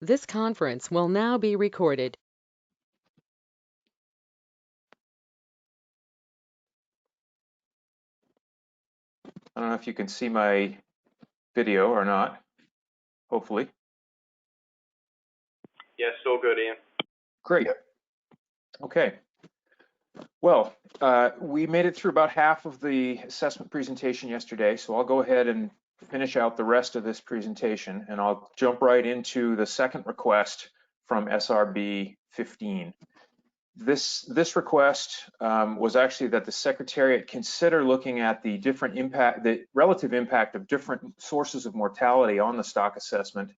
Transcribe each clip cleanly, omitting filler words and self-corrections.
This conference will now be recorded. I don't know if you can see my video or not, hopefully. Yeah, still good, Ian. Great. Okay. Well, we made it through about half of the assessment presentation yesterday, so I'll go ahead and finish out the rest of this presentation, and I'll jump right into the second request from SRB016. This request was actually that the Secretariat consider looking at the relative impact of different sources of mortality on the stock assessment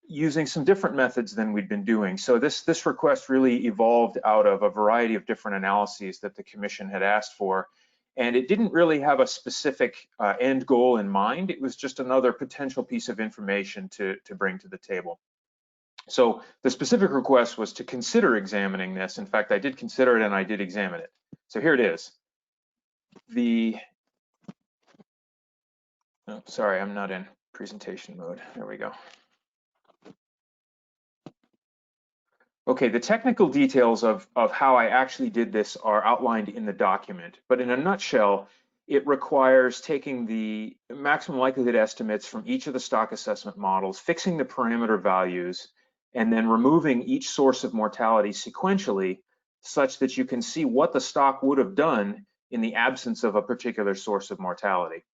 using some different methods than we'd been doing. So this request really evolved out of a variety of different analyses that the Commission had asked for. And it didn't really have a specific end goal in mind. It was just another potential piece of information to bring to the table. So the specific request was to consider examining this. In fact, I did consider it and I did examine it. So here it is. Oh, sorry, I'm not in presentation mode. There we go. Okay, the technical details of how I actually did this are outlined in the document, but in a nutshell, it requires taking the maximum likelihood estimates from each of the stock assessment models, fixing the parameter values, and then removing each source of mortality sequentially such that you can see what the stock would have done in the absence of a particular source of mortality.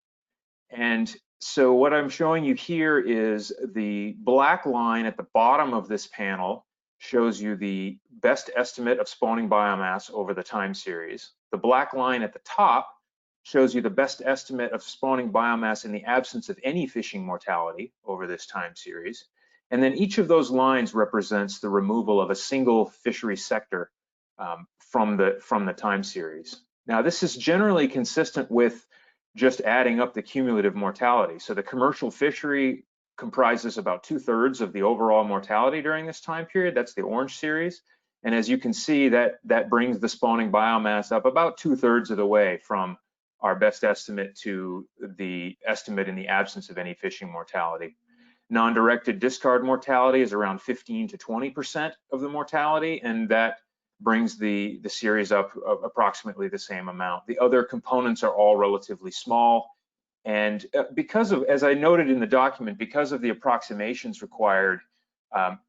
And so what I'm showing you here is the black line at the bottom of this panel shows you the best estimate of spawning biomass over the time series. The black line at the top shows you the best estimate of spawning biomass in the absence of any fishing mortality over this time series. And then each of those lines represents the removal of a single fishery sector from the time series. Now, this is generally consistent with just adding up the cumulative mortality. So the commercial fishery comprises about 2/3 of the overall mortality during this time period. That's the orange series. And as you can see, that brings the spawning biomass up about 2/3 of the way from our best estimate to the estimate in the absence of any fishing mortality. Non-directed discard mortality is around 15 to 20% of the mortality, and that brings the series up approximately the same amount. The other components are all relatively small. And because of, as I noted in the document, because of the approximations required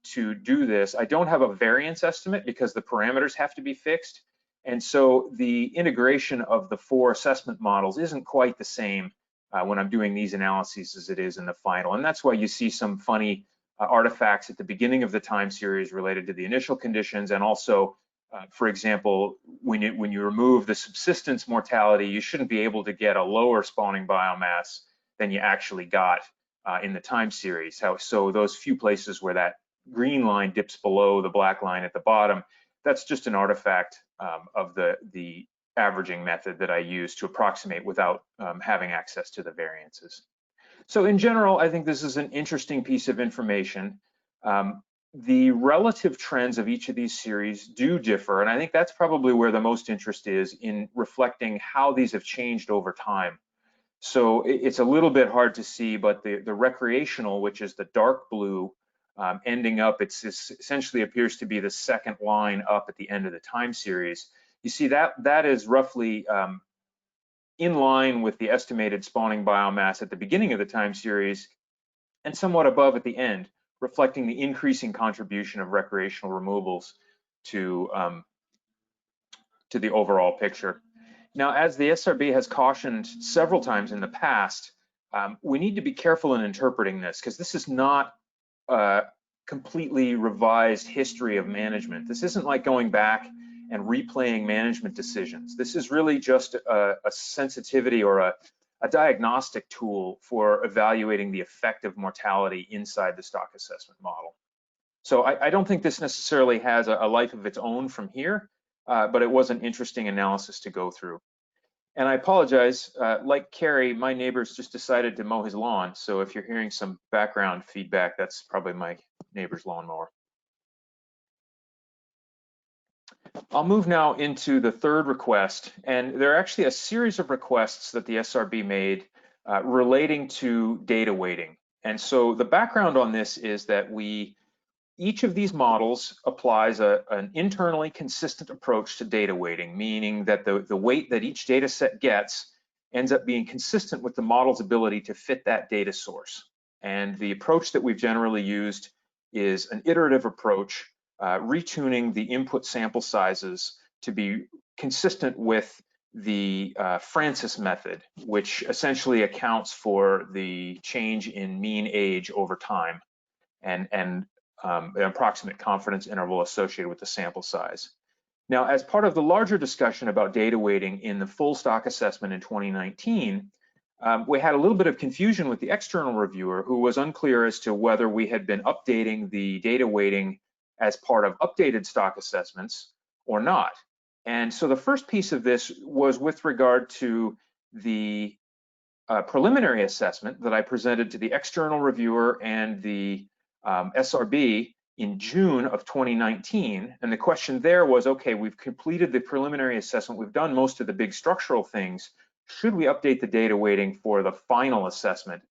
to do this, I don't have a variance estimate because the parameters have to be fixed. And so the integration of the 4 assessment models isn't quite the same when I'm doing these analyses as it is in the final. And that's why you see some funny artifacts at the beginning of the time series related to the initial conditions, and also for example, when you remove the subsistence mortality, you shouldn't be able to get a lower spawning biomass than you actually got in the time series. So those few places where that green line dips below the black line at the bottom, that's just an artifact of the averaging method that I use to approximate without having access to the variances. So in general, I think this is an interesting piece of information. The relative trends of each of these series do differ, and I think that's probably where the most interest is in reflecting how these have changed over time. So it's a little bit hard to see, but the recreational, which is the dark blue, ending up, it essentially appears to be the second line up at the end of the time series. You see that is roughly in line with the estimated spawning biomass at the beginning of the time series and somewhat above at the end, reflecting the increasing contribution of recreational removals to the overall picture. Now, as the SRB has cautioned several times in the past, we need to be careful in interpreting this because this is not a completely revised history of management. This isn't like going back and replaying management decisions. This is really just a sensitivity or a diagnostic tool for evaluating the effect of mortality inside the stock assessment model. So I don't think this necessarily has a life of its own from here, but it was an interesting analysis to go through. And I apologize, like Carrie, my neighbor's just decided to mow his lawn. So if you're hearing some background feedback, that's probably my neighbor's lawnmower. I'll move now into the third request, and there are actually a series of requests that the SRB made relating to data weighting. And so the background on this is that we each of these models applies an internally consistent approach to data weighting, meaning that the weight that each data set gets ends up being consistent with the model's ability to fit that data source. And the approach that we've generally used is an iterative approach, retuning the input sample sizes to be consistent with the Francis method, which essentially accounts for the change in mean age over time and an approximate confidence interval associated with the sample size. Now, as part of the larger discussion about data weighting in the full stock assessment in 2019, we had a little bit of confusion with the external reviewer who was unclear as to whether we had been updating the data weighting as part of updated stock assessments or not. And so the first piece of this was with regard to the preliminary assessment that I presented to the external reviewer and the SRB in June of 2019. And the question there was, okay, we've completed the preliminary assessment, we've done most of the big structural things. Should we update the data weighting for the final assessment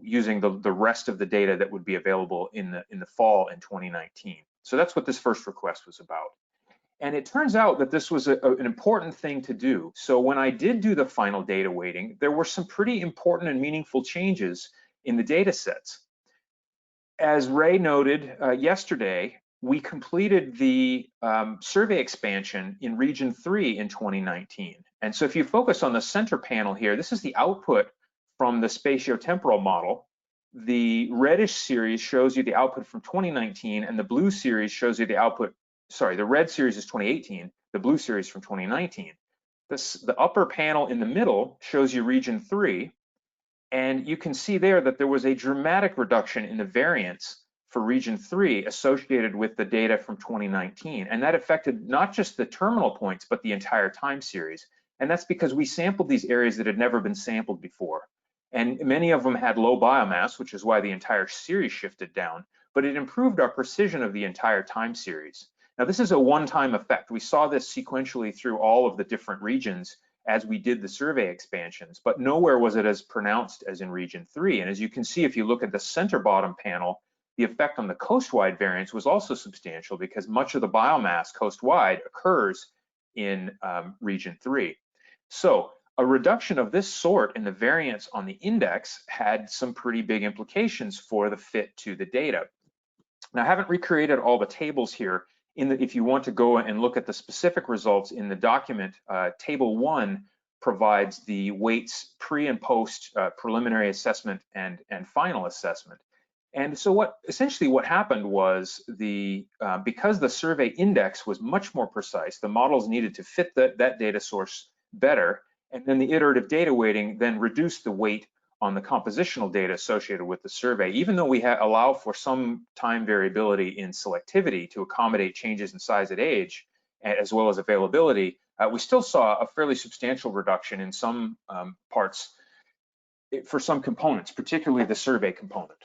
using the rest of the data that would be available in the fall in 2019? So that's what this first request was about. And it turns out that this was an important thing to do. So when I did do the final data weighting, there were some pretty important and meaningful changes in the data sets. As Ray noted yesterday, we completed the survey expansion in Region 3 in 2019. And so if you focus on the center panel here, this is the output from the spatiotemporal model. The reddish series shows you the output from 2019, and the blue series shows you the output. Sorry, the red series is 2018, the blue series from 2019. The upper panel in the middle shows you Region 3, and you can see there that there was a dramatic reduction in the variance for Region 3 associated with the data from 2019. And that affected not just the terminal points, but the entire time series. And that's because we sampled these areas that had never been sampled before. And many of them had low biomass, which is why the entire series shifted down, but it improved our precision of the entire time series. Now, this is a one-time effect. We saw this sequentially through all of the different regions as we did the survey expansions, but nowhere was it as pronounced as in Region 3. And as you can see, if you look at the center bottom panel, the effect on the coast-wide variance was also substantial because much of the biomass coast-wide occurs in Region 3. So a reduction of this sort in the variance on the index had some pretty big implications for the fit to the data. Now, I haven't recreated all the tables here. If you want to go and look at the specific results in the document, Table 1 provides the weights pre and post preliminary assessment and final assessment. And so essentially what happened was because the survey index was much more precise, the models needed to fit that data source better, and then the iterative data weighting then reduced the weight on the compositional data associated with the survey. Even though we allow for some time variability in selectivity to accommodate changes in size at age, as well as availability, we still saw a fairly substantial reduction in some parts for some components, particularly the survey component.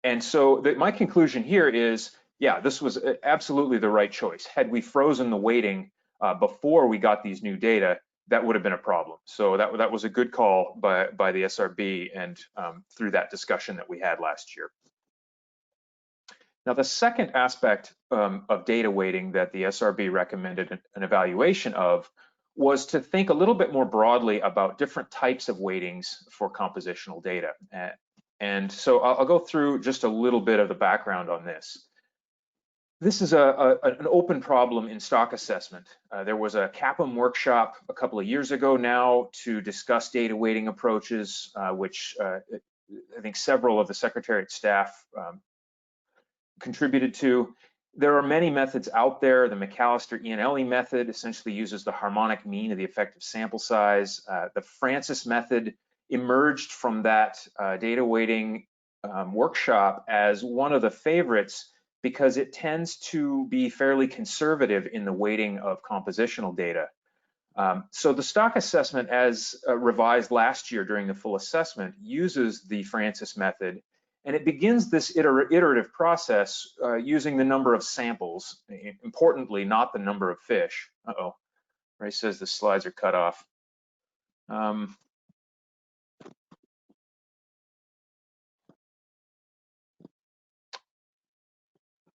And so my conclusion here is, yeah, this was absolutely the right choice. Had we frozen the weighting before we got these new data, that would have been a problem. So that was a good call by the SRB and through that discussion that we had last year. Now, the second aspect of data weighting that the SRB recommended an evaluation of was to think a little bit more broadly about different types of weightings for compositional data. And so I'll go through just a little bit of the background on this. This is an open problem in stock assessment. There was a CAPM workshop a couple of years ago now to discuss data weighting approaches, which I think several of the Secretariat staff contributed to. There are many methods out there. The McAllister-Iannelli method essentially uses the harmonic mean of the effective sample size. The Francis method emerged from that data weighting workshop as one of the favorites because it tends to be fairly conservative in the weighting of compositional data. So the stock assessment, as revised last year during the full assessment, uses the Francis method, and it begins this iterative process using the number of samples, importantly, not the number of fish. Uh-oh, Ray says the slides are cut off.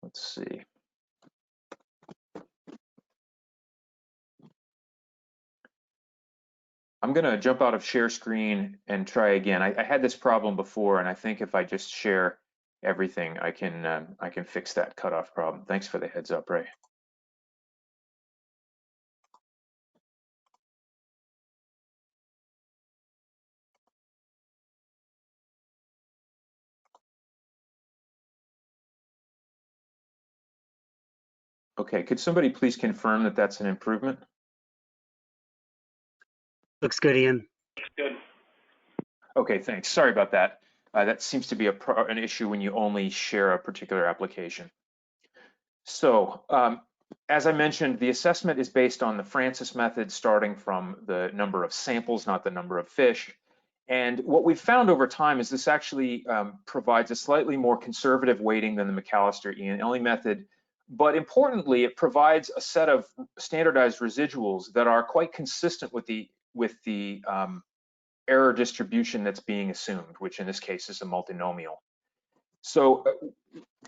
Let's see. I'm going to jump out of share screen and try again. I had this problem before, and I think if I just share everything, I can fix that cutoff problem. Thanks for the heads up, Ray. Okay, could somebody please confirm that that's an improvement? Looks good, Ian. Good. Okay, thanks. Sorry about that. That seems to be an issue when you only share a particular application. So, as I mentioned, the assessment is based on the Francis method, starting from the number of samples, not the number of fish. And what we've found over time is this actually provides a slightly more conservative weighting than the McAllister-Ian-Ellie method. But importantly, it provides a set of standardized residuals that are quite consistent with the error distribution that's being assumed, which in this case is a multinomial. So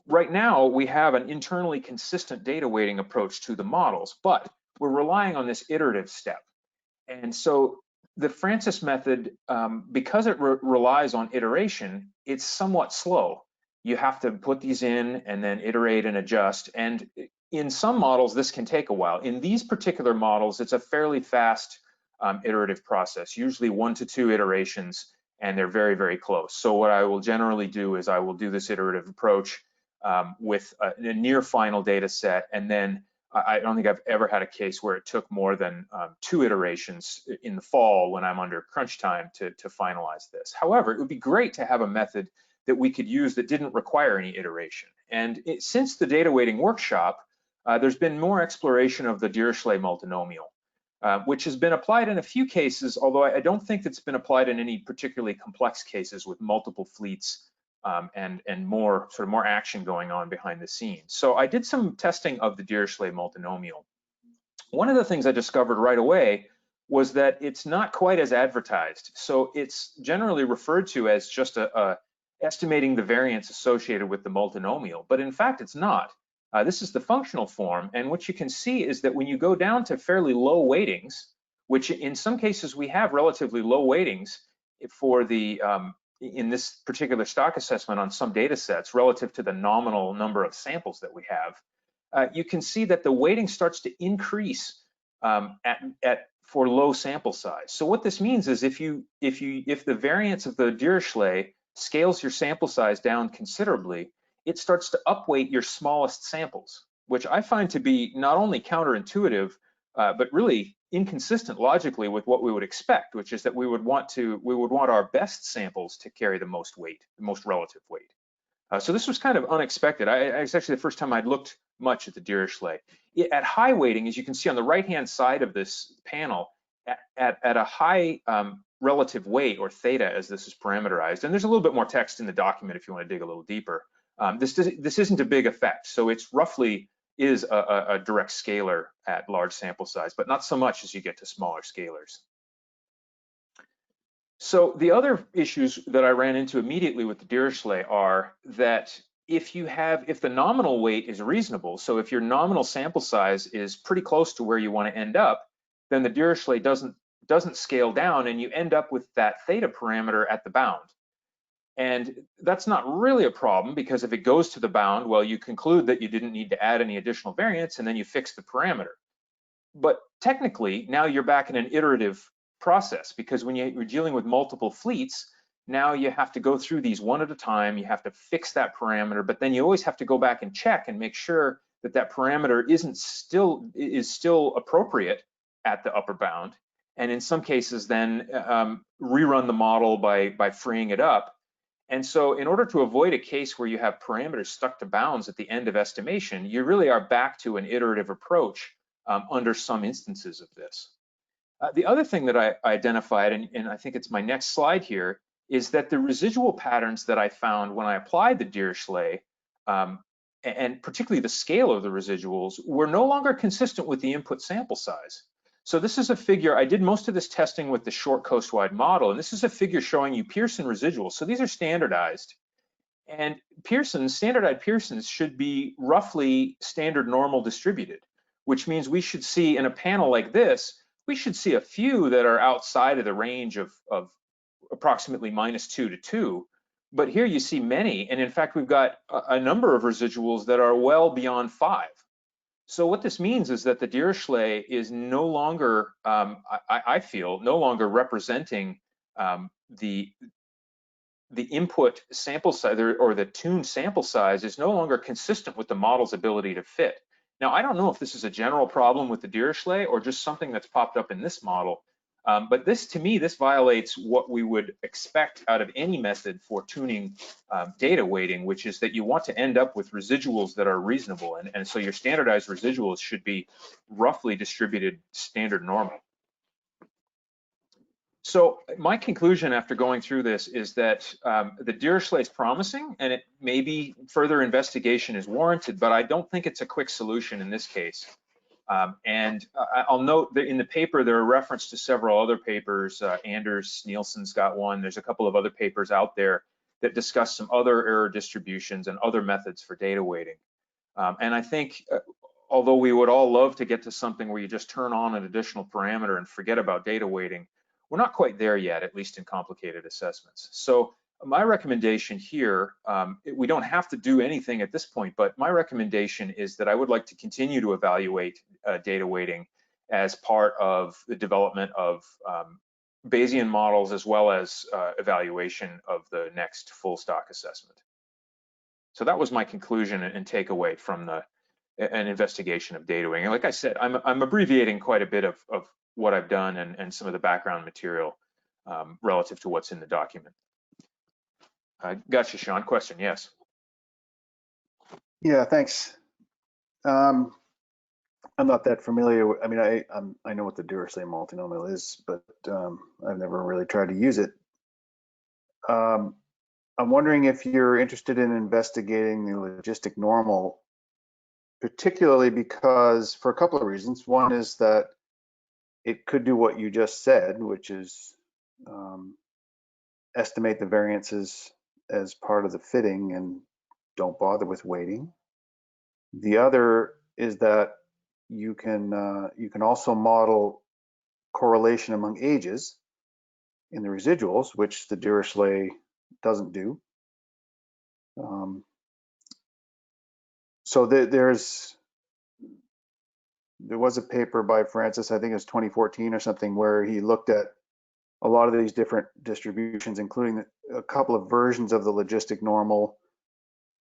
right now we have an internally consistent data weighting approach to the models, but we're relying on this iterative step. And so the Francis method, because it relies on iteration, it's somewhat slow. You have to put these in and then iterate and adjust. And in some models, this can take a while. In these particular models, it's a fairly fast iterative process, usually 1 to 2 iterations, and they're very, very close. So what I will generally do is I will do this iterative approach with a near final data set, and then I don't think I've ever had a case where it took more than 2 iterations in the fall when I'm under crunch time to finalize this. However, it would be great to have a method that we could use that didn't require any iteration. And since the data weighting workshop, there's been more exploration of the Dirichlet multinomial, which has been applied in a few cases, although I don't think it's been applied in any particularly complex cases with multiple fleets and more action going on behind the scenes. So I did some testing of the Dirichlet multinomial. One of the things I discovered right away was that it's not quite as advertised. So it's generally referred to as just estimating the variance associated with the multinomial, but in fact it's not. This is the functional form, and what you can see is that when you go down to fairly low weightings, which in some cases we have relatively low weightings for the in this particular stock assessment on some data sets relative to the nominal number of samples that we have, you can see that the weighting starts to increase for low sample size. So what this means is if the variance of the Dirichlet scales your sample size down considerably, it starts to upweight your smallest samples, which I find to be not only counterintuitive, but really inconsistent logically with what we would expect, which is that we would want our best samples to carry the most weight, the most relative weight. So this was kind of unexpected. It's actually the first time I'd looked much at the Dirichlet. At high weighting, as you can see on the right-hand side of this panel, at a high relative weight, or theta as this is parameterized, and there's a little bit more text in the document if you want to dig a little deeper, this isn't a big effect. So it's roughly is a direct scalar at large sample size, but not so much as you get to smaller scalars. So the other issues that I ran into immediately with the Dirichlet are that if the nominal weight is reasonable, so if your nominal sample size is pretty close to where you want to end up, then the Dirichlet doesn't scale down, and you end up with that theta parameter at the bound. And that's not really a problem, because if it goes to the bound, well, you conclude that you didn't need to add any additional variance, and then you fix the parameter. But technically, now you're back in an iterative process, because when you're dealing with multiple fleets, now you have to go through these one at a time, you have to fix that parameter, but then you always have to go back and check and make sure that that parameter is still appropriate at the upper bound. And in some cases then rerun the model by freeing it up. And so in order to avoid a case where you have parameters stuck to bounds at the end of estimation, you really are back to an iterative approach under some instances of this. The other thing that I identified, and I think it's my next slide here, is that the residual patterns that I found when I applied the Dirichlet, and particularly the scale of the residuals, were no longer consistent with the input sample size. So this is a figure, I did most of this testing with the short coastwide model, and this is a figure showing you Pearson residuals. So these are standardized. And Pearson's, standardized Pearson's should be roughly standard normal distributed, which means we should see in a panel like this, we should see a few that are outside of the range of approximately -2 to 2. But here you see many, and in fact, we've got a number of residuals that are well beyond 5. So what this means is that the Dirichlet is no longer, I feel, no longer representing the input sample size or the tuned sample size is no longer consistent with the model's ability to fit. Now, I don't know if this is a general problem with the Dirichlet or just something that's popped up in this model, but this, to me, this violates what we would expect out of any method for tuning data weighting, which is that you want to end up with residuals that are reasonable. And so your standardized residuals should be roughly distributed standard normal. So my conclusion after going through this is that the Dirichlet is promising, and it maybe further investigation is warranted, but I don't think it's a quick solution in this case. And I'll note that in the paper, there are reference to several other papers. Anders Nielsen's got one. There's a couple of other papers out there that discuss some other error distributions and other methods for data weighting. And I think, although we would all love to get to something where you just turn on an additional parameter and forget about data weighting, we're not quite there yet, at least in complicated assessments. So my recommendation here, we don't have to do anything at this point, but my recommendation is that I would like to continue to evaluate data weighting as part of the development of Bayesian models, as well as evaluation of the next full stock assessment. So that was my conclusion and takeaway from an investigation of data weighting. And like I said, I'm abbreviating quite a bit of what I've done and some of the background material relative to what's in the document. Gotcha, Sean. Question, yes. Yeah, thanks. I'm not that familiar. I mean, I know what the Dirichlet multinomial is, but I've never really tried to use it. I'm wondering if you're interested in investigating the logistic normal, particularly because, for a couple of reasons. One is that it could do what you just said, which is estimate the variances as part of the fitting and don't bother with weighting. The other is that you can also model correlation among ages in the residuals, which the Dirichlet doesn't do. So there was a paper by Francis, I think it was 2014 or something, where he looked at a lot of these different distributions, including a couple of versions of the logistic normal,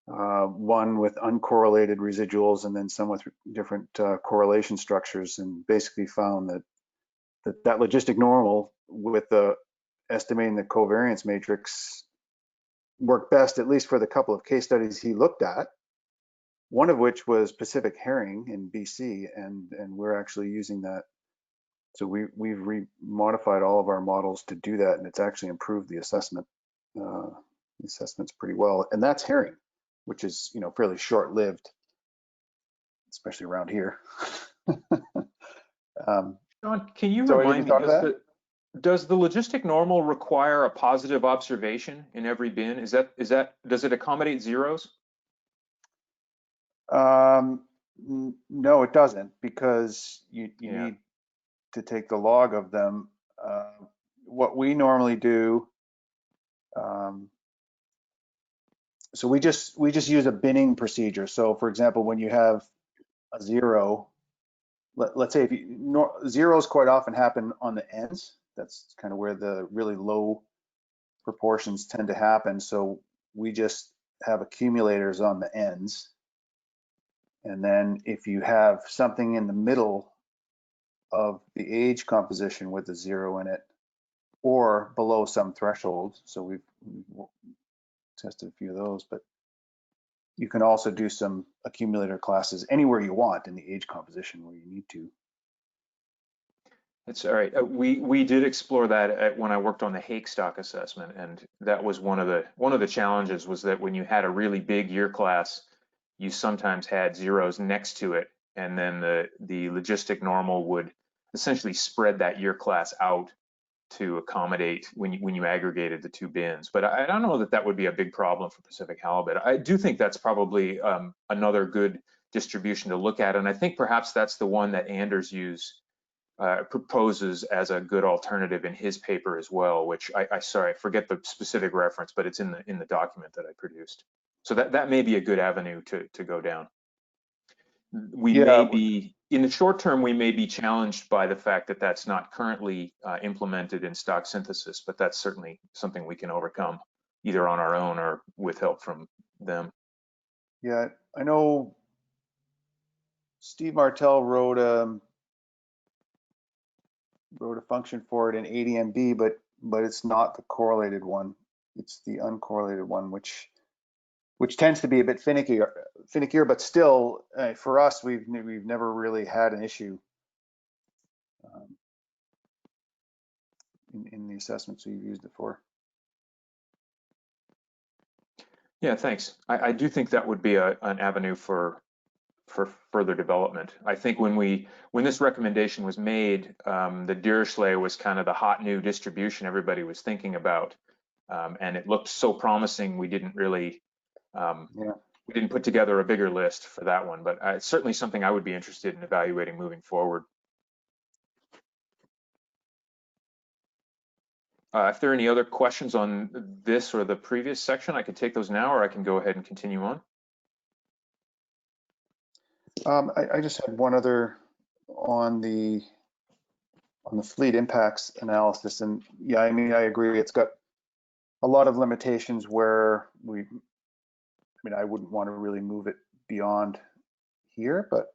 one with uncorrelated residuals and then some with different correlation structures, and basically found that logistic normal with the estimating the covariance matrix worked best, at least for the couple of case studies he looked at, one of which was Pacific herring in BC, and we're actually using that. So we've modified all of our models to do that, and it's actually improved the assessments pretty well. And that's herring, which is, you know, fairly short-lived, especially around here. John, can you remind me, does the logistic normal require a positive observation in every bin? Does it accommodate zeros? No, it doesn't, because you need to take the log of them. What we normally do, so we just use a binning procedure. So for example, when you have a zero, let's say zeros quite often happen on the ends. That's kind of where the really low proportions tend to happen. So we just have accumulators on the ends. And then if you have something in the middle of the age composition with a zero in it, or below some threshold, so we've tested a few of those, but you can also do some accumulator classes anywhere you want in the age composition where you need to. That's all right. We did explore that when I worked on the Hake stock assessment, and that was one of the challenges, was that when you had a really big year class, you sometimes had zeros next to it, and then the logistic normal would essentially spread that year class out to accommodate when you aggregated the two bins. But I don't know that that would be a big problem for Pacific halibut. I do think that's probably another good distribution to look at, and I think perhaps that's the one that Anders proposes as a good alternative in his paper as well, which sorry, I forget the specific reference, but it's in the document that I produced. So that may be a good avenue to go down. We may be, in the short term, we may be challenged by the fact that that's not currently implemented in stock synthesis, but that's certainly something we can overcome either on our own or with help from them. Yeah, I know Steve Martell wrote a function for it in ADMB, but it's not the correlated one. It's the uncorrelated one, which tends to be a bit finickier, but still, for us, we've never really had an issue in the assessments we've used it for. Yeah, thanks. I do think that would be an avenue for further development. I think when this recommendation was made, the Dirichlet was kind of the hot new distribution everybody was thinking about, and it looked so promising. We didn't really we didn't put together a bigger list for that one, but it's certainly something I would be interested in evaluating moving forward. If there are any other questions on this or the previous section, I can take those now, or I can go ahead and continue on. I just had one other on the fleet impacts analysis, and yeah, I mean, I agree. It's got a lot of limitations where I wouldn't want to really move it beyond here, but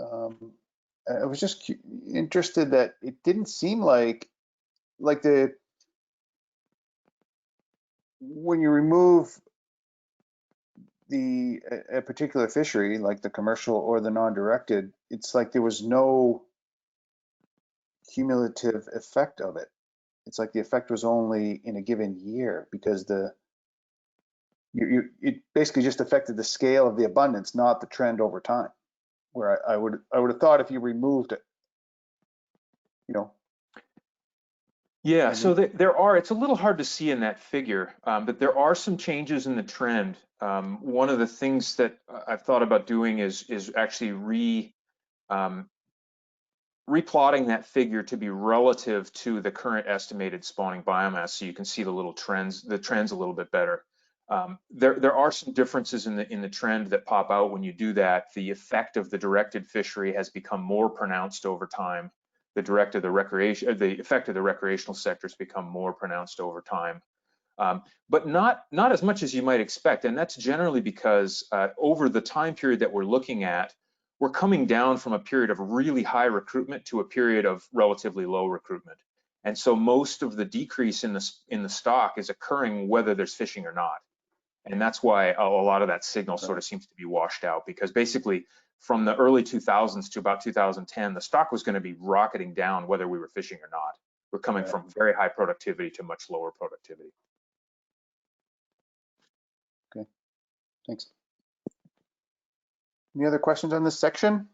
I was just interested that it didn't seem like when you remove a particular fishery, like the commercial or the non-directed, it's like there was no cumulative effect of it. It's like the effect was only in a given year, because it basically just affected the scale of the abundance, not the trend over time. Where I would have thought if you removed it, Yeah, so it's a little hard to see in that figure, but there are some changes in the trend. One of the things that I've thought about doing is actually replotting that figure to be relative to the current estimated spawning biomass, so you can see the trends a little bit better. There are some differences in the trend that pop out when you do that. The effect of the directed fishery has become more pronounced over time. The effect of the recreational sector has become more pronounced over time, but not as much as you might expect. And that's generally because over the time period that we're looking at, we're coming down from a period of really high recruitment to a period of relatively low recruitment. And so most of the decrease in the stock is occurring whether there's fishing or not. And that's why a lot of that signal sort of seems to be washed out, because basically from the early 2000s to about 2010, the stock was going to be rocketing down whether we were fishing or not. We're coming from very high productivity to much lower productivity. Okay, thanks. Any other questions on this section?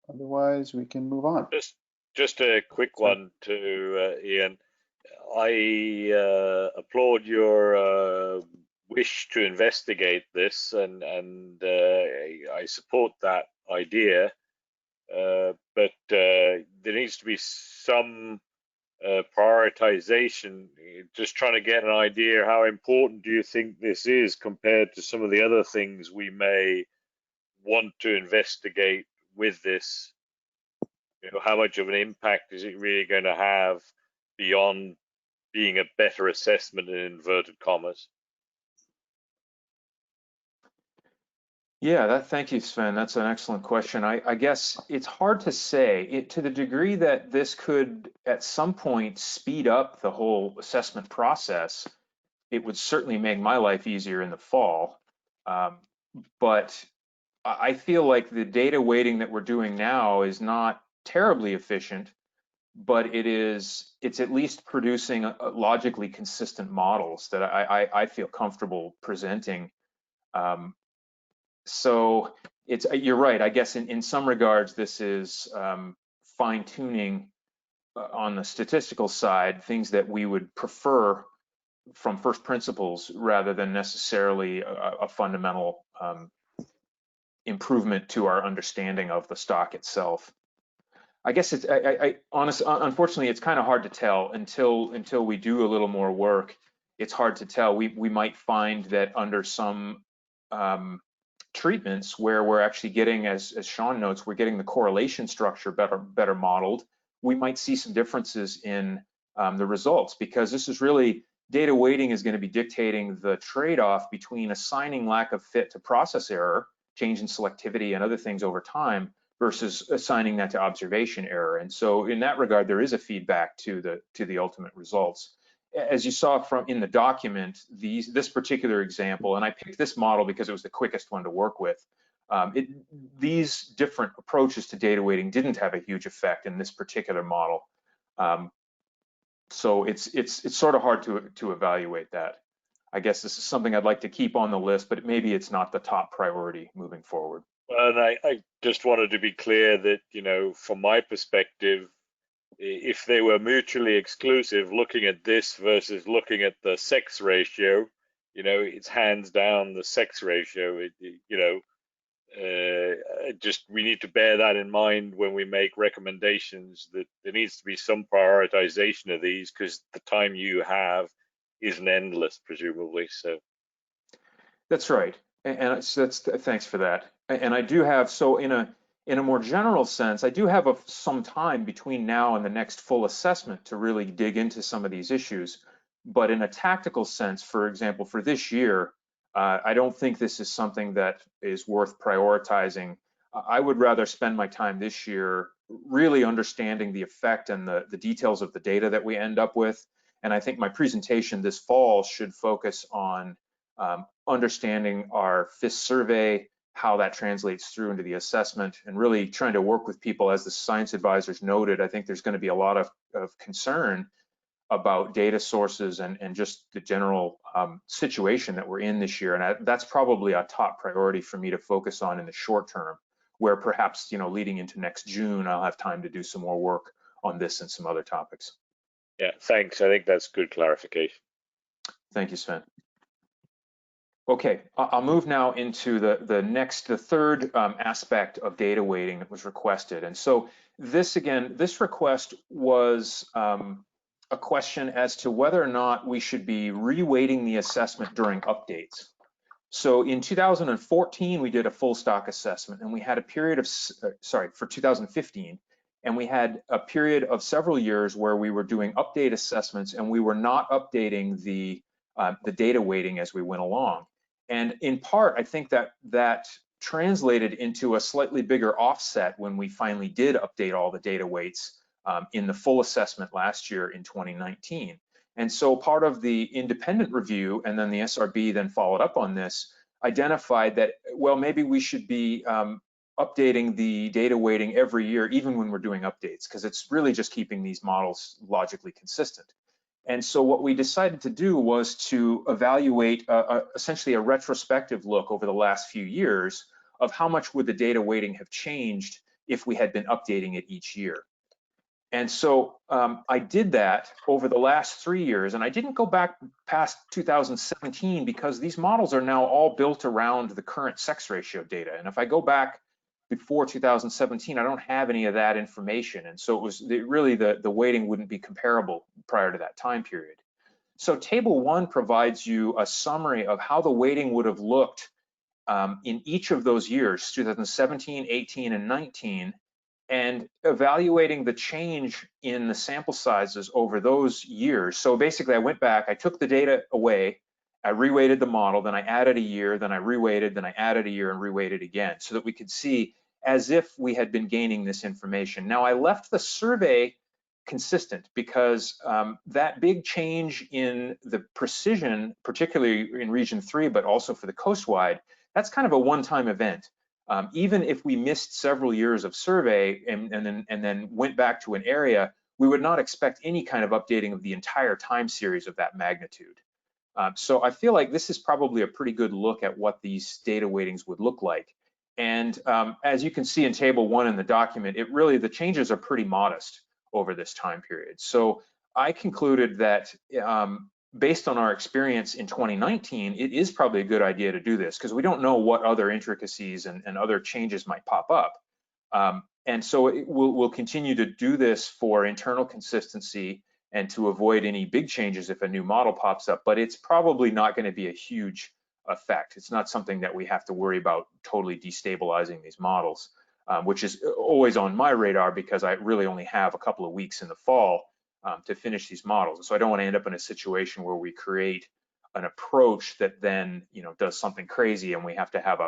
Otherwise, we can move on. Just a quick one to Ian. I applaud your wish to investigate this, and I support that idea. But there needs to be some prioritization. Just trying to get an idea, how important do you think this is compared to some of the other things we may want to investigate with this? How much of an impact is it really going to have beyond being a better assessment in inverted commas? Yeah, thank you, Sven. That's an excellent question. I guess it's hard to say. To the degree that this could at some point speed up the whole assessment process, it would certainly make my life easier in the fall. But I feel like the data weighting that we're doing now is not terribly efficient, but it's at least producing logically consistent models that I feel comfortable presenting. So you're right. I guess in some regards, this is fine tuning on the statistical side, things that we would prefer from first principles rather than necessarily a fundamental improvement to our understanding of the stock itself. I guess it's, unfortunately, it's kind of hard to tell until we do a little more work. It's hard to tell. We might find that under some treatments where we're actually getting, as Sean notes, we're getting the correlation structure better modeled. We might see some differences in the results, because this is really, data weighting is going to be dictating the trade-off between assigning lack of fit to process error, change in selectivity and other things over time, versus assigning that to observation error. And so in that regard, there is a feedback to the ultimate results. As you saw in the document, this particular example, and I picked this model because it was the quickest one to work with, these different approaches to data weighting didn't have a huge effect in this particular model. So it's sort of hard to evaluate that. I guess this is something I'd like to keep on the list, but maybe it's not the top priority moving forward. And I just wanted to be clear that, you know, from my perspective, if they were mutually exclusive, looking at this versus looking at the sex ratio, you know, it's hands down the sex ratio. We need to bear that in mind when we make recommendations, that there needs to be some prioritization of these, because the time you have isn't endless, presumably. So that's right, and thanks for that. And I do have, so in a more general sense, I do have some time between now and the next full assessment to really dig into some of these issues. But in a tactical sense, for example, for this year, I don't think this is something that is worth prioritizing. I would rather spend my time this year really understanding the effect and the details of the data that we end up with. And I think my presentation this fall should focus on understanding our FIS survey, how that translates through into the assessment, and really trying to work with people. As the science advisors noted, I think there's going to be a lot of concern about data sources and just the general situation that we're in this year. And that's probably a top priority for me to focus on in the short term, where perhaps, you know, leading into next June, I'll have time to do some more work on this and some other topics. yeah, thanks. I think that's good clarification. Thank you, Sven. Okay, I'll move now into the third aspect of data weighting that was requested. And so this request was a question as to whether or not we should be reweighting the assessment during updates. So in 2014, we did a full stock assessment, and we had a period of, for 2015, and we had a period of several years where we were doing update assessments, and we were not updating the data weighting as we went along. And in part, I think that translated into a slightly bigger offset when we finally did update all the data weights in the full assessment last year in 2019. And so part of the independent review, and then the SRB then followed up on this, identified that, well, maybe we should be updating the data weighting every year, even when we're doing updates, because it's really just keeping these models logically consistent. And so what we decided to do was to evaluate essentially a retrospective look over the last few years of how much would the data weighting have changed if we had been updating it each year. And so I did that over the last 3 years, and I didn't go back past 2017 because these models are now all built around the current sex ratio data. And if I go back before 2017, I don't have any of that information. And so it was really the weighting wouldn't be comparable prior to that time period. So table 1 provides you a summary of how the weighting would have looked in each of those years, 2017, 18, and 19, and evaluating the change in the sample sizes over those years. So basically I went back, I took the data away, I reweighted the model, then I added a year, then I reweighted, then I added a year and reweighted again, so that we could see as if we had been gaining this information. Now I left the survey consistent because that big change in the precision, particularly in region 3, but also for the coastwide, that's kind of a one-time event. Even if we missed several years of survey and then went back to an area, we would not expect any kind of updating of the entire time series of that magnitude. So I feel like this is probably a pretty good look at what these data weightings would look like. And as you can see in table 1 in the document, the changes are pretty modest over this time period. So I concluded that based on our experience in 2019, it is probably a good idea to do this because we don't know what other intricacies and other changes might pop up. And so we'll continue to do this for internal consistency and to avoid any big changes if a new model pops up, but it's probably not going to be a huge effect. It's not something that we have to worry about totally destabilizing these models, which is always on my radar because I really only have a couple of weeks in the fall to finish these models. So I don't want to end up in a situation where we create an approach that then does something crazy and we have to have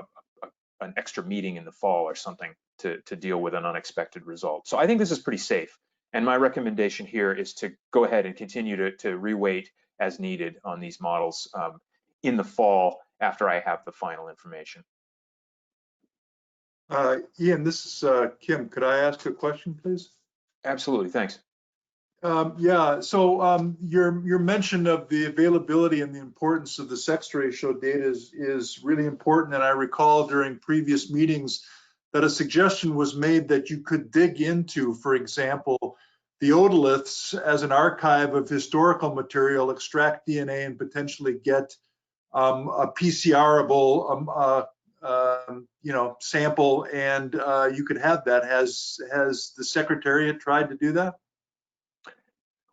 an extra meeting in the fall or something to deal with an unexpected result. So I think this is pretty safe. And my recommendation here is to go ahead and continue to reweight as needed on these models in the fall after I have the final information. Ian, this is Kim. Could I ask a question, please? Absolutely, thanks. Yeah, so your mention of the availability and the importance of the sex ratio data is really important. And I recall during previous meetings that a suggestion was made that you could dig into, for example, the otoliths as an archive of historical material, extract DNA, and potentially get a PCR-able sample, and you could have that. Has the Secretariat tried to do that?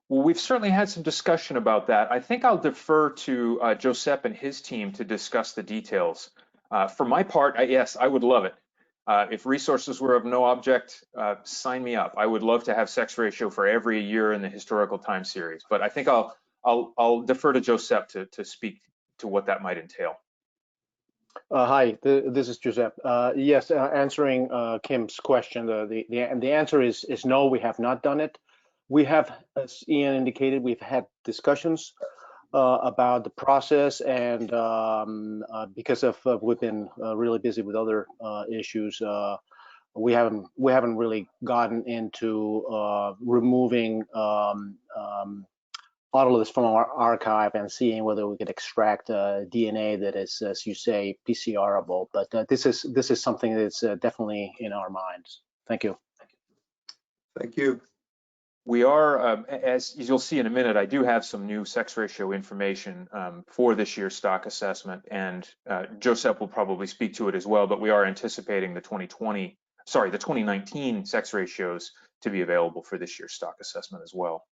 Well, we've certainly had some discussion about that. I think I'll defer to Josep and his team to discuss the details. For my part, yes, I would love it. If resources were of no object, sign me up. I would love to have sex ratio for every year in the historical time series. But I think I'll defer to Josep to speak to what that might entail. Hi, this is Josep. Yes, answering Kim's question, the answer is no, we have not done it. We have, as Ian indicated, we've had discussions about the process, and because of we've been really busy with other issues, we haven't really gotten into removing otoliths from our archive and seeing whether we could extract DNA that is, as you say, PCR-able. But this is something that's definitely in our minds. Thank you. Thank you. We are, as you'll see in a minute, I do have some new sex ratio information for this year's stock assessment, and Josep will probably speak to it as well, but we are anticipating the 2019 sex ratios to be available for this year's stock assessment as well.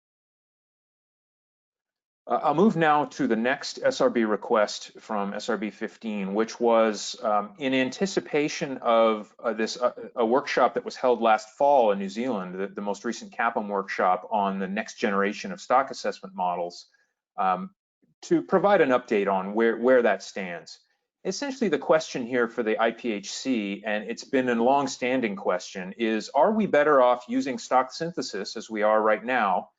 I'll move now to the next SRB request from SRB15, which was in anticipation of a workshop that was held last fall in New Zealand, the most recent CAPM workshop on the next generation of stock assessment models, to provide an update on where that stands. Essentially, the question here for the IPHC, and it's been a long-standing question, is are we better off using stock synthesis as we are right now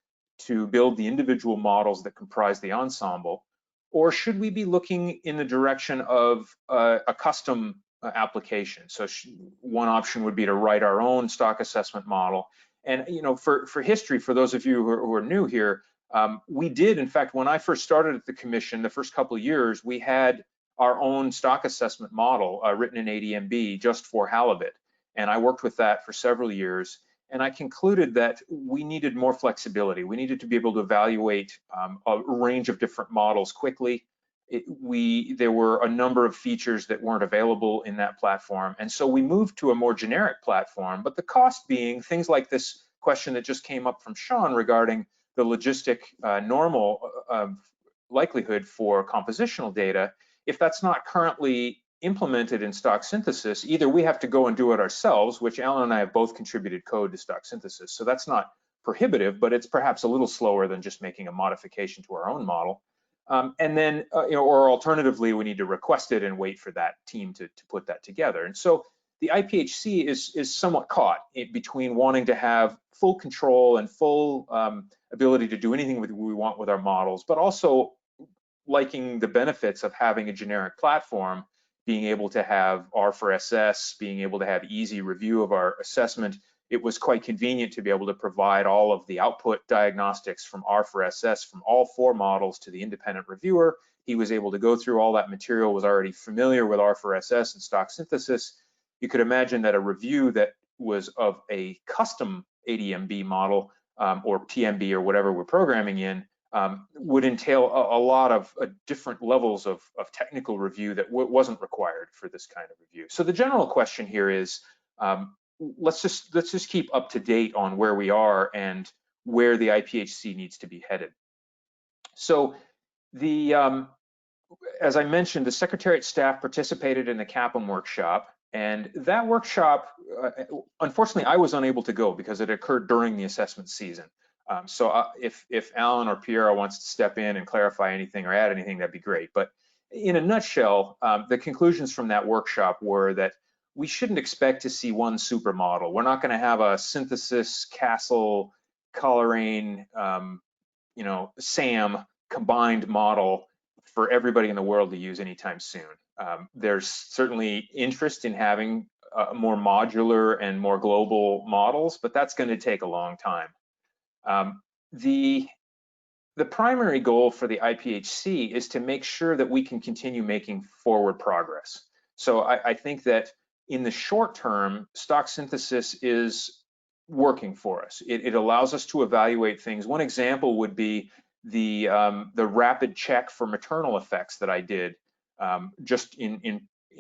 to build the individual models that comprise the ensemble, or should we be looking in the direction of a custom application? So one option would be to write our own stock assessment model. And for history, for those of you who are new here, we did, in fact, when I first started at the commission, the first couple of years, we had our own stock assessment model written in ADMB just for halibut. And I worked with that for several years. And I concluded that we needed more flexibility. We needed to be able to evaluate a range of different models quickly. There were a number of features that weren't available in that platform. And so we moved to a more generic platform, but the cost being things like this question that just came up from Sean regarding the logistic normal likelihood for compositional data. If that's not currently implemented in stock synthesis, either we have to go and do it ourselves, which Alan and I have both contributed code to stock synthesis, so that's not prohibitive, but it's perhaps a little slower than just making a modification to our own model. And then, or alternatively, we need to request it and wait for that team to put that together. And so the IPHC is somewhat caught between wanting to have full control and full ability to do anything we want with our models, but also liking the benefits of having a generic platform, being able to have R4SS, being able to have easy review of our assessment. It was quite convenient to be able to provide all of the output diagnostics from R4SS from all 4 models to the independent reviewer. He was able to go through all that material, was already familiar with R4SS and stock synthesis. you could imagine that a review that was of a custom ADMB model or TMB or whatever we're programming in would entail a lot of different levels of technical review that wasn't required for this kind of review. So the general question here is, let's just keep up to date on where we are and where the IPHC needs to be headed. So as I mentioned, the Secretariat staff participated in the CAPM workshop, and that workshop, unfortunately, I was unable to go because it occurred during the assessment season. So if Alan or Piera wants to step in and clarify anything or add anything, that'd be great. But in a nutshell, the conclusions from that workshop were that we shouldn't expect to see one supermodel. We're not going to have a synthesis, Castle, Coleraine, SAM combined model for everybody in the world to use anytime soon. There's certainly interest in having more modular and more global models, but that's going to take a long time. The primary goal for the IPHC is to make sure that we can continue making forward progress. So I think that in the short term, stock synthesis is working for us. It allows us to evaluate things. One example would be the rapid check for maternal effects that I did just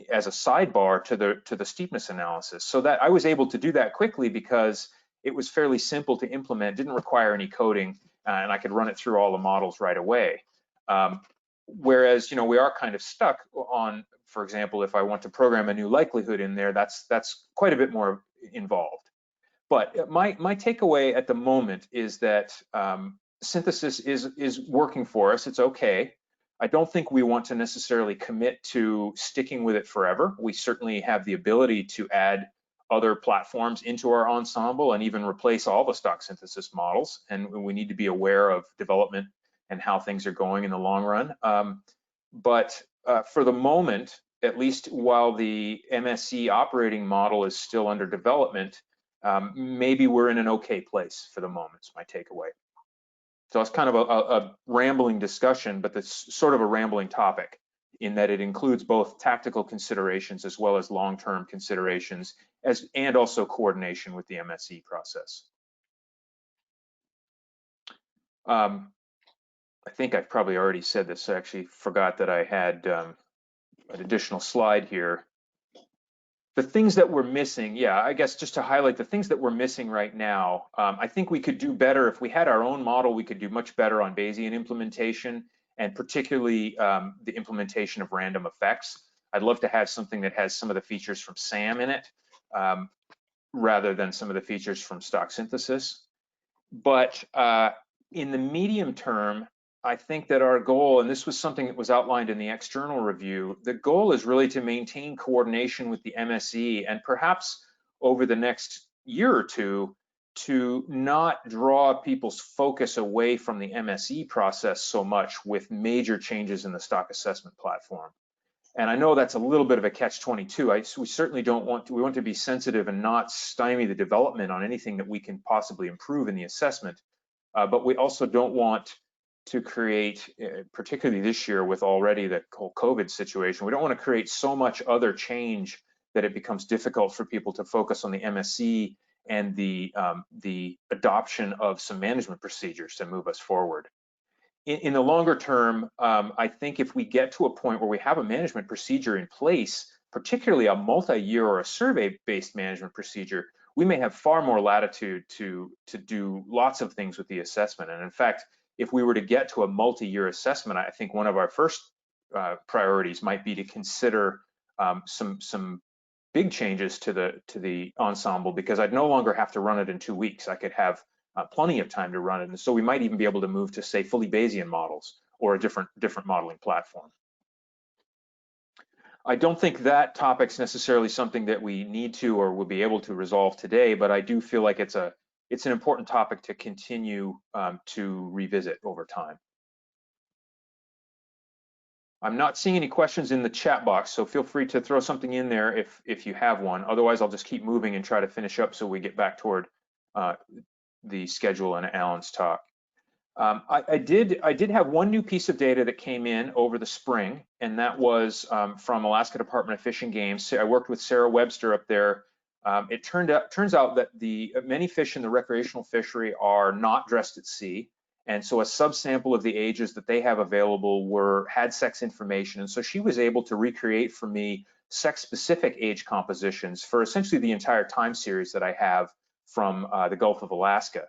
as a sidebar to the steepness analysis. So that I was able to do that quickly because it was fairly simple to implement, didn't require any coding, and I could run it through all the models right away. Whereas, we are kind of stuck on, for example, if I want to program a new likelihood in there, that's quite a bit more involved. But my takeaway at the moment is that synthesis is working for us. It's okay. I don't think we want to necessarily commit to sticking with it forever. We certainly have the ability to add other platforms into our ensemble and even replace all the stock synthesis models. And we need to be aware of development and how things are going in the long run. But for the moment, at least while the MSE operating model is still under development, maybe we're in an okay place for the moment, is my takeaway. So it's kind of a rambling discussion, but it's sort of a rambling topic in that it includes both tactical considerations as well as long-term considerations and also coordination with the MSE process. I think I've probably already said this. I actually forgot that I had an additional slide here. The things that we're missing, yeah, I guess just to highlight the things that we're missing right now, I think we could do better. If we had our own model, we could do much better on Bayesian implementation, and particularly the implementation of random effects. I'd love to have something that has some of the features from SAM in it, rather than some of the features from stock synthesis. But in the medium term, I think that our goal, and this was something that was outlined in the external review, the goal is really to maintain coordination with the MSE and perhaps over the next year or two to not draw people's focus away from the MSE process so much with major changes in the stock assessment platform. And I know that's a little bit of a catch-22. We certainly don't want to, we want to be sensitive and not stymie the development on anything that we can possibly improve in the assessment. But we also don't want to create, particularly this year with already the whole COVID situation, we don't want to create so much other change that it becomes difficult for people to focus on the MSE and the adoption of some management procedures to move us forward. In the longer term, I think if we get to a point where we have a management procedure in place, particularly a multi-year or a survey-based management procedure, we may have far more latitude to do lots of things with the assessment. And in fact, if we were to get to a multi-year assessment, I think one of our first priorities might be to consider some big changes to the ensemble, because I'd no longer have to run it in 2 weeks. I could have plenty of time to run it, and so we might even be able to move to, say, fully Bayesian models or a different modeling platform. I don't think that topic's necessarily something that we need to or will be able to resolve today, but I do feel like it's an important topic to continue to revisit over time. I'm not seeing any questions in the chat box, so feel free to throw something in there if you have one. Otherwise, I'll just keep moving and try to finish up so we get back toward the schedule and Alan's talk. I did have one new piece of data that came in over the spring, and that was from Alaska Department of Fish and Game. So I worked with Sarah Webster up there. It turns out that the many fish in the recreational fishery are not dressed at sea, and so a subsample of the ages that they have available had sex information, and so she was able to recreate for me sex-specific age compositions for essentially the entire time series that I have from the Gulf of Alaska.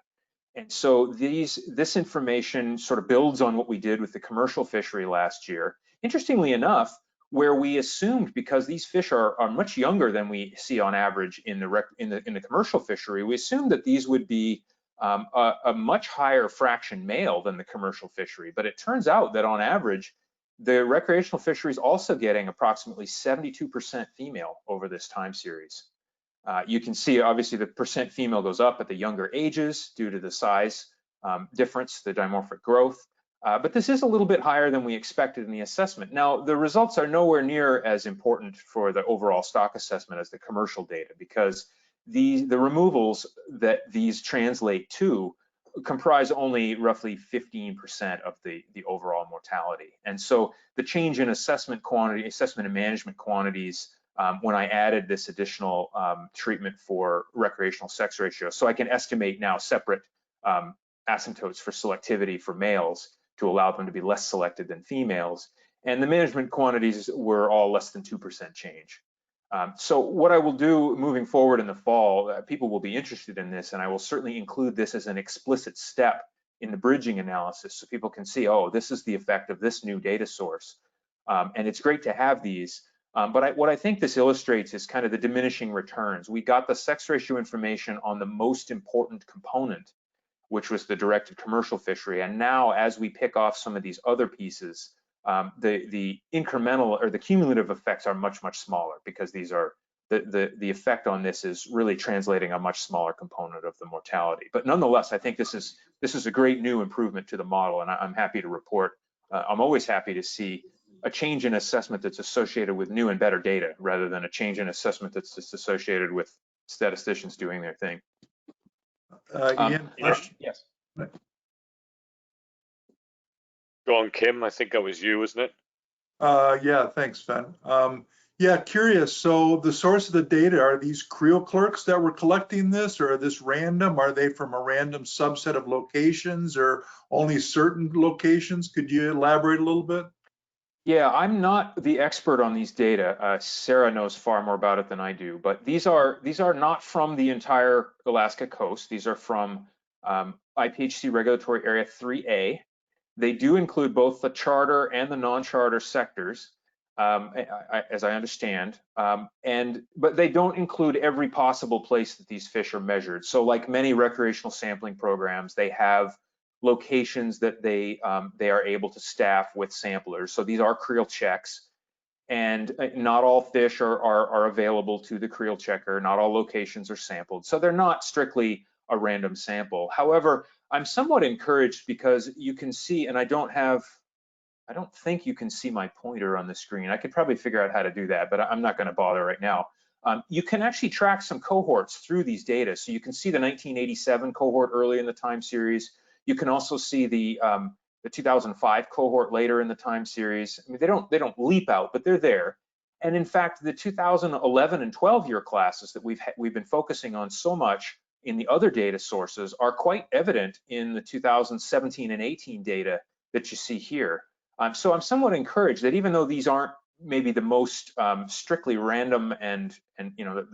And so this information sort of builds on what we did with the commercial fishery last year. Interestingly enough, where we assumed, because these fish are much younger than we see on average in the commercial fishery, we assumed that these would be a much higher fraction male than the commercial fishery. But it turns out that on average, the recreational fishery is also getting approximately 72% female over this time series. You can see, obviously, the percent female goes up at the younger ages due to the size difference, the dimorphic growth. But this is a little bit higher than we expected in the assessment. Now, the results are nowhere near as important for the overall stock assessment as the commercial data, because the removals that these translate to comprise only roughly 15% of the overall mortality. And so the change in assessment and management quantities when I added this additional treatment for recreational sex ratio. So I can estimate now separate asymptotes for selectivity for males to allow them to be less selected than females. And the management quantities were all less than 2% change. So what I will do moving forward in the fall, people will be interested in this, and I will certainly include this as an explicit step in the bridging analysis so people can see, oh, this is the effect of this new data source. And it's great to have these. But what I think this illustrates is kind of the diminishing returns. We got the sex ratio information on the most important component, which was the directed commercial fishery. And now, as we pick off some of these other pieces, the incremental or the cumulative effects are much, much smaller, because these are the effect on this is really translating a much smaller component of the mortality. But nonetheless, I think this is a great new improvement to the model, and I'm happy to report. I'm always happy to see a change in assessment that's associated with new and better data, rather than a change in assessment that's just associated with statisticians doing their thing. Ian, question? Yes. Go on, Kim. I think that was you, wasn't it? Yeah, thanks, Fen. Yeah, curious. So the source of the data, are these Creel clerks that were collecting this, or are this random? Are they from a random subset of locations, or only certain locations? Could you elaborate a little bit? Yeah, I'm not the expert on these data. Sarah knows far more about it than I do, but these are not from the entire Alaska coast. These are from IPHC Regulatory Area 3A. They do include both the charter and the non-charter sectors, as I understand, but they don't include every possible place that these fish are measured. So like many recreational sampling programs, they have locations that they are able to staff with samplers. So these are creel checks, and not all fish are available to the creel checker. Not all locations are sampled. So they're not strictly a random sample. However, I'm somewhat encouraged because you can see, and I don't think you can see my pointer on the screen. I could probably figure out how to do that, but I'm not going to bother right now. You can actually track some cohorts through these data. So you can see the 1987 cohort early in the time series. You can also see the 2005 cohort later in the time series. I mean, they don't leap out, but they're there. And in fact, the 2011 and 12 year classes that we've been focusing on so much in the other data sources are quite evident in the 2017 and 18 data that you see here. So I'm somewhat encouraged that even though these aren't maybe the most strictly random and you know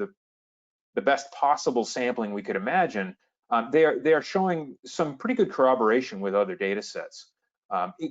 the best possible sampling we could imagine, they are showing some pretty good corroboration with other data sets.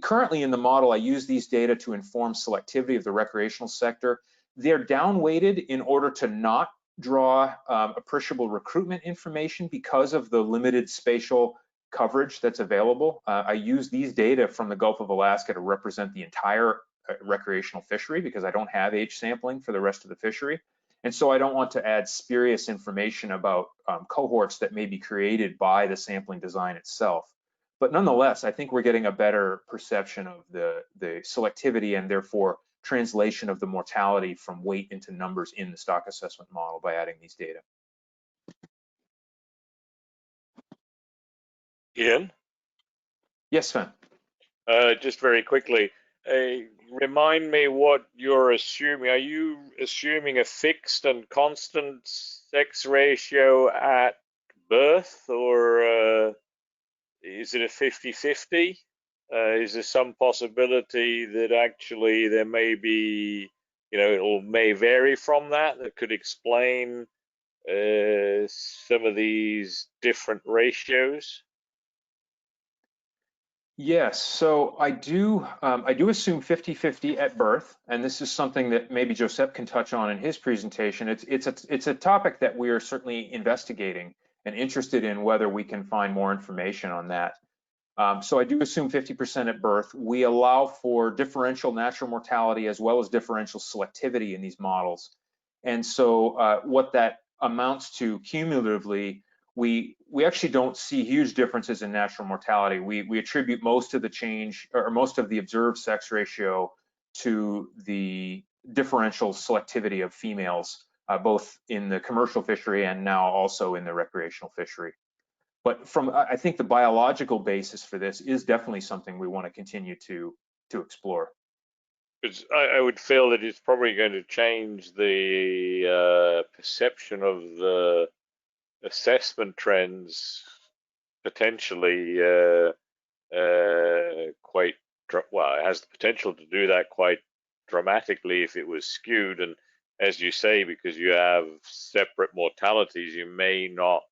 Currently in the model, I use these data to inform selectivity of the recreational sector. They're down-weighted in order to not draw appreciable recruitment information because of the limited spatial coverage that's available. I use these data from the Gulf of Alaska to represent the entire recreational fishery because I don't have age sampling for the rest of the fishery. And so I don't want to add spurious information about cohorts that may be created by the sampling design itself. But nonetheless, I think we're getting a better perception of the selectivity and therefore translation of the mortality from weight into numbers in the stock assessment model by adding these data. Ian? Yes, Sven. Just very quickly, remind me what you're assuming. Are you assuming a fixed and constant sex ratio at birth, or is it a 50-50? Is there some possibility that actually there may be, it may vary from that could explain some of these different ratios? Yes, so I do assume 50-50 at birth, and this is something that maybe Josep can touch on in his presentation. It's a topic that we are certainly investigating and interested in whether we can find more information on that. So I do assume 50% at birth. We allow for differential natural mortality as well as differential selectivity in these models. And so what that amounts to cumulatively, we actually don't see huge differences in natural mortality. We attribute most of the change or most of the observed sex ratio to the differential selectivity of females, both in the commercial fishery and now also in the recreational fishery. But I think the biological basis for this is definitely something we want to continue to explore. Because I would feel that it's probably going to change the perception of the assessment trends potentially quite well. It has the potential to do that quite dramatically if it was skewed. And as you say, because you have separate mortalities, you may not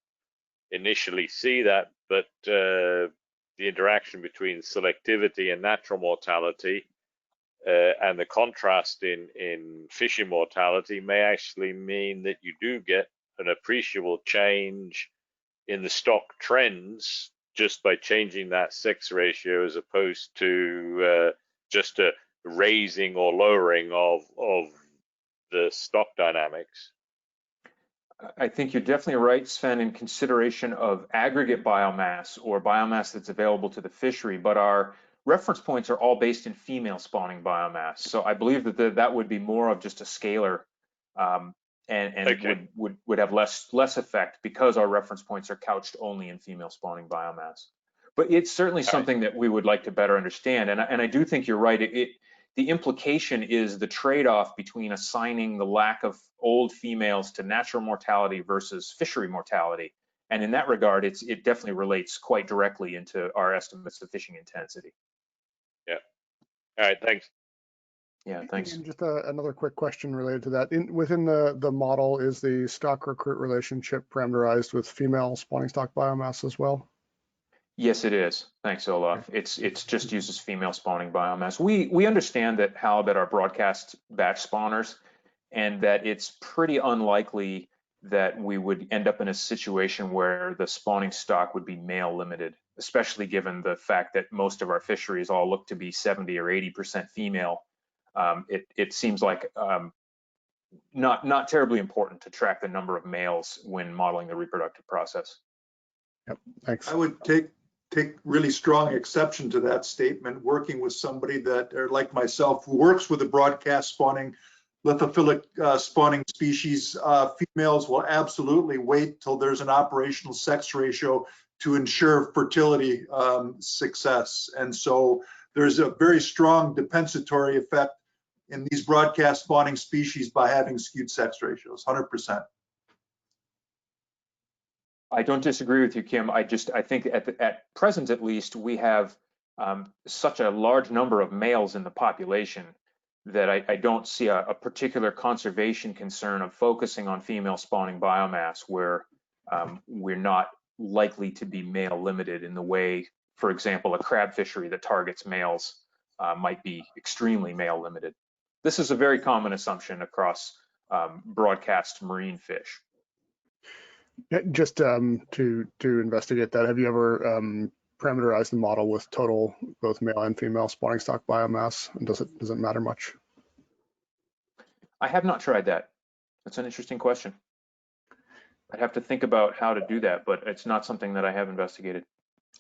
initially see that, but the interaction between selectivity and natural mortality and the contrast in fishing mortality may actually mean that you do get an appreciable change in the stock trends just by changing that sex ratio, as opposed to just a raising or lowering of the stock dynamics. I think you're definitely right, Sven, in consideration of aggregate biomass or biomass that's available to the fishery, but our reference points are all based in female spawning biomass. So I believe that that would be more of just a scalar and okay, would have less effect because our reference points are couched only in female spawning biomass. But it's certainly something that we would like to better understand. And I do think you're right. The implication is the trade-off between assigning the lack of old females to natural mortality versus fishery mortality. And in that regard, it definitely relates quite directly into our estimates of fishing intensity. Yeah. All right, thanks. Yeah, thanks. And just another quick question related to that. Within the model, is the stock recruit relationship parameterized with female spawning stock biomass as well? Yes, it is. Thanks, Olaf. It's just uses female spawning biomass. We understand that halibut are broadcast batch spawners, and that it's pretty unlikely that we would end up in a situation where the spawning stock would be male limited, especially given the fact that most of our fisheries all look to be 70 or 80% female. It seems like not terribly important to track the number of males when modeling the reproductive process. Yep, thanks. I would take really strong exception to that statement. Working with somebody that, or like myself, who works with a broadcast spawning lithophilic spawning species, females will absolutely wait till there's an operational sex ratio to ensure fertility success. And so there's a very strong compensatory effect in these broadcast spawning species by having skewed sex ratios, 100%. I don't disagree with you, Kim. I think at present, at least, we have such a large number of males in the population that I don't see a particular conservation concern of focusing on female spawning biomass where we're not likely to be male limited in the way, for example, a crab fishery that targets males might be extremely male limited. This is a very common assumption across broadcast marine fish. Just to investigate that, have you ever parameterized the model with total both male and female spawning stock biomass? And does it matter much? I have not tried that. That's an interesting question. I'd have to think about how to do that, but it's not something that I have investigated.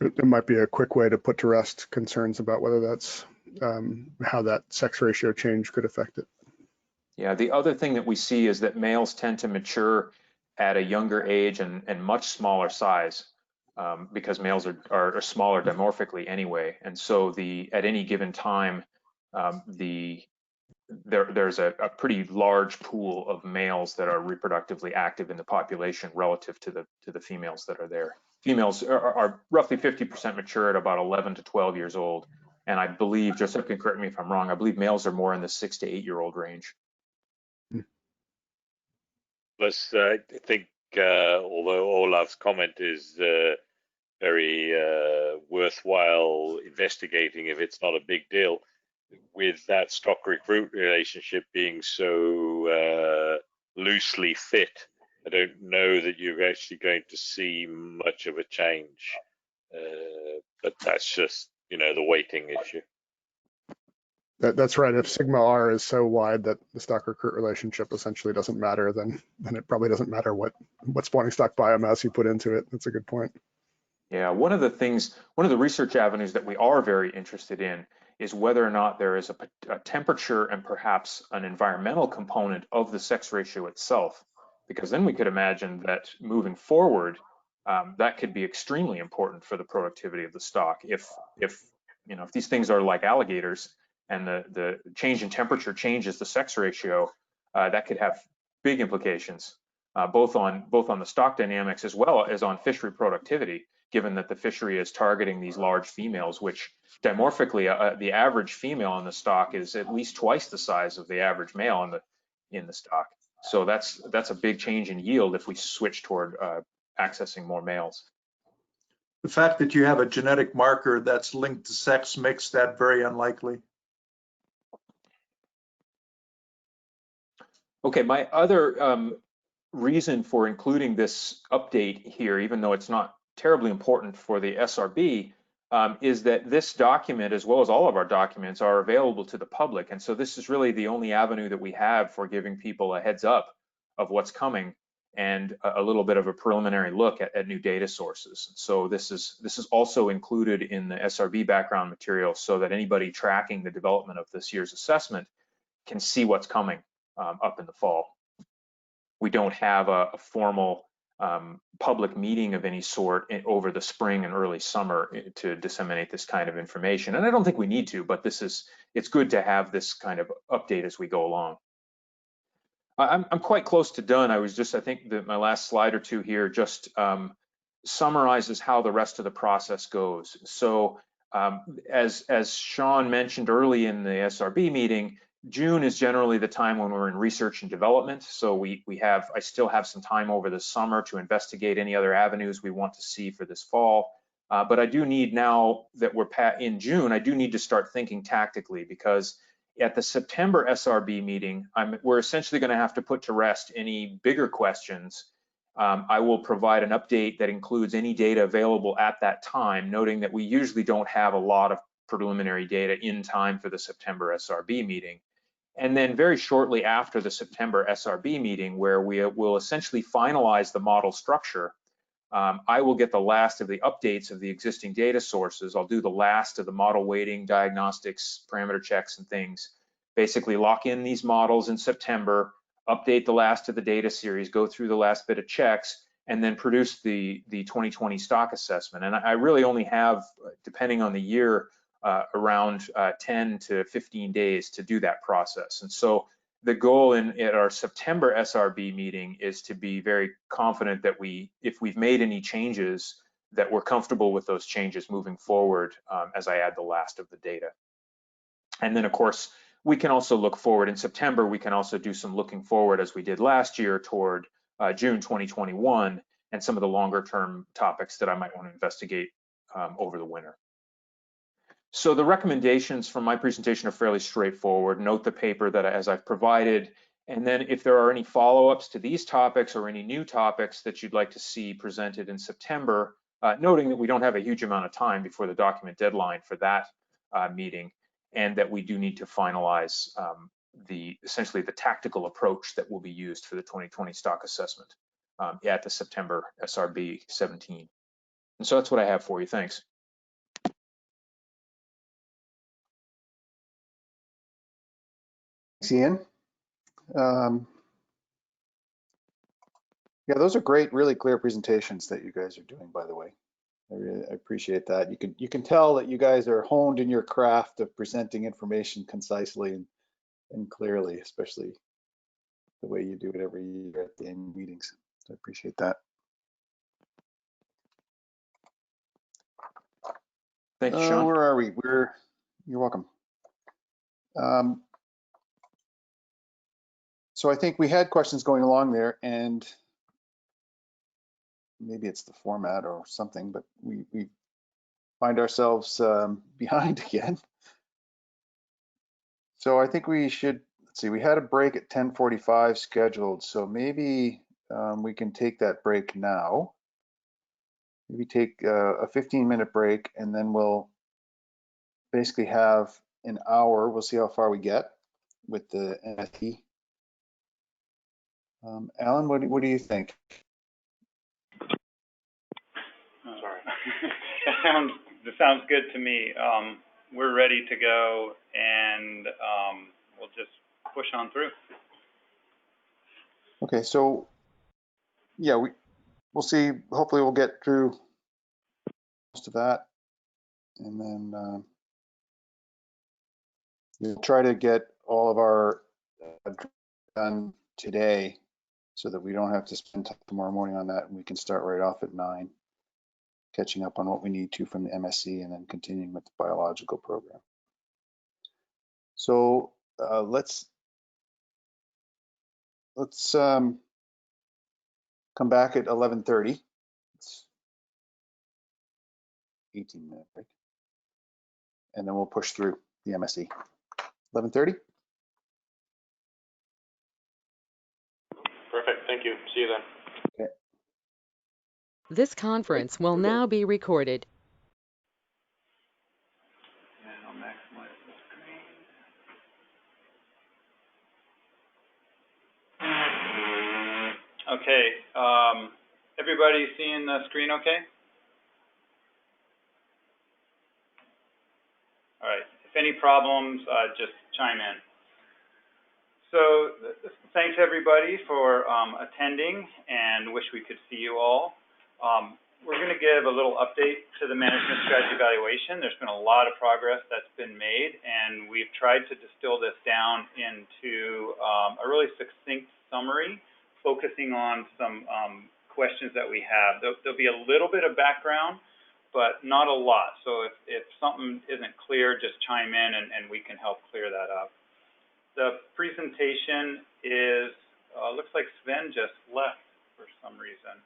It might be a quick way to put to rest concerns about whether that's how that sex ratio change could affect it. Yeah, the other thing that we see is that males tend to mature at a younger age and much smaller size. because males are smaller dimorphically anyway. And so at any given time, there's a pretty large pool of males that are reproductively active in the population relative to the females that are there. Females are roughly 50% mature at about 11 to 12 years old. And I believe, Joseph can correct me if I'm wrong, I believe males are more in the 6 to 8 year old range. Plus, I think, although Olaf's comment is very worthwhile investigating if it's not a big deal, with that stock recruit relationship being so loosely fit, I don't know that you're actually going to see much of a change. But that's just, the weighting issue. That's right. If sigma r is so wide that the stock recruit relationship essentially doesn't matter, then it probably doesn't matter what spawning stock biomass you put into it. That's a good point. Yeah, one of the research avenues that we are very interested in is whether or not there is a temperature and perhaps an environmental component of the sex ratio itself, because then we could imagine that moving forward, that could be extremely important for the productivity of the stock. If these things are like alligators and the change in temperature changes the sex ratio, that could have big implications, both on the stock dynamics as well as on fishery productivity, given that the fishery is targeting these large females, which dimorphically, the average female in the stock is at least twice the size of the average male in the stock. So that's a big change in yield if we switch toward accessing more males. The fact that you have a genetic marker that's linked to sex makes that very unlikely. Okay, my other reason for including this update here, even though it's not terribly important for the SRB, is that this document, as well as all of our documents, are available to the public. And so this is really the only avenue that we have for giving people a heads up of what's coming and a little bit of a preliminary look at new data sources. So this is also included in the SRB background material so that anybody tracking the development of this year's assessment can see what's coming up in the fall. We don't have a formal public meeting of any sort over the spring and early summer to disseminate this kind of information. And I don't think we need to, but it's good to have this kind of update as we go along. I'm quite close to done. I think that my last slide or two here just summarizes how the rest of the process goes. So as Sean mentioned early in the SRB meeting, June is generally the time when we're in research and development. So I still have some time over the summer to investigate any other avenues we want to see for this fall. But I do need, now that we're in June, I do need to start thinking tactically, because at the September SRB meeting, we're essentially going to have to put to rest any bigger questions. I will provide an update that includes any data available at that time, noting that we usually don't have a lot of preliminary data in time for the September SRB meeting. And then very shortly after the September SRB meeting, where we will essentially finalize the model structure, I will get the last of the updates of the existing data sources. I'll do the last of the model weighting, diagnostics, parameter checks and things. Basically lock in these models in September, update the last of the data series, go through the last bit of checks, and then produce the 2020 stock assessment. And I really only have, depending on the year, around 10 to 15 days to do that process. And so the goal at our September SRB meeting is to be very confident that if we've made any changes, that we're comfortable with those changes moving forward as I add the last of the data. And then of course, we can also look forward in September. We can also do some looking forward, as we did last year, toward June 2021 and some of the longer term topics that I might want to investigate over the winter. So the recommendations from my presentation are fairly straightforward. Note the paper that as I've provided, and then if there are any follow-ups to these topics or any new topics that you'd like to see presented in September, noting that we don't have a huge amount of time before the document deadline for that meeting, and that we do need to finalize essentially the tactical approach that will be used for the 2020 stock assessment at the September SRB 17. And so that's what I have for you. Thanks. Thanks, Ian. Yeah, those are great, really clear presentations that you guys are doing, by the way. I appreciate that. You can tell that you guys are honed in your craft of presenting information concisely and clearly, especially the way you do it every year at the annual meetings. So I appreciate that. Thank you, Sean. Where are we? You're welcome. So I think we had questions going along there, and maybe it's the format or something, but we find ourselves behind again. So I think we should, let's see, we had a break at 10:45 scheduled, so maybe we can take that break now. Maybe take a 15-minute break, and then we'll basically have an hour. We'll see how far we get with the MSE. Alan, what do you think? Sorry. That sounds good to me. We're ready to go, and we'll just push on through. Okay, so yeah, we'll see. Hopefully, we'll get through most of that, and then we'll try to get all of our done today, so that we don't have to spend time tomorrow morning on that, and we can start right off at 9, catching up on what we need to from the MSC, and then continuing with the biological program. So let's come back at 11:30. It's 18-minute break, and then we'll push through the MSE. 11:30. Perfect. Thank you. See you then. Okay. This conference will now be recorded. And I'll maximize the screen. Okay. Everybody seeing the screen okay? All right. If any problems, just chime in. So thanks everybody for attending, and wish we could see you all. We're going to give a little update to the management strategy evaluation. There's been a lot of progress that's been made, and we've tried to distill this down into a really succinct summary, focusing on some questions that we have. There'll be a little bit of background, but not a lot. So if something isn't clear, just chime in and we can help clear that up. The presentation is, looks like Sven just left for some reason.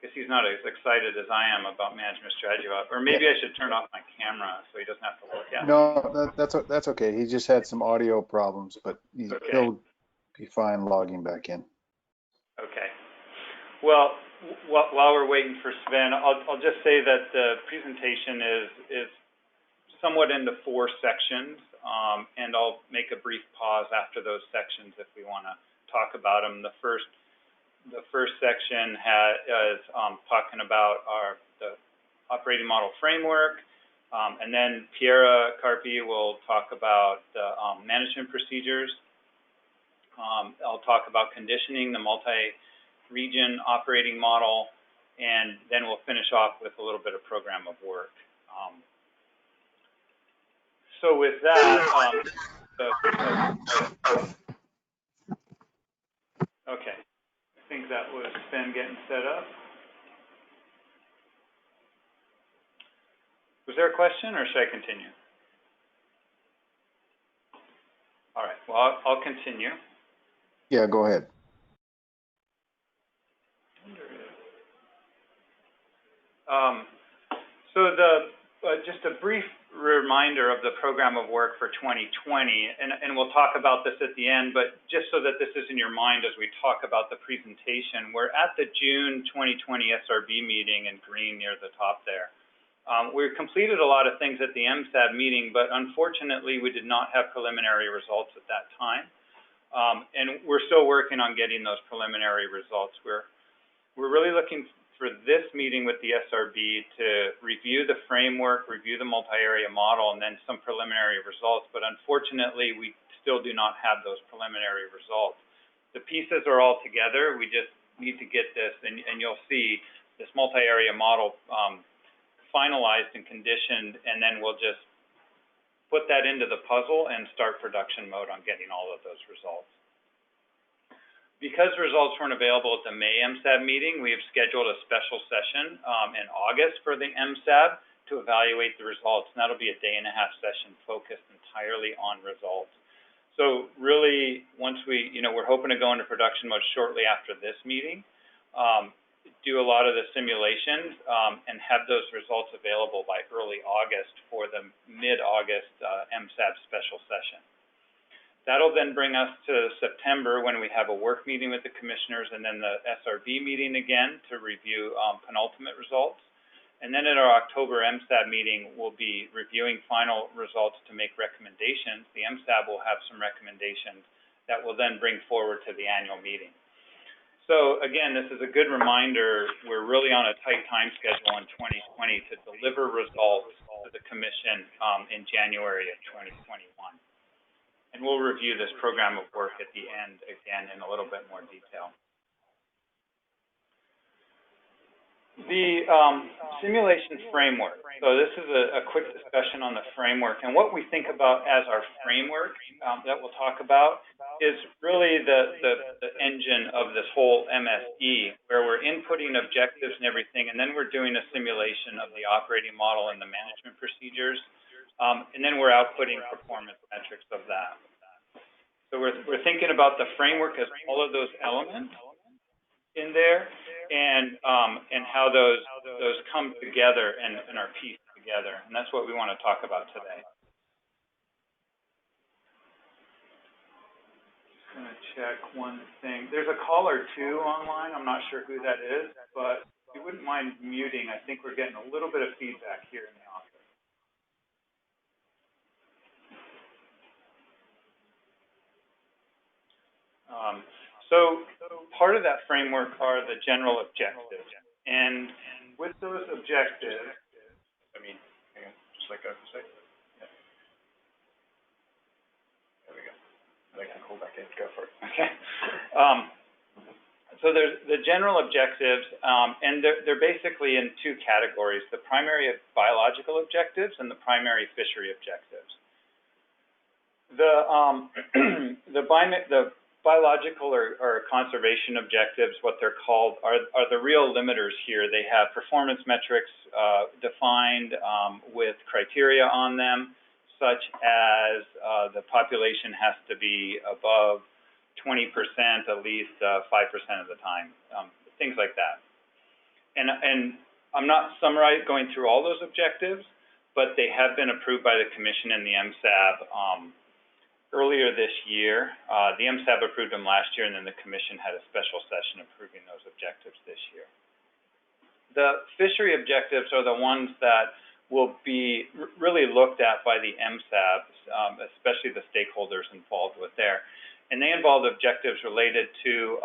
Guess he's not as excited as I am about management strategy, or maybe I should turn off my camera so he doesn't have to look at me. No, that's okay. He just had some audio problems, but he'll be fine logging back in. Okay. Well, while we're waiting for Sven, I'll just say that the presentation is somewhat into 4 sections, and I'll make a brief pause after those sections if we want to talk about them. The first section is talking about the operating model framework, and then Piera Carpi will talk about the management procedures. I'll talk about conditioning, the multi-region operating model, and then we'll finish off with a little bit of program of work. So with that, okay. I think that was Sven getting set up. Was there a question, or should I continue? All right, well, I'll continue. Yeah, go ahead. So just a brief reminder of the program of work for 2020, and we'll talk about this at the end, but just so that this is in your mind as we talk about the presentation, we're at the June 2020 SRB meeting in green near the top there. We completed a lot of things at the MSAB meeting, but unfortunately we did not have preliminary results at that time, and we're still working on getting those preliminary results. We're really looking for this meeting with the SRB to review the framework, review the multi-area model, and then some preliminary results. But unfortunately, we still do not have those preliminary results. The pieces are all together. We just need to get this, and you'll see this multi-area model finalized and conditioned, and then we'll just put that into the puzzle and start production mode on getting all of those results. Because results weren't available at the May MSAB meeting, we have scheduled a special session in August for the MSAB to evaluate the results, and that'll be a day-and-a-half session focused entirely on results. So really, once we, we're hoping to go into production mode shortly after this meeting, do a lot of the simulations, and have those results available by early August for the mid-August MSAB special session. That'll then bring us to September, when we have a work meeting with the commissioners, and then the SRB meeting again to review penultimate results. And then at our October MSAB meeting, we'll be reviewing final results to make recommendations. The MSAB will have some recommendations that will then bring forward to the annual meeting. So again, this is a good reminder. We're really on a tight time schedule in 2020 to deliver results to the commission in January of 2021. And we'll review this program of work at the end again in a little bit more detail. The simulation framework. So this is a quick discussion on the framework. And what we think about as our framework that we'll talk about is really the engine of this whole MSE, where we're inputting objectives and everything, and then we're doing a simulation of the operating model and the management procedures. And then we're outputting performance metrics of that. So we're thinking about the framework as all of those elements in there, and how those come together and are pieced together. And that's what we want to talk about today. Just going to check one thing. There's a caller too online. I'm not sure who that is, but if you wouldn't mind muting, I think we're getting a little bit of feedback here in the office. So part of that framework are the general objectives. And with those objectives, just like I was saying. Yeah. There we go. I can pull back in. Go for it. Okay. So there's the general objectives, and they're basically in two categories: the primary biological objectives and the primary fishery objectives. The biological or conservation objectives, what they're called, are the real limiters here. They have performance metrics defined with criteria on them, such as the population has to be above 20% at least 5% of the time, things like that. And I'm not going through all those objectives, but they have been approved by the Commission and the MSAB earlier this year. The MSAB approved them last year, and then the Commission had a special session approving those objectives this year. The fishery objectives are the ones that will be really looked at by the MSAB, especially the stakeholders involved with there. And they involve objectives related to,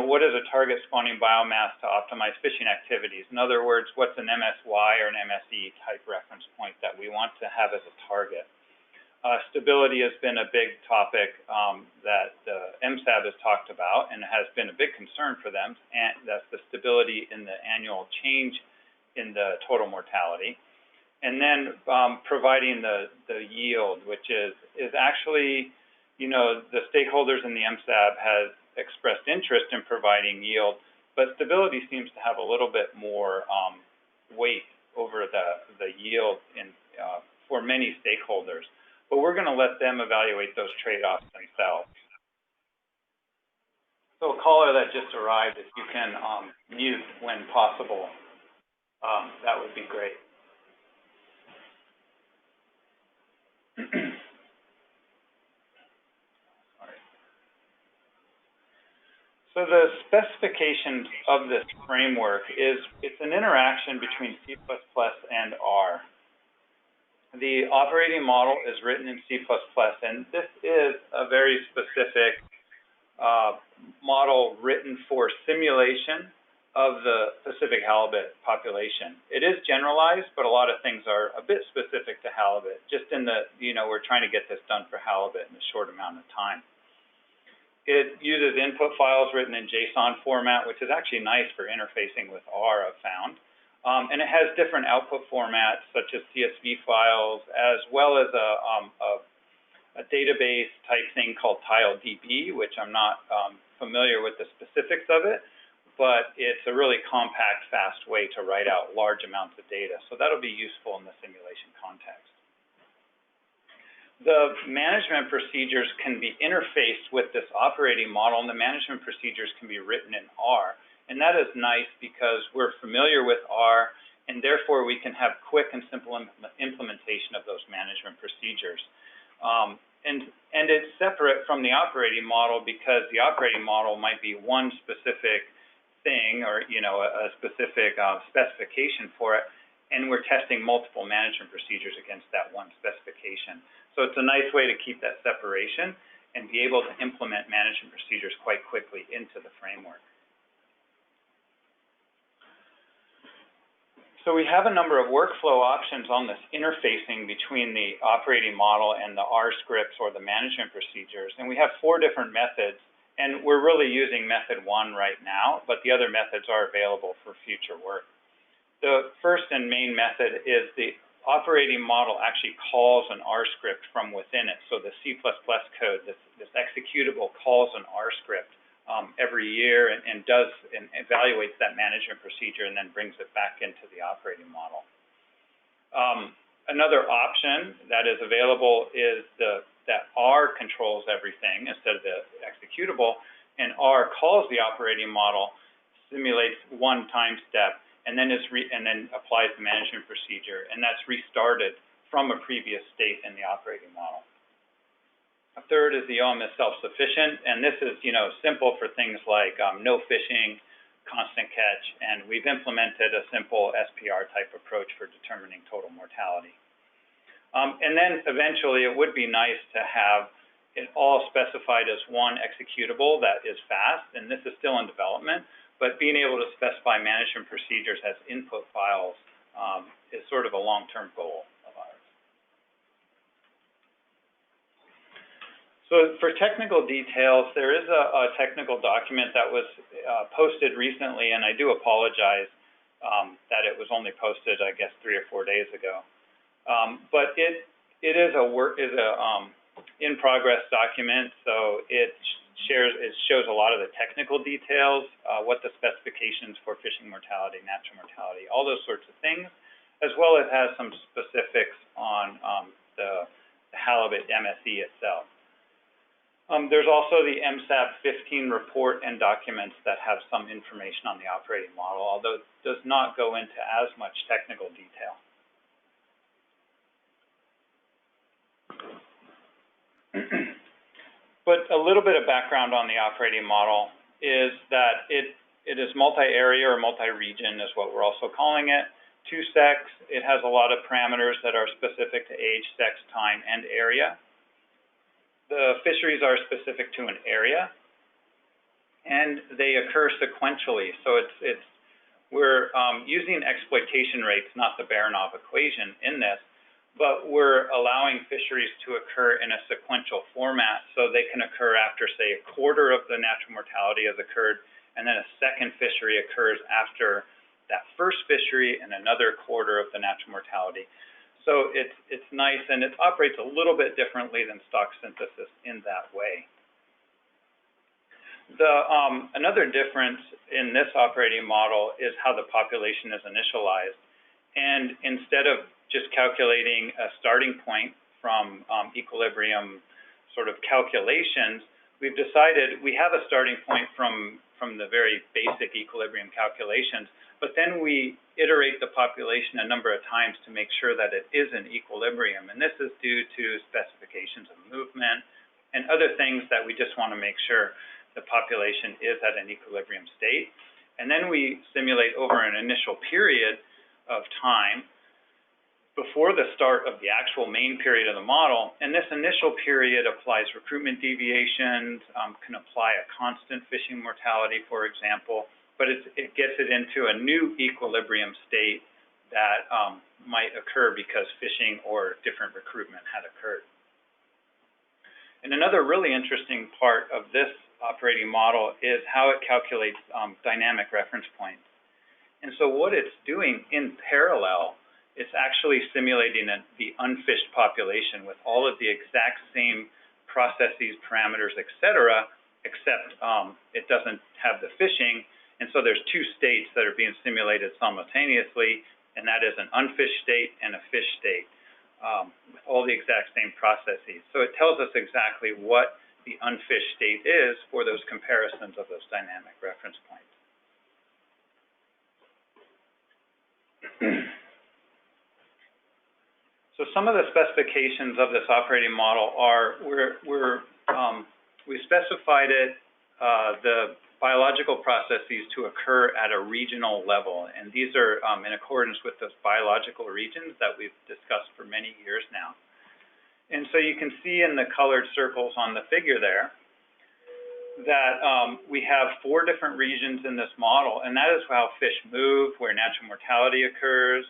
what is a target spawning biomass to optimize fishing activities? In other words, what's an MSY or an MSE type reference point that we want to have as a target? Stability has been a big topic that the MSAB has talked about, and has been a big concern for them, and that's the stability in the annual change in the total mortality. And then providing the yield, which is actually, the stakeholders in the MSAB has expressed interest in providing yield, but stability seems to have a little bit more weight over the yield for many stakeholders. But we're going to let them evaluate those trade-offs themselves. So a caller that just arrived, if you can mute when possible, that would be great. So the specifications of this framework it's an interaction between C++ and R. The operating model is written in C++, and this is a very specific model written for simulation of the Pacific halibut population. It is generalized, but a lot of things are a bit specific to halibut, just in the, we're trying to get this done for halibut in a short amount of time. It uses input files written in JSON format, which is actually nice for interfacing with R, I've found. And it has different output formats, such as CSV files, as well as a database type thing called TileDB, which I'm not familiar with the specifics of it, but it's a really compact, fast way to write out large amounts of data. So that'll be useful in the simulation context. The management procedures can be interfaced with this operating model, and the management procedures can be written in R. And that is nice because we're familiar with R, and therefore we can have quick and simple implementation of those management procedures. And it's separate from the operating model because the operating model might be one specific thing, or a specific specification for it, and we're testing multiple management procedures against that one specification. So it's a nice way to keep that separation and be able to implement management procedures quite quickly into the framework. So we have a number of workflow options on this interfacing between the operating model and the R scripts or the management procedures. And we have 4 different methods, and we're really using method 1 right now, but the other methods are available for future work. The first and main method is the operating model actually calls an R script from within it. So the C++ code, this executable, calls an R script every year and evaluates that management procedure and then brings it back into the operating model. Another option that is available is that R controls everything instead of the executable, and R calls the operating model, simulates one time step, and then applies the management procedure, and that's restarted from a previous state in the operating model. A third is the OM is self-sufficient, and this is simple for things like no fishing, constant catch, and we've implemented a simple SPR type approach for determining total mortality. And then eventually it would be nice to have it all specified as one executable that is fast, and this is still in development. But being able to specify management procedures as input files is sort of a long-term goal of ours. So for technical details, there is a technical document that was posted recently, and I do apologize that it was only posted, I guess, 3 or 4 days ago. But it is in-progress document, so it shows a lot of the technical details, what the specifications for fishing mortality, natural mortality, all those sorts of things, as well as has some specifics on the halibut MSE itself. There's also the MSAB 15 report and documents that have some information on the operating model, although it does not go into as much technical detail. But a little bit of background on the operating model is that it is multi-area or multi-region is what we're also calling it. 2-sex, it has a lot of parameters that are specific to age, sex, time, and area. The fisheries are specific to an area, and they occur sequentially. So we're using exploitation rates, not the Baranov equation in this, but we're allowing fisheries to occur in a sequential format, so they can occur after, say, a quarter of the natural mortality has occurred, and then a second fishery occurs after that first fishery and another quarter of the natural mortality. So it's nice, and it operates a little bit differently than stock synthesis in that way. Another difference in this operating model is how the population is initialized. And instead of just calculating a starting point from equilibrium sort of calculations, we've decided we have a starting point from the very basic equilibrium calculations, but then we iterate the population a number of times to make sure that it is in equilibrium. And this is due to specifications of movement and other things that we just want to make sure the population is at an equilibrium state. And then we simulate over an initial period of time before the start of the actual main period of the model. And this initial period applies recruitment deviations, can apply a constant fishing mortality, for example, but it gets it into a new equilibrium state that might occur because fishing or different recruitment had occurred. And another really interesting part of this operating model is how it calculates dynamic reference points. And so what it's doing in parallel, it's actually simulating the unfished population with all of the exact same processes, parameters, et cetera, except it doesn't have the fishing. And so there's two states that are being simulated simultaneously, and that is an unfished state and a fish state with all the exact same processes. So it tells us exactly what the unfished state is for those comparisons of those dynamic reference points. So some of the specifications of this operating model are, we specified it, the biological processes to occur at a regional level. And these are in accordance with those biological regions that we've discussed for many years now. And so you can see in the colored circles on the figure there that we have 4 different regions in this model, and that is how fish move, where natural mortality occurs.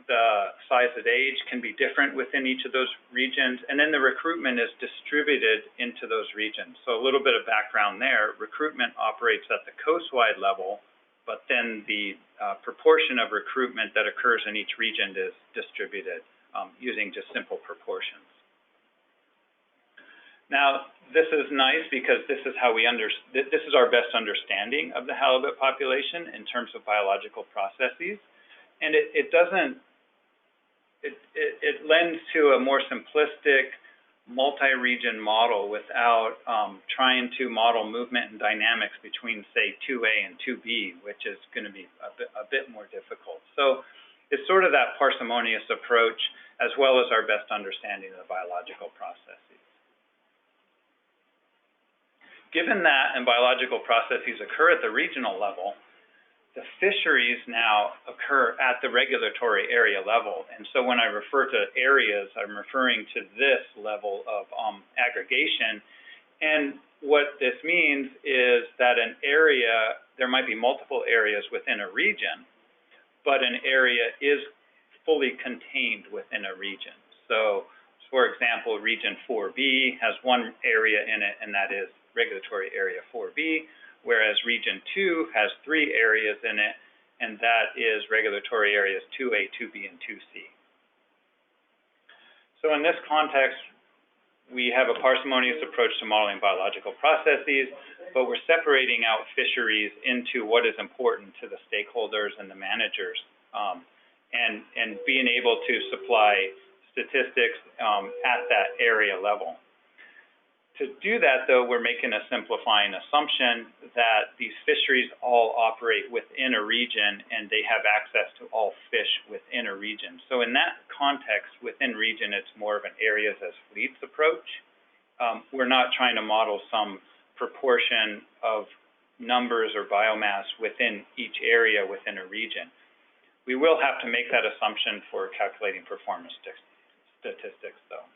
The size and age can be different within each of those regions, and then the recruitment is distributed into those regions. So a little bit of background there, recruitment operates at the coastwide level, but then the proportion of recruitment that occurs in each region is distributed using just simple proportions. Now, this is nice because this is how this is our best understanding of the halibut population in terms of biological processes, and it lends to a more simplistic multi-region model without trying to model movement and dynamics between, say, 2A and 2B, which is going to be a bit more difficult. So it's sort of that parsimonious approach as well as our best understanding of the biological processes. Given that and biological processes occur at the regional level, the fisheries now occur at the regulatory area level. And so when I refer to areas, I'm referring to this level of aggregation. And what this means is that an area, there might be multiple areas within a region, but an area is fully contained within a region. So, for example, region 4B has one area in it, and that is regulatory area 4B. Whereas region 2 has 3 areas in it, and that is regulatory areas 2A, 2B, and 2C. So in this context, we have a parsimonious approach to modeling biological processes, but we're separating out fisheries into what is important to the stakeholders and the managers, and being able to supply statistics at that area level. To do that, though, we're making a simplifying assumption that these fisheries all operate within a region and they have access to all fish within a region. So in that context, within region, it's more of an areas as fleets approach. We're not trying to model some proportion of numbers or biomass within each area within a region. We will have to make that assumption for calculating performance statistics, though.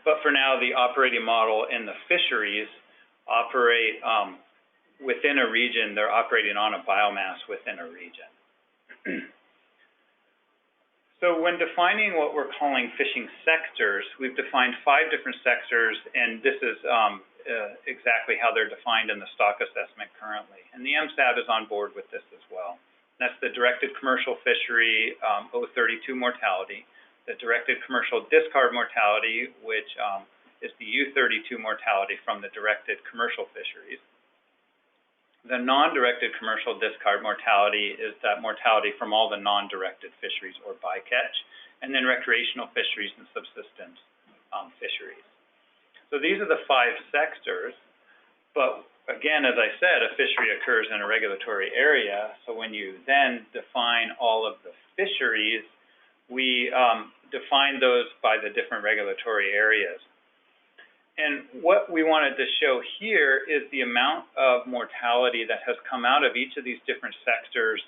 But for now, the operating model and the fisheries operate within a region. They're operating on a biomass within a region. So when defining what we're calling fishing sectors, we've defined 5 different sectors, and this is exactly how they're defined in the stock assessment currently. And the MSAB is on board with this as well. That's the directed commercial fishery O32 mortality, the directed commercial discard mortality, which is the U32 mortality from the directed commercial fisheries. The non-directed commercial discard mortality is that mortality from all the non-directed fisheries or bycatch, and then recreational fisheries and subsistence fisheries. So these are the 5 sectors, but again, as I said, a fishery occurs in a regulatory area, so when you then define all of the fisheries, we define those by the different regulatory areas. And what we wanted to show here is the amount of mortality that has come out of each of these different sectors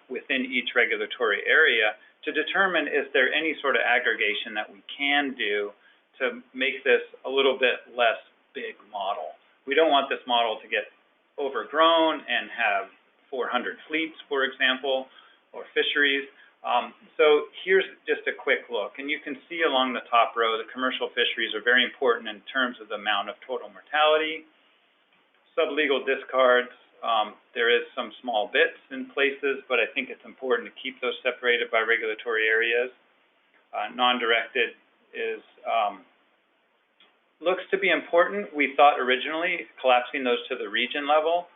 within each regulatory area to determine is there any sort of aggregation that we can do to make this a little bit less big model. We don't want this model to get overgrown and have 400 fleets, for example, or fisheries. So here's just a quick look. And you can see along the top row, the commercial fisheries are very important in terms of the amount of total mortality. Sublegal discards, there is some small bits in places, but I think it's important to keep those separated by regulatory areas. Non-directed is looks to be important. We thought originally collapsing those to the region level,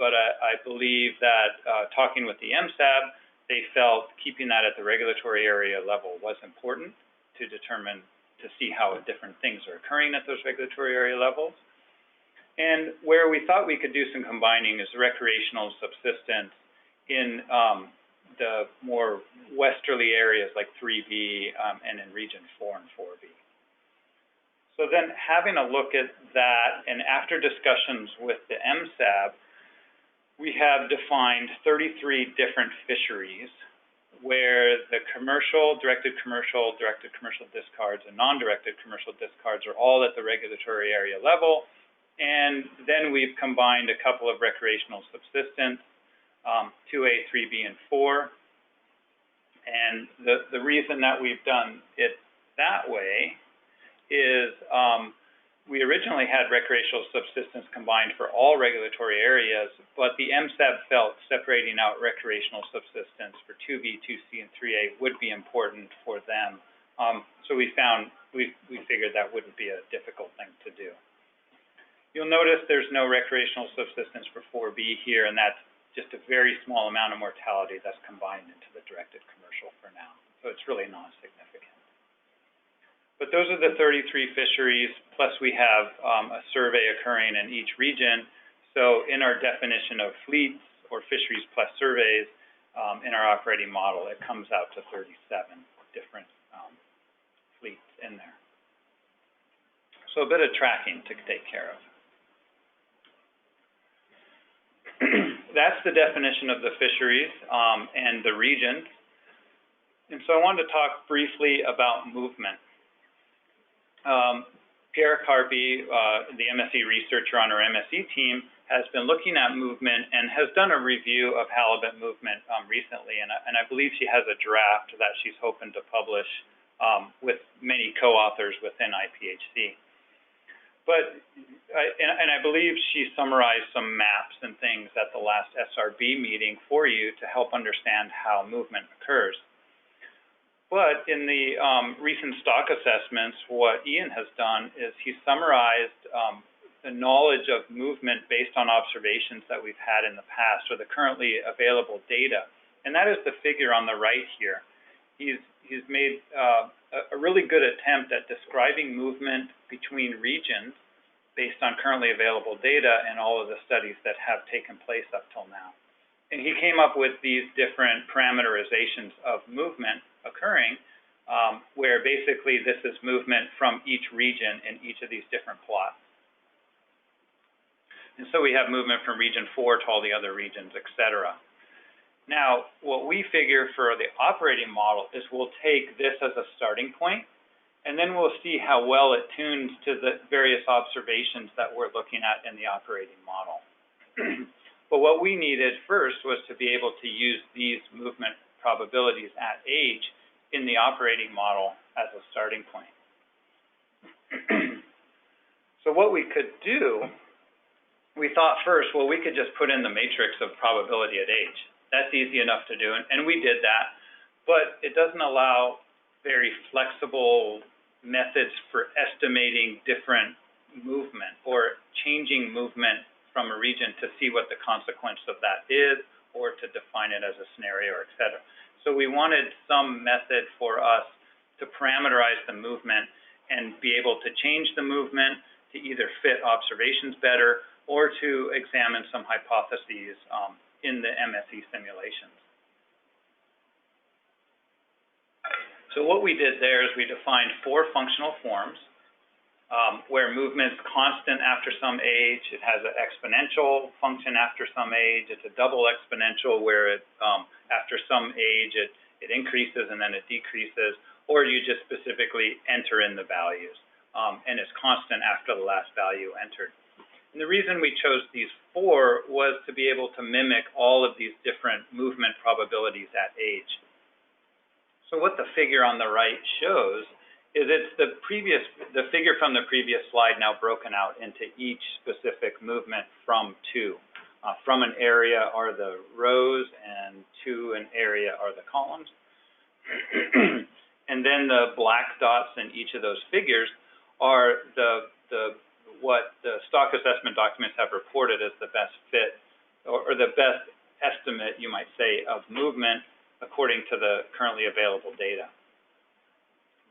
but I believe that talking with the MSAB, they felt keeping that at the regulatory area level was important to determine, to see how different things are occurring at those regulatory area levels. And where we thought we could do some combining is recreational subsistence in the more westerly areas like 3B and in region 4 and 4B. So then having a look at that, and after discussions with the MSAB, we have defined 33 different fisheries where the directed commercial discards, and non-directed commercial discards are all at the regulatory area level. And then we've combined a couple of recreational subsistence, 2A, 3B, and 4. And the reason that we've done it that way is we originally had recreational subsistence combined for all regulatory areas, but the MSAB felt separating out recreational subsistence for 2B, 2C, and 3A would be important for them. So we figured that wouldn't be a difficult thing to do. You'll notice there's no recreational subsistence for 4B here, and that's just a very small amount of mortality that's combined into the directed commercial for now. So it's really non-significant. But those are the 33 fisheries, plus we have a survey occurring in each region. So in our definition of fleets or fisheries plus surveys in our operating model, it comes out to 37 different fleets in there. So a bit of tracking to take care of. That's the definition of the fisheries and the regions. And so I wanted to talk briefly about movement. Pierre Carby, the MSE researcher on our MSE team, has been looking at movement and has done a review of halibut movement recently. And I believe she has a draft that she's hoping to publish with many co-authors within IPHC. But, I believe she summarized some maps and things at the last SRB meeting for you to help understand how movement occurs. But in the recent stock assessments, what Ian has done is he summarized the knowledge of movement based on observations that we've had in the past, or the currently available data. And that is the figure on the right here. He's made a really good attempt at describing movement between regions based on currently available data and all of the studies that have taken place up till now. And he came up with these different parameterizations of movement occurring, where basically this is movement from each region in each of these different plots. And so we have movement from region 4 to all the other regions, et cetera. Now, what we figure for the operating model is we'll take this as a starting point, and then we'll see how well it tunes to the various observations that we're looking at in the operating model. But what we needed first was to be able to use these movement probabilities at age in the operating model as a starting point. So what we could do, we thought first, well, we could just put in the matrix of probability at age. That's easy enough to do, and we did that, but it doesn't allow very flexible methods for estimating different movement or changing movement from a region to see what the consequence of that is, or to define it as a scenario, or et cetera. So we wanted some method for us to parameterize the movement and be able to change the movement to either fit observations better or to examine some hypotheses in the MSE simulations. So what we did there is we defined 4 functional forms where movement's constant after some age. It has an exponential function after some age. It's a double exponential where it after some age it increases and then it decreases, or you just specifically enter in the values and it's constant after the last value entered. And the reason we chose these 4 was to be able to mimic all of these different movement probabilities at age. So what the figure on the right shows is it's the figure from the previous slide now broken out into each specific movement from to. From an area are the rows, and to an area are the columns. And then the black dots in each of those figures are what the stock assessment documents have reported as the best fit, or the best estimate, you might say, of movement according to the currently available data.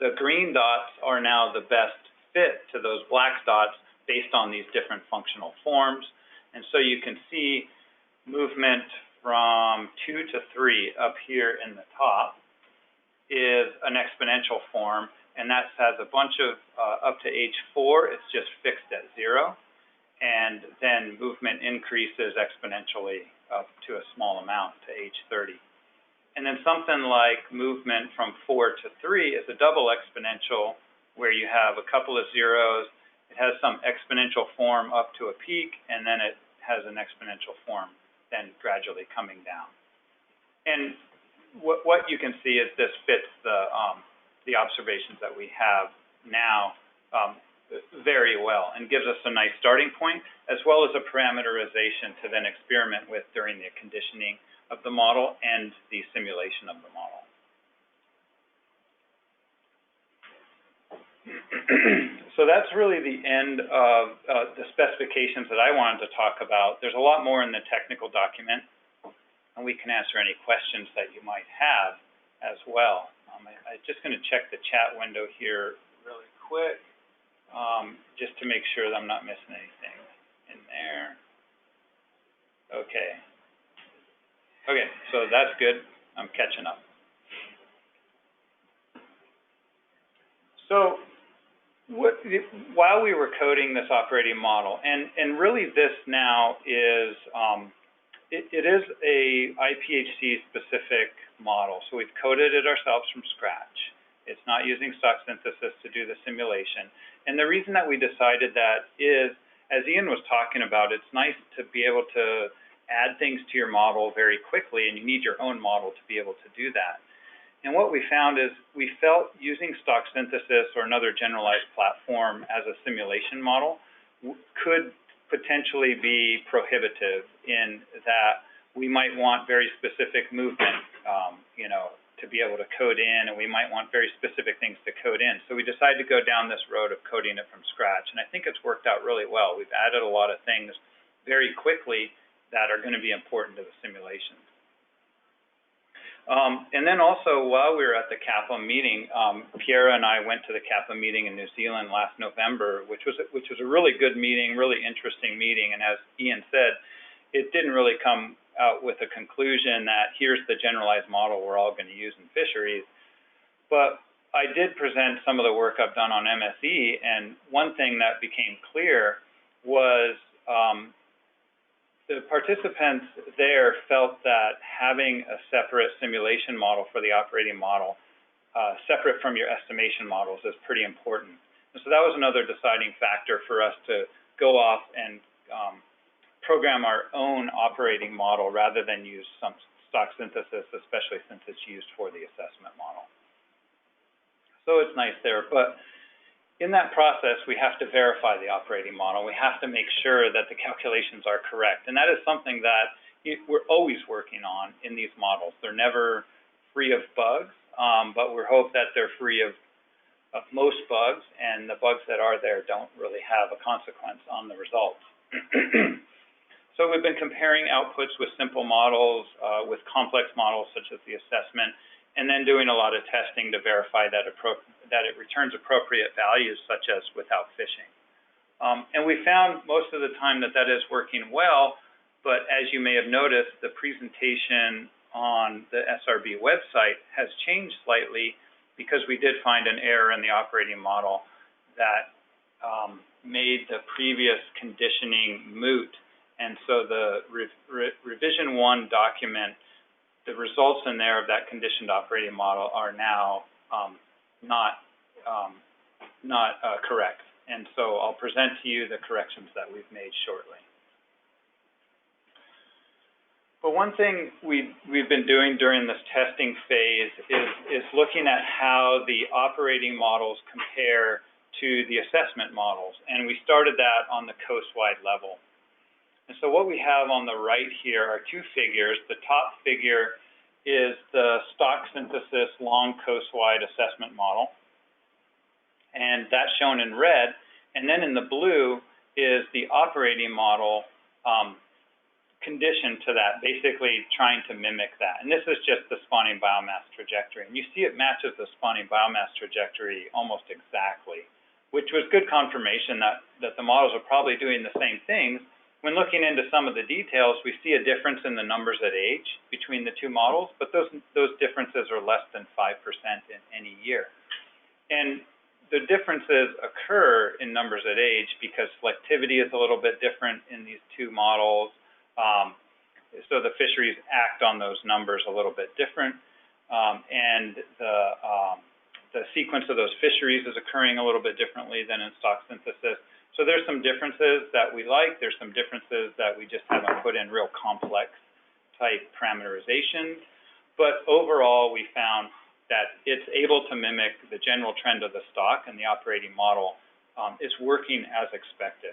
The green dots are now the best fit to those black dots based on these different functional forms. And so you can see movement from 2 to 3 up here in the top is an exponential form, and that has a bunch of, up to H4, it's just fixed at 0, and then movement increases exponentially up to a small amount to H30. And then something like movement from 4 to 3 is a double exponential, where you have a couple of zeros, it has some exponential form up to a peak, and then it has an exponential form then gradually coming down. And what you can see is this fits the observations that we have now very well, and gives us a nice starting point, as well as a parameterization to then experiment with during the conditioning of the model and the simulation of the model. So that's really the end of the specifications that I wanted to talk about. There's a lot more in the technical document, and we can answer any questions that you might have as well. I'm just going to check the chat window here really quick, just to make sure that I'm not missing anything in there. Okay. Okay, so that's good. I'm catching up. So while we were coding this operating model, and really this now is, it is a IPHC specific model. So we've coded it ourselves from scratch. It's not using stock synthesis to do the simulation. And the reason that we decided that is, as Ian was talking about, it's nice to be able to add things to your model very quickly, and you need your own model to be able to do that. And what we found is we felt using stock synthesis or another generalized platform as a simulation model could potentially be prohibitive, in that we might want very specific movement, you know, to be able to code in, and we might want very specific things to code in. So we decided to go down this road of coding it from scratch, and I think it's worked out really well. We've added a lot of things very quickly that are going to be important to the simulation. And then also, while we were at the CAPA meeting, Pierre and I went to the CAPA meeting in New Zealand last November, which was a really good meeting, really interesting meeting. And as Ian said, it didn't really come out with a conclusion that here's the generalized model we're all going to use in fisheries. But I did present some of the work I've done on MSE, and one thing that became clear was the participants there felt that having a separate simulation model for the operating model, separate from your estimation models, is pretty important. And so that was another deciding factor for us to go off and program our own operating model rather than use some stock synthesis, especially since it's used for the assessment model. So it's nice there, but in that process, we have to verify the operating model. We have to make sure that the calculations are correct. And that is something that we're always working on in these models. They're never free of bugs, but we hope that they're free of most bugs, and the bugs that are there don't really have a consequence on the results. So we've been comparing outputs with simple models, with complex models such as the assessment, and then doing a lot of testing to verify that it returns appropriate values, such as without fishing. And we found most of the time that that is working well, but as you may have noticed, the presentation on the SRB website has changed slightly because we did find an error in the operating model that made the previous conditioning moot. And so the revision 1 document, the results in there of that conditioned operating model are now not correct. And so I'll present to you the corrections that we've made shortly. But one thing we've been doing during this testing phase is looking at how the operating models compare to the assessment models. And we started that on the coastwide level. And so what we have on the right here are two figures. The top figure is the stock synthesis long coastwide assessment model. And that's shown in red. And then in the blue is the operating model condition to that, basically trying to mimic that. And this is just the spawning biomass trajectory. And you see it matches the spawning biomass trajectory almost exactly, which was good confirmation that the models are probably doing the same things. When looking into some of the details, we see a difference in the numbers at age between the two models, but those differences are less than 5% in any year. And the differences occur in numbers at age because selectivity is a little bit different in these two models. So the fisheries act on those numbers a little bit different, and the sequence of those fisheries is occurring a little bit differently than in stock synthesis. So there's some differences that we like. There's some differences that we just haven't put in real complex type parameterization. But overall, we found that it's able to mimic the general trend of the stock, and the operating model is working as expected.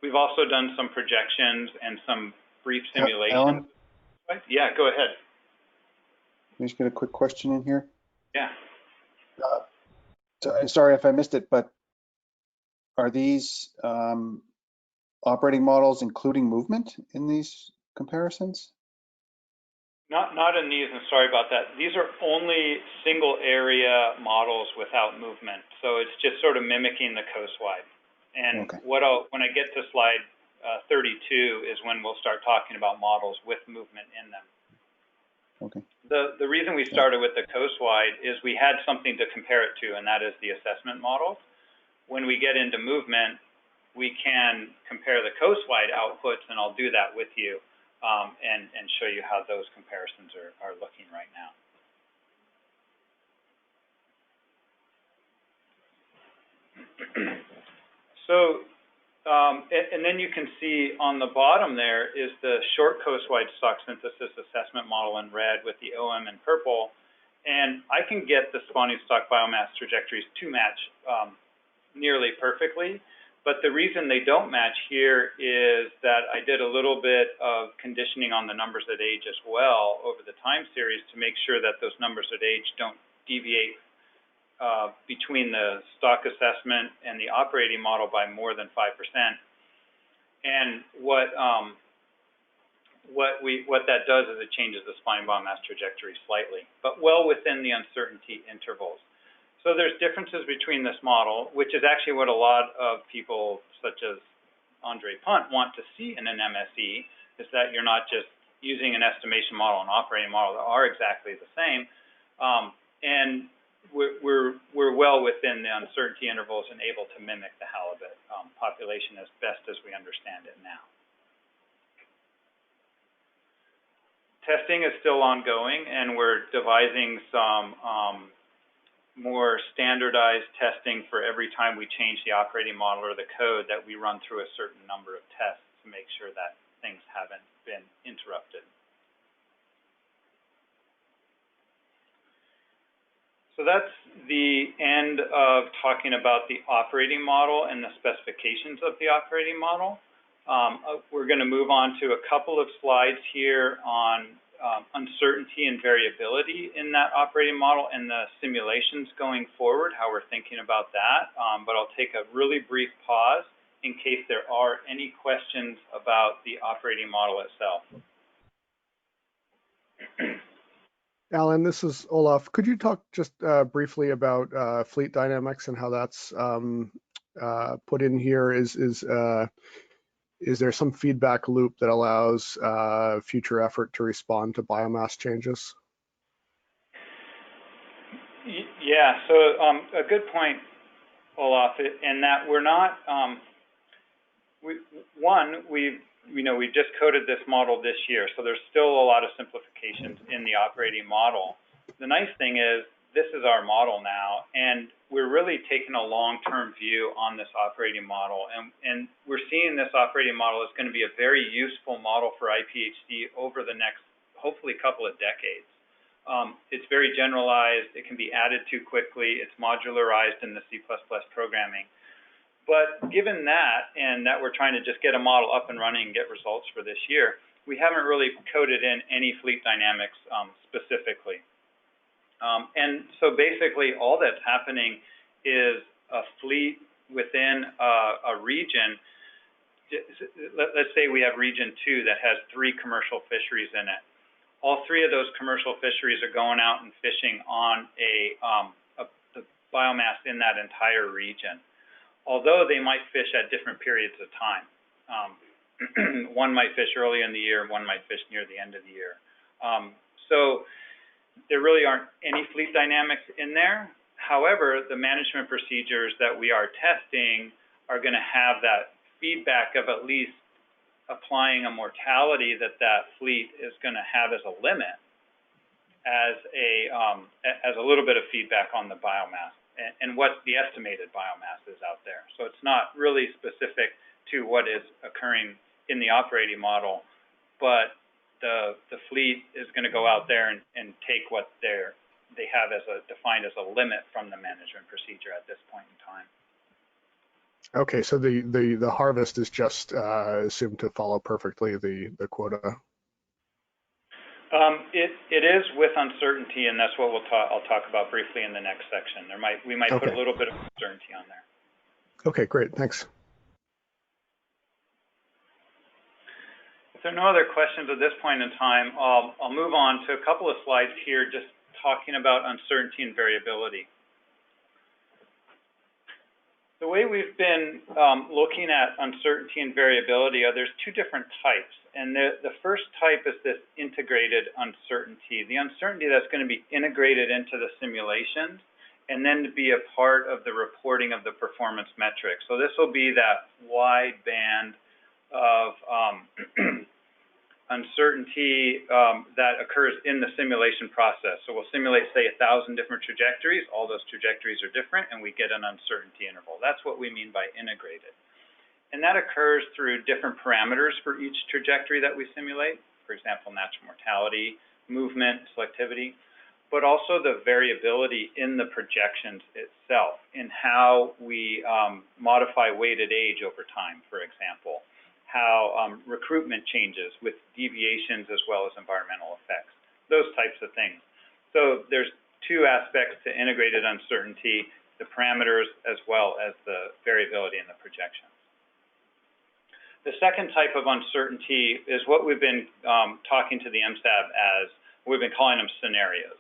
We've also done some projections and some brief simulations. Alan? Yeah, go ahead. Let me just get a quick question in here. Yeah. Sorry if I missed it, but are these operating models including movement in these comparisons? Not in these, and sorry about that. These are only single area models without movement. So it's just sort of mimicking the coastwide. And okay. When I get to slide 32 is when we'll start talking about models with movement in them. Okay. The reason we started with the coastwide is we had something to compare it to, and that is the assessment models. When we get into movement, we can compare the coastwide outputs, and I'll do that with you and show you how those comparisons are looking right now. So, and then you can see on the bottom there is the short coastwide stock synthesis assessment model in red with the OM in purple. And I can get the spawning stock biomass trajectories to match nearly perfectly. But the reason they don't match here is that I did a little bit of conditioning on the numbers at age as well over the time series to make sure that those numbers at age don't deviate between the stock assessment and the operating model by more than 5%. And what that does is it changes the spawning biomass trajectory slightly, but well within the uncertainty intervals. So there's differences between this model, which is actually what a lot of people, such as Andre Punt, want to see in an MSE, is that you're not just using an estimation model and operating model that are exactly the same. And we're well within the uncertainty intervals and able to mimic the halibut population as best as we understand it now. Testing is still ongoing, and we're devising some more standardized testing for every time we change the operating model or the code, that we run through a certain number of tests to make sure that things haven't been interrupted. So that's the end of talking about the operating model and the specifications of the operating model. We're going to move on to a couple of slides here on uncertainty and variability in that operating model and the simulations going forward, how we're thinking about that. But I'll take a really brief pause in case there are any questions about the operating model itself. Alan, this is Olaf. Could you talk just briefly about fleet dynamics and how that's put in here? Is there some feedback loop that allows future effort to respond to biomass changes? Yeah, so a good point, Olaf, in that we're not, we've just coded this model this year, so there's still a lot of simplifications in the operating model. The nice thing is this is our model now, and we're really taking a long-term view on this operating model, and we're seeing this operating model is going to be a very useful model for IPHC over the next, hopefully, couple of decades. It's very generalized. It can be added to quickly. It's modularized in the C++ programming. But given that, and that we're trying to just get a model up and running and get results for this year, we haven't really coded in any fleet dynamics specifically. And so basically all that's happening is a fleet within a region. Let's say we have region 2 that has 3 commercial fisheries in it. All 3 of those commercial fisheries are going out and fishing on the biomass in that entire region, although they might fish at different periods of time. One might fish early in the year, one might fish near the end of the year. So there really aren't any fleet dynamics in there. However, the management procedures that we are testing are going to have that feedback of at least applying a mortality that fleet is going to have as a limit, as a little bit of feedback on the biomass and what the estimated biomass is out there. So it's not really specific to what is occurring in the operating model, but the fleet is going to go out there and take what they have as defined as a limit from the management procedure at this point in time. Okay, so the harvest is just assumed to follow perfectly the quota. It is with uncertainty, and that's what I'll talk about briefly in the next section. We might put a little bit of uncertainty on there. Okay, great, thanks. If there are no other questions at this point in time, I'll move on to a couple of slides here, just talking about uncertainty and variability. The way we've been looking at uncertainty and variability, there's 2 different types. And the first type is this integrated uncertainty, the uncertainty that's going to be integrated into the simulations and then to be a part of the reporting of the performance metrics. So this will be that wide band of uncertainty that occurs in the simulation process. So we'll simulate, say, 1,000 different trajectories. All those trajectories are different, and we get an uncertainty interval. That's what we mean by integrated. And that occurs through different parameters for each trajectory that we simulate, for example, natural mortality, movement, selectivity, but also the variability in the projections itself, in how we modify weighted age over time, for example, how recruitment changes with deviations as well as environmental effects, those types of things. So there's 2 aspects to integrated uncertainty, the parameters as well as the variability in the projections. The second type of uncertainty is what we've been talking to the MSAB as, we've been calling them scenarios.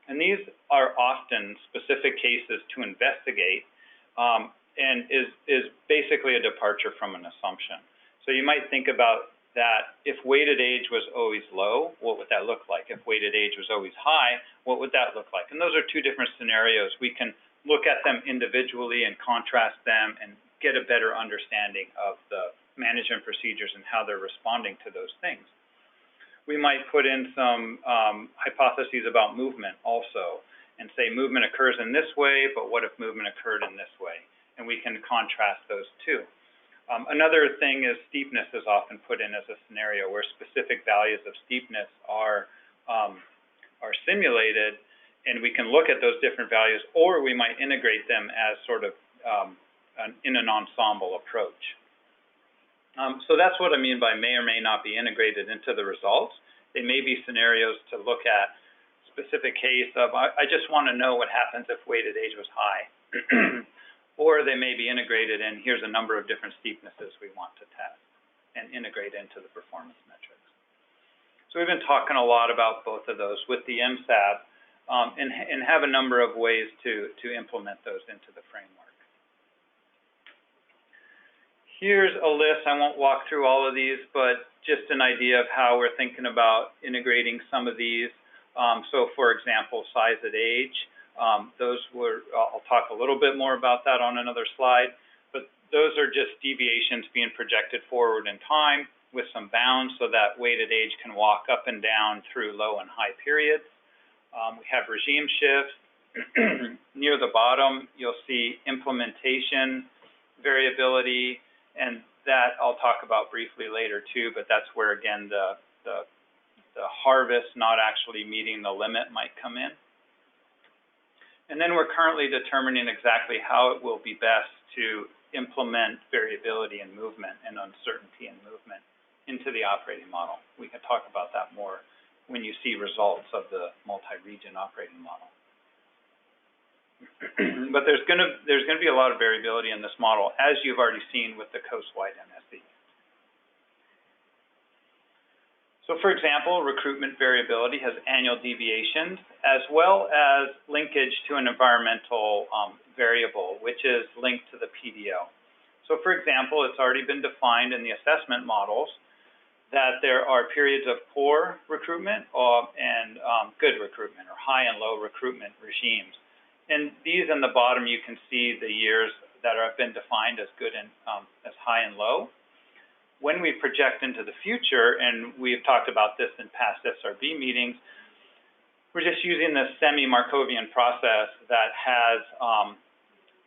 And these are often specific cases to investigate and is basically a departure from an assumption. So you might think about that if weighted age was always low, what would that look like? If weighted age was always high, what would that look like? And those are 2 different scenarios. We can look at them individually and contrast them and get a better understanding of the management procedures and how they're responding to those things. We might put in some hypotheses about movement also and say movement occurs in this way, but what if movement occurred in this way? And we can contrast those 2. Another thing is steepness is often put in as a scenario where specific values of steepness are simulated, and we can look at those different values, or we might integrate them as sort of in an ensemble approach. So that's what I mean by may or may not be integrated into the results. They may be scenarios to look at specific case of, I just want to know what happens if weighted age was high. Or they may be integrated in, here's a number of different steepnesses we want to test and integrate into the performance metrics. So we've been talking a lot about both of those with the MSAB and have a number of ways to implement those into the framework. Here's a list. I won't walk through all of these, but just an idea of how we're thinking about integrating some of these. So for example, size at age. I'll talk a little bit more about that on another slide, but those are just deviations being projected forward in time with some bounds so that weighted age can walk up and down through low and high periods. We have regime shifts, Near the bottom, you'll see implementation variability, and that I'll talk about briefly later too, but that's where, again, the harvest not actually meeting the limit might come in. And then we're currently determining exactly how it will be best to implement variability in movement and uncertainty in movement into the operating model. We can talk about that more when you see results of the multi-region operating model. But there's going to be a lot of variability in this model, as you've already seen with the coast-wide MSE. So, for example, recruitment variability has annual deviations, as well as linkage to an environmental variable, which is linked to the PDO. So, for example, it's already been defined in the assessment models that there are periods of poor recruitment and good recruitment, or high and low recruitment regimes. And these in the bottom, you can see the years that have been defined as good and as high and low. When we project into the future, and we've talked about this in past SRB meetings, we're just using the semi-Markovian process that has,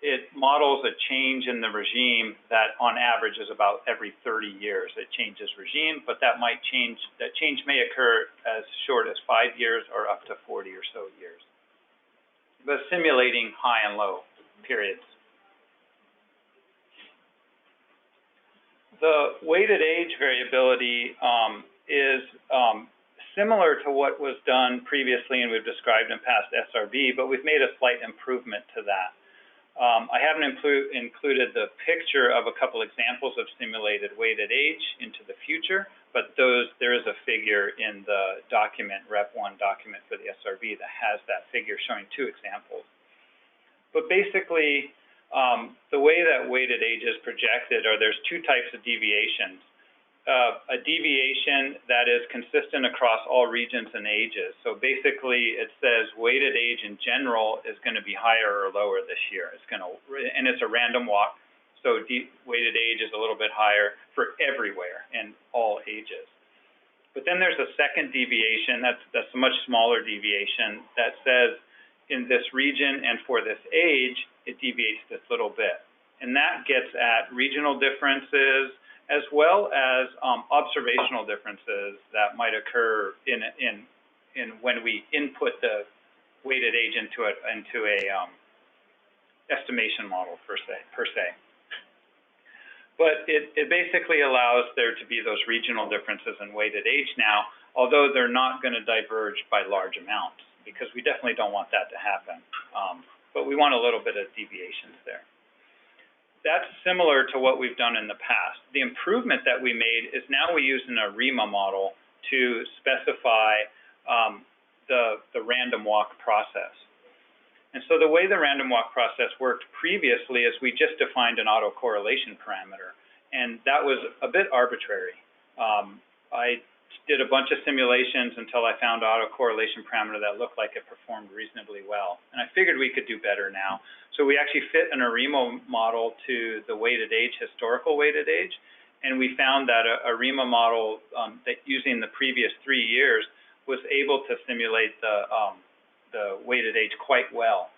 it models a change in the regime that on average is about every 30 years. It changes regime, but that change may occur as short as 5 years or up to 40 or so years. But simulating high and low periods. The weighted age variability is similar to what was done previously and we've described in past SRB, but we've made a slight improvement to that. I haven't included the picture of a couple examples of simulated weighted age into the future, but there is a figure in the document, Rep 1 document for the SRB that has that figure showing 2 examples. But basically, the way that weighted age is projected are there's 2 types of deviations. A deviation that is consistent across all regions and ages. So basically it says weighted age in general is going to be higher or lower this year. And it's a random walk. So weighted age is a little bit higher for everywhere and all ages. But then there's a second deviation, that's a much smaller deviation that says in this region and for this age, it deviates this little bit. And that gets at regional differences as well as observational differences that might occur in when we input the weighted age into a estimation model per se. But it basically allows there to be those regional differences in weighted age now, although they're not going to diverge by large amounts, because we definitely don't want that to happen. But we want a little bit of deviations there. That's similar to what we've done in the past. The improvement that we made is now we use an ARIMA model to specify the random walk process. And so the way the random walk process worked previously is we just defined an autocorrelation parameter, and that was a bit arbitrary. I did a bunch of simulations until I found an autocorrelation parameter that looked like it performed reasonably well. And I figured we could do better now. So we actually fit an ARIMA model to the weighted age, historical weighted age, and we found that a ARIMA model that using the previous 3 years was able to simulate the weighted age quite well.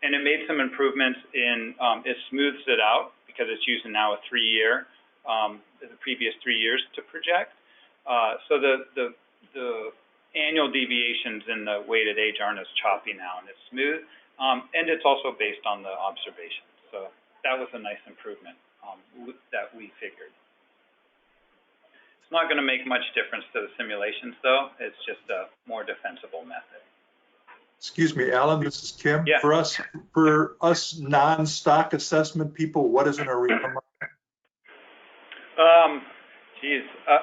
And it made some improvements in, it smooths it out because it's using now a 3-year, the previous 3 years to project. So the annual deviations in the weighted age aren't as choppy now, and it's smooth. And it's also based on the observations. So that was a nice improvement that we figured. It's not going to make much difference to the simulations, though. It's just a more defensible method. Excuse me, Alan, this is Kim. Yeah. For us non-stock assessment people, what is an ARIMA model?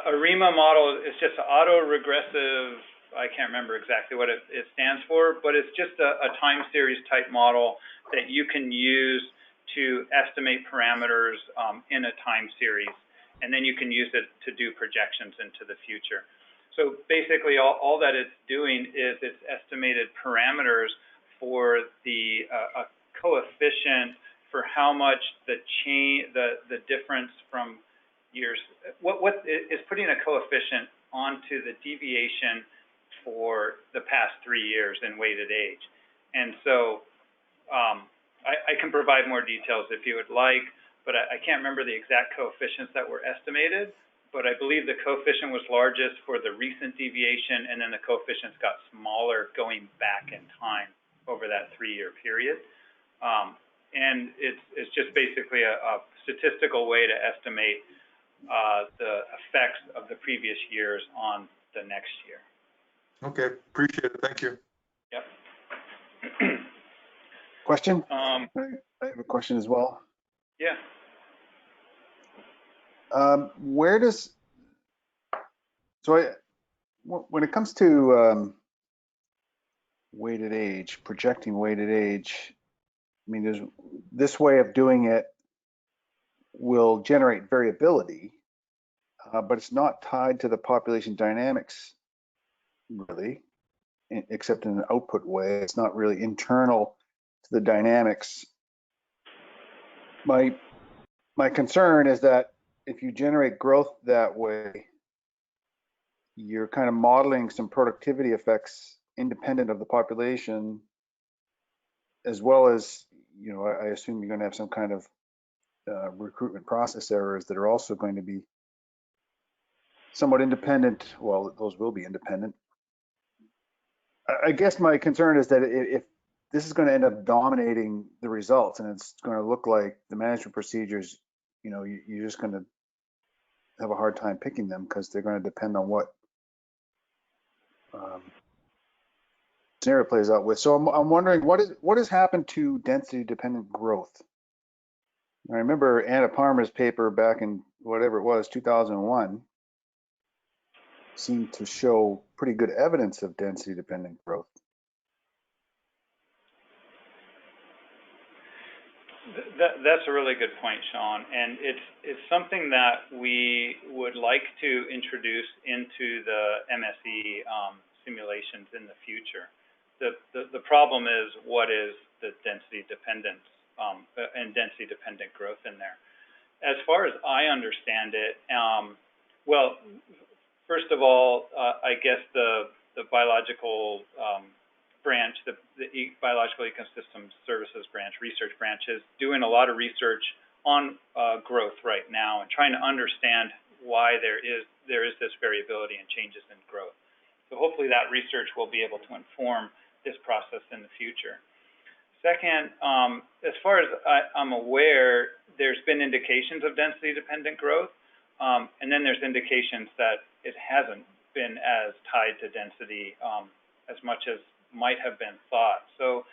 ARIMA model is just an auto-regressive, I can't remember exactly what it stands for, but it's just a time series type model that you can use to estimate parameters in a time series, and then you can use it to do projections into the future. So basically all that it's doing is it's estimated parameters for the a coefficient for how much the difference from years, what is putting a coefficient onto the deviation for the past 3 years in weighted age. And so I can provide more details if you would like, but I can't remember the exact coefficients that were estimated, but I believe the coefficient was largest for the recent deviation, and then the coefficients got smaller going back in time over that 3-year period. And it's just basically a statistical way to estimate the effects of the previous years on the next year. Okay, appreciate it. Thank you. Yep. Question? I have a question as well. Yeah. Where does, when it comes to weighted age, projecting weighted age, I mean, there's this way of doing it will generate variability, but it's not tied to the population dynamics really, except in an output way. It's not really internal to the dynamics. My concern is that if you generate growth that way, you're kind of modeling some productivity effects independent of the population, as well as, you know, I assume you're going to have some kind of recruitment process errors that are also going to be somewhat independent. Well, those will be independent. I guess my concern is that if this is going to end up dominating the results, and it's going to look like the management procedures, you know, you're just going to have a hard time picking them because they're going to depend on what scenario plays out with. So I'm wondering what has happened to density dependent growth. I remember Anna Palmer's paper back in whatever it was, 2001, seemed to show pretty good evidence of density dependent growth. That's a really good point, Sean, and it's something that we would like to introduce into the MSE simulations in the future. The problem is, what is the density dependence and density dependent growth in there? As far as I understand it, well, first of all, I guess the biological branch, the Biological Ecosystem Services branch, research branch, is doing a lot of research on growth right now and trying to understand why there is this variability and changes in growth. So hopefully that research will be able to inform this process in the future. Second, as far as I'm aware, there's been indications of density-dependent growth, and then there's indications that it hasn't been as tied to density as much as might have been thought. So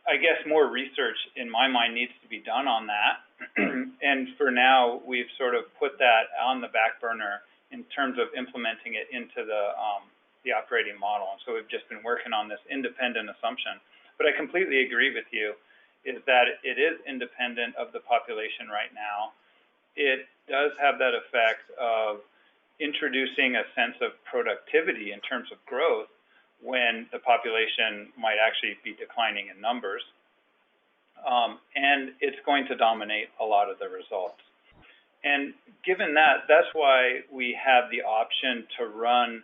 I guess more research in my mind needs to be done on that. And for now, we've sort of put that on the back burner in terms of implementing it into the operating model. And so we've just been working on this independent assumption. But I completely agree with you, is that it is independent of the population right now. It does have that effect of introducing a sense of productivity in terms of growth when the population might actually be declining in numbers. And it's going to dominate a lot of the results. And given that, that's why we have the option to run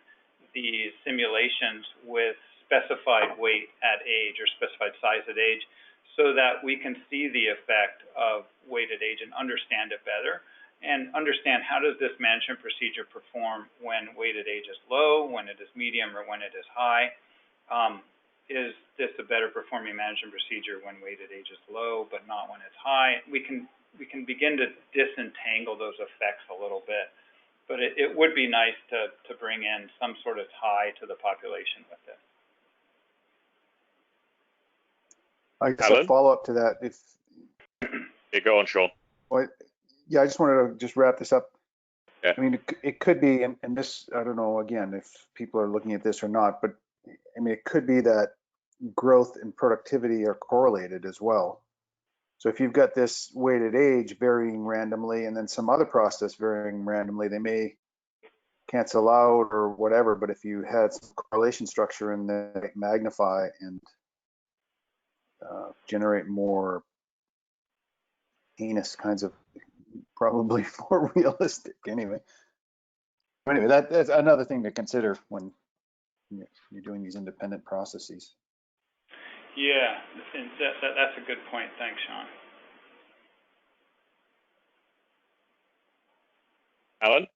the simulations with specified weight at age or specified size at age, so that we can see the effect of weighted age and understand it better, and understand how does this management procedure perform when weighted age is low, when it is medium, or when it is high. Is this a better performing management procedure when weighted age is low but not when it's high? We can begin to disentangle those effects a little bit, but it would be nice to bring in some sort of tie to the population with it. I guess a follow-up to that, if you go on, Sean. Well, yeah, I just wanted to just wrap this up. Yeah. I mean, it could be, and this, I don't know, again, if people are looking at this or not, but I mean, it could be that growth and productivity are correlated as well. So if you've got this weighted age varying randomly and then some other process varying randomly, they may cancel out or whatever, but if you had some correlation structure in there, they magnify and generate more heinous kinds of, probably more realistic anyway. Anyway, that's another thing to consider when you're doing these independent processes. Yeah, and that's a good point. Thanks, Sean. Alan?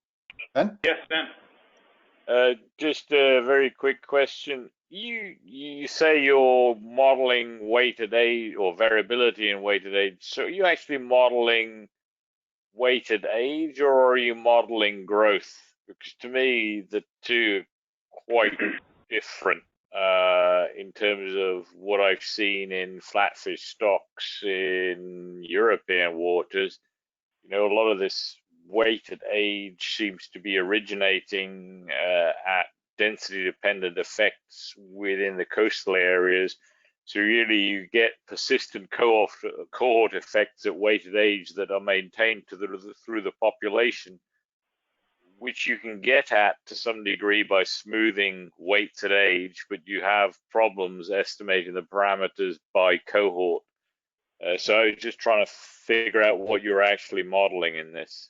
Ben? Yes, Ben. Just a very quick question. You say you're modeling weighted age or variability in weighted age. So are you actually modeling weighted age, or are you modeling growth? Because to me, the two are quite different in terms of what I've seen in flatfish stocks in European waters. You know, a lot of this weighted age seems to be originating at density dependent effects within the coastal areas. So really you get persistent cohort effects at weighted age that are maintained through the population, which you can get at to some degree by smoothing weights at age, but you have problems estimating the parameters by cohort. So I was just trying to figure out what you're actually modeling in this.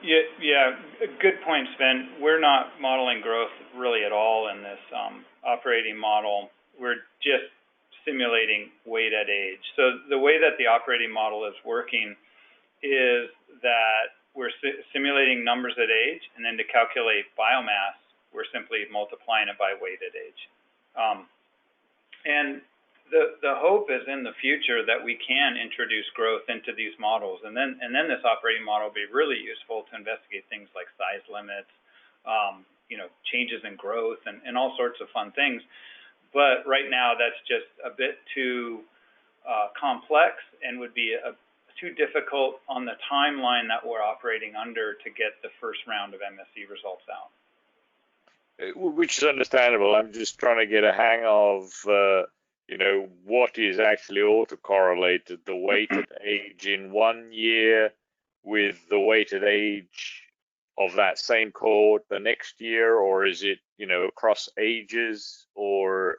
Yeah, good point, Sven. We're not modeling growth really at all in this operating model. We're just simulating weight at age. So the way that the operating model is working is that we're simulating numbers at age, and then to calculate biomass, we're simply multiplying it by weight at age. And the hope is in the future that we can introduce growth into these models, and then this operating model will be really useful to investigate things like size limits, changes in growth, and all sorts of fun things. But right now, that's just a bit too complex and would be too difficult on the timeline that we're operating under to get the first round of MSE results out. Which is understandable. I'm just trying to get a hang of what is actually autocorrelated, the weighted age in 1 year with the weighted age of that same cohort the next year, or is it, across ages, or,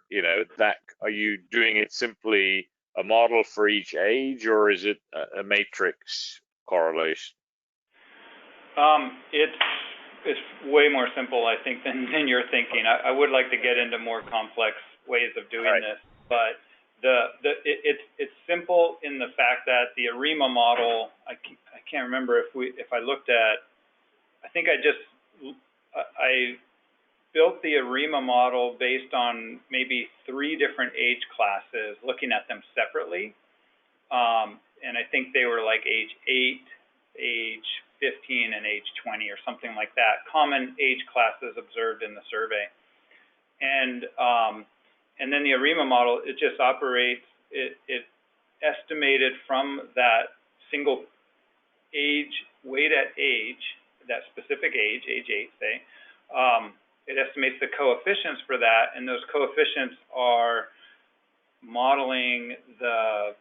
that, are you doing it simply a model for each age, or is it a matrix correlation? It's way more simple, I think, than you're thinking. I would like to get into more complex ways of doing this, but it's simple in the fact that the ARIMA model, I can't remember if I looked at, I think I built the ARIMA model based on maybe 3 different age classes, looking at them separately, and I think they were like age 8, age 15, and age 20 or something like that, common age classes observed in the survey. And then the ARIMA model, it just operates, it estimated from that single age, weight at age, that specific age, age 8, say, it estimates the coefficients for that, and those coefficients are modeling the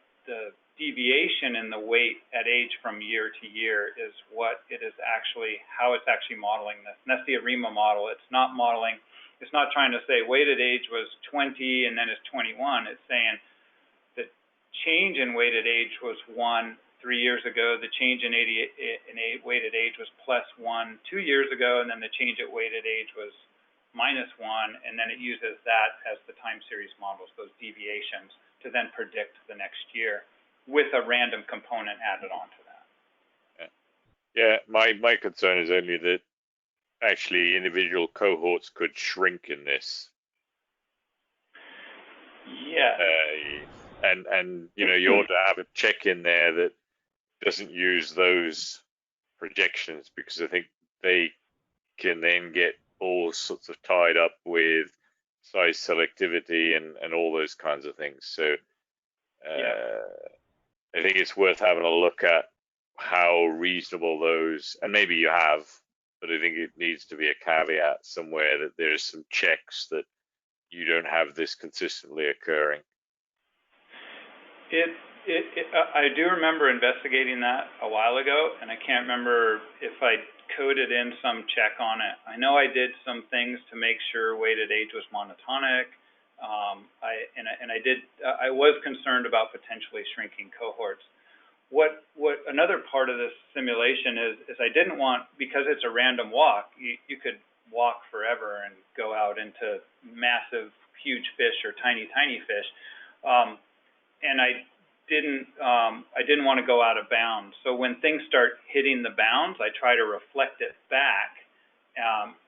deviation in the weight at age from year to year is what it is actually, how it's actually modeling this. And that's the ARIMA model. It's not modeling, it's not trying to say weighted age was 20 and then it's 21. It's saying the change in weighted age was 1 3 years ago, the change in weighted age was +1 2 years ago, and then the change at weighted age was -1, and then it uses that as the time series models, those deviations, to then predict the next year with a random component added on to that. Yeah, my concern is only that actually individual cohorts could shrink in this. Yeah. And you ought to have a check in there that doesn't use those projections, because I think they can then get all sorts of tied up with size selectivity and all those kinds of things. So I think it's worth having a look at how reasonable those, and maybe you have, but I think it needs to be a caveat somewhere that there's some checks that you don't have this consistently occurring. I do remember investigating that a while ago, and I can't remember if I coded in some check on it. I know I did some things to make sure weighted age was monotonic. I was concerned about potentially shrinking cohorts. What another part of this simulation is I didn't want, because it's a random walk, you could walk forever and go out into massive, huge fish or tiny fish, and I didn't want to go out of bounds. So when things start hitting the bounds, I try to reflect it back,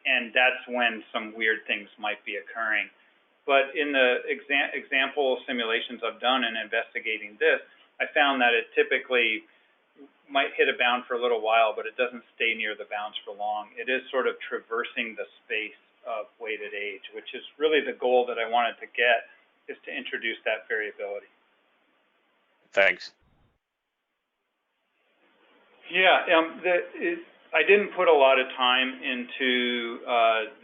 and that's when some weird things might be occurring. But in the example simulations I've done in investigating this, I found that it typically might hit a bound for a little while, but it doesn't stay near the bounds for long. It is sort of traversing the space of weighted age, which is really the goal that I wanted to get, is to introduce that variability. Thanks. Yeah, I didn't put a lot of time into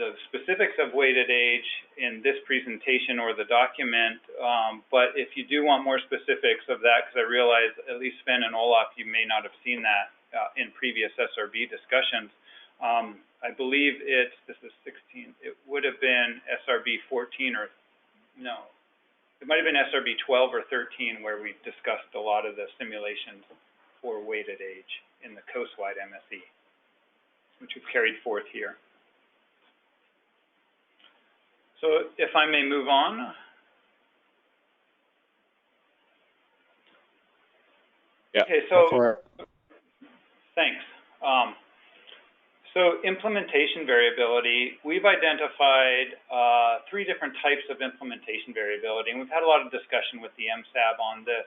the specifics of weighted age in this presentation or the document, but if you do want more specifics of that, because I realize at least Sven and Olaf, you may not have seen that in previous SRB discussions. I believe this is 16, it would have been SRB 14 or, no, it might have been SRB 12 or 13 where we discussed a lot of the simulations for weighted age in the coastwide MSE, which we've carried forth here. So if I may move on. Yeah. Okay, so thanks. So implementation variability, we've identified 3 different types of implementation variability, and we've had a lot of discussion with the MSAB on this.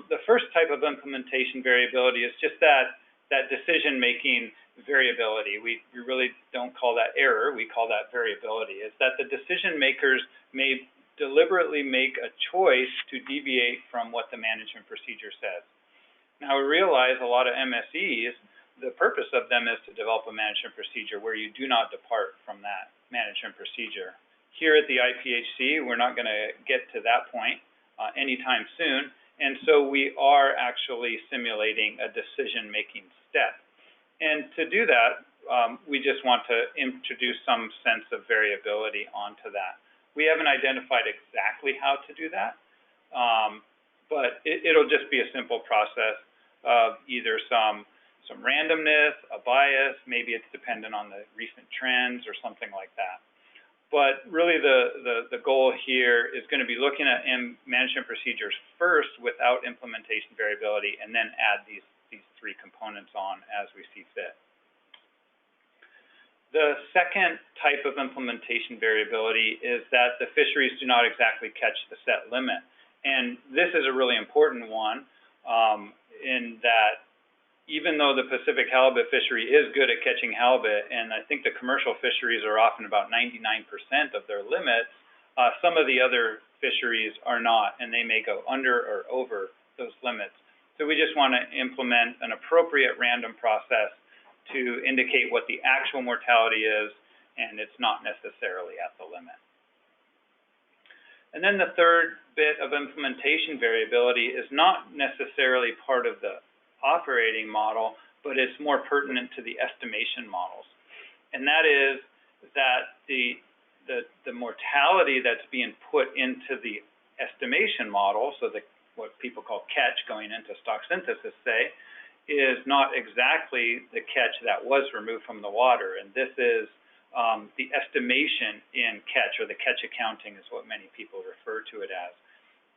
The first type of implementation variability is just that decision-making variability. We really don't call that error, we call that variability. It's that the decision makers may deliberately make a choice to deviate from what the management procedure says. Now we realize a lot of MSEs, the purpose of them is to develop a management procedure where you do not depart from that management procedure. Here at the IPHC, we're not going to get to that point anytime soon, and so we are actually simulating a decision-making step. And to do that, we just want to introduce some sense of variability onto that. We haven't identified exactly how to do that, but it'll just be a simple process of either some randomness, a bias, maybe it's dependent on the recent trends or something like that. But really the goal here is going to be looking at management procedures first without implementation variability, and then add these 3 components on as we see fit. The second type of implementation variability is that the fisheries do not exactly catch the set limit. And this is a really important one in that even though the Pacific halibut fishery is good at catching halibut, and I think the commercial fisheries are often about 99% of their limits, some of the other fisheries are not, and they may go under or over those limits. So we just want to implement an appropriate random process to indicate what the actual mortality is, and it's not necessarily at the limit. And then the third bit of implementation variability is not necessarily part of the operating model, but it's more pertinent to the estimation models. And that is that the mortality that's being put into the estimation model, so what people call catch going into stock synthesis, say, is not exactly the catch that was removed from the water. And this is the estimation in catch, or the catch accounting is what many people refer to it as.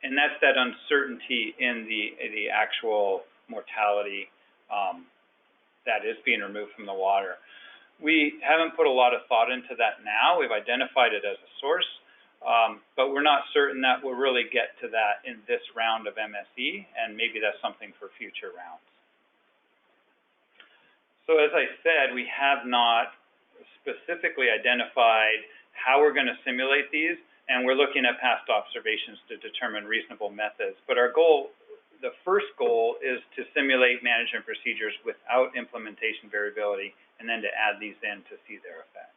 And that's that uncertainty in the actual mortality that is being removed from the water. We haven't put a lot of thought into that now. We've identified it as a source, but we're not certain that we'll really get to that in this round of MSE, and maybe that's something for future rounds. So as I said, we have not specifically identified how we're going to simulate these, and we're looking at past observations to determine reasonable methods. But our goal, the first goal, is to simulate management procedures without implementation variability, and then to add these in to see their effects.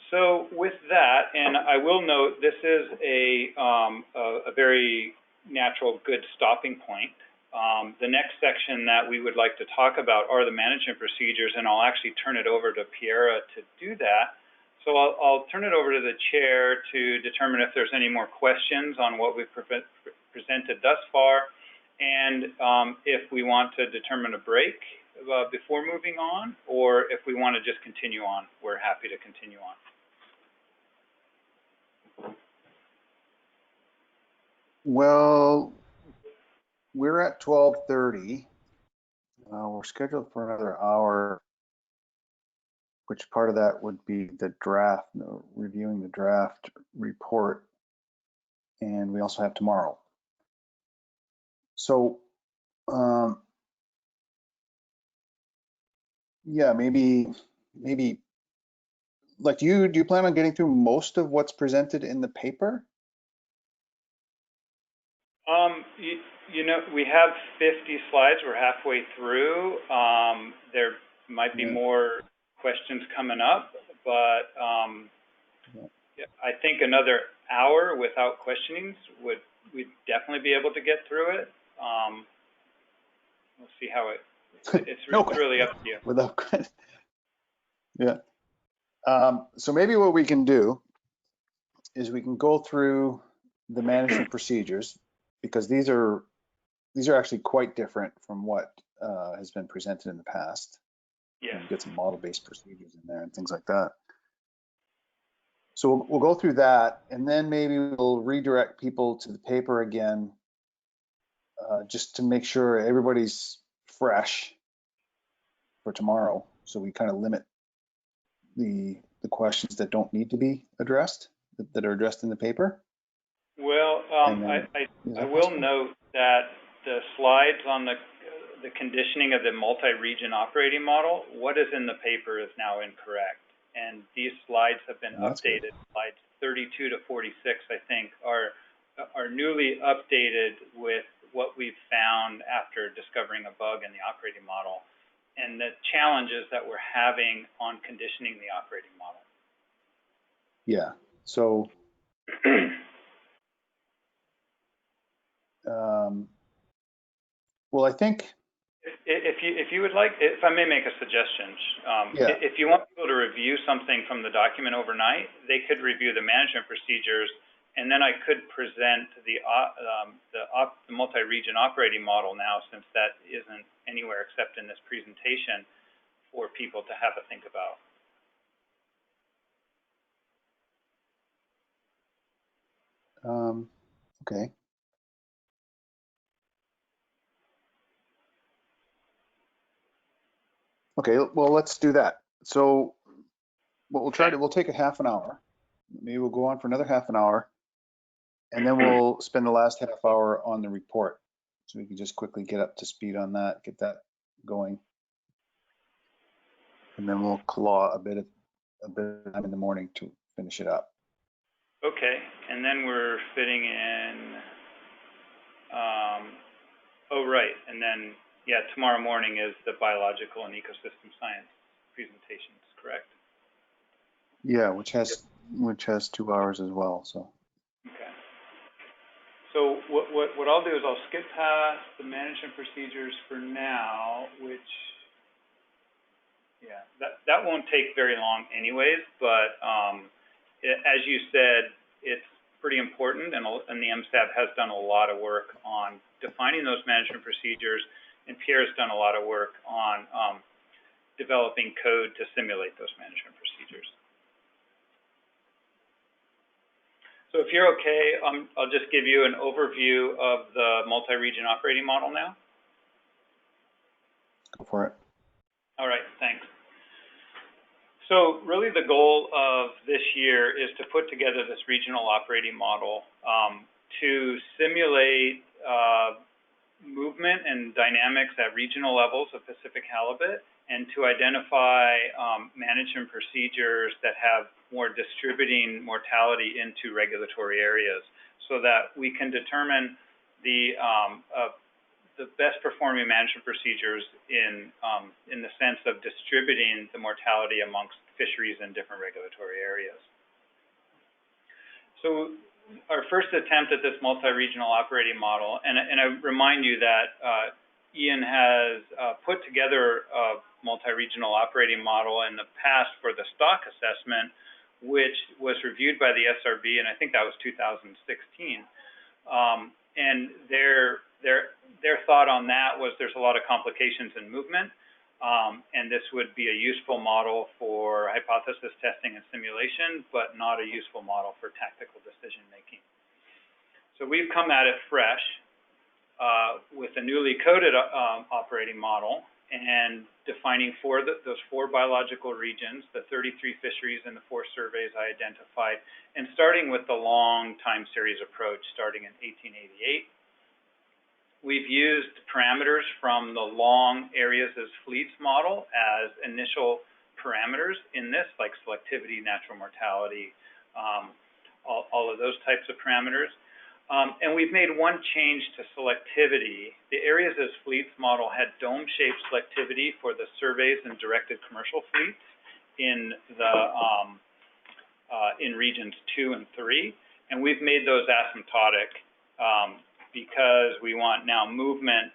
So with that, and I will note, this is a very natural, good stopping point. The next section that we would like to talk about are the management procedures, and I'll actually turn it over to Piera to do that. So I'll turn it over to the chair to determine if there's any more questions on what we've presented thus far, and if we want to determine a break before moving on, or if we want to just continue on, we're happy to continue on. Well, we're at 12:30. We're scheduled for another hour, which part of that would be the draft, reviewing the draft report. And we also have tomorrow. So, yeah, maybe, like, do you plan on getting through most of what's presented in the paper? You know, we have 50 slides. We're halfway through. There might be more questions coming up, but I think another hour without questionings we'd definitely be able to get through it. We'll see how it's really up to you. Without, yeah. So maybe what we can do is we can go through the management procedures, because these are actually quite different from what has been presented in the past. Yeah. You get some model-based procedures in there and things like that. So we'll go through that, and then maybe we'll redirect people to the paper again, just to make sure everybody's fresh for tomorrow. So we kind of limit the questions that don't need to be addressed, that are addressed in the paper. Well, I will note that the slides on the conditioning of the multi-region operating model, what is in the paper is now incorrect. And these slides have been updated. Slides 32 to 46, I think, are newly updated with what we've found after discovering a bug in the operating model and the challenges that we're having on conditioning the operating model. Yeah. So well, I think if you would like, if I may make a suggestion, if you want people to review something from the document overnight, they could review the management procedures, and then I could present the multi-region operating model now, since that isn't anywhere except in this presentation for people to have a think about. Okay. Okay, well, let's do that. So what we'll try to, we'll take a half an hour. Maybe we'll go on for another half an hour, and then we'll spend the last half hour on the report. So we can just quickly get up to speed on that, get that going. And then we'll claw a bit of time in the morning to finish it up. Okay, and then we're fitting in, oh, right, and then, yeah, tomorrow morning is the biological and ecosystem science presentations, correct? Yeah, which has 2 hours as well, so. Okay. So what I'll do is I'll skip past the management procedures for now, which, yeah, that won't take very long anyways, but as you said, it's pretty important, and the MSAB has done a lot of work on defining those management procedures, and Pierre's done a lot of work on developing code to simulate those management procedures. So if you're okay, I'll just give you an overview of the multi-region operating model now. Go for it. All right, thanks. So really the goal of this year is to put together this regional operating model to simulate movement and dynamics at regional levels of Pacific halibut, and to identify management procedures that have more distributing mortality into regulatory areas, so that we can determine the best performing management procedures in the sense of distributing the mortality amongst fisheries in different regulatory areas. So our first attempt at this multi-regional operating model, and I remind you that Ian has put together a multi-regional operating model in the past for the stock assessment, which was reviewed by the SRB, and I think that was 2016. And their thought on that was there's a lot of complications in movement. and this would be a useful model for hypothesis testing and simulation, but not a useful model for tactical decision making. So we've come at it fresh with a newly coded operating model and defining those four biological regions, the 33 fisheries and the 4 surveys I identified, and starting with the long time series approach starting in 1888. We've used parameters from the long areas as fleets model as initial parameters in this, like selectivity, natural mortality, all of those types of parameters. And we've made one change to selectivity. The areas as fleets model had dome-shaped selectivity for the surveys and directed commercial fleets in the in regions 2 and 3, and we've made those asymptotic because we want now movement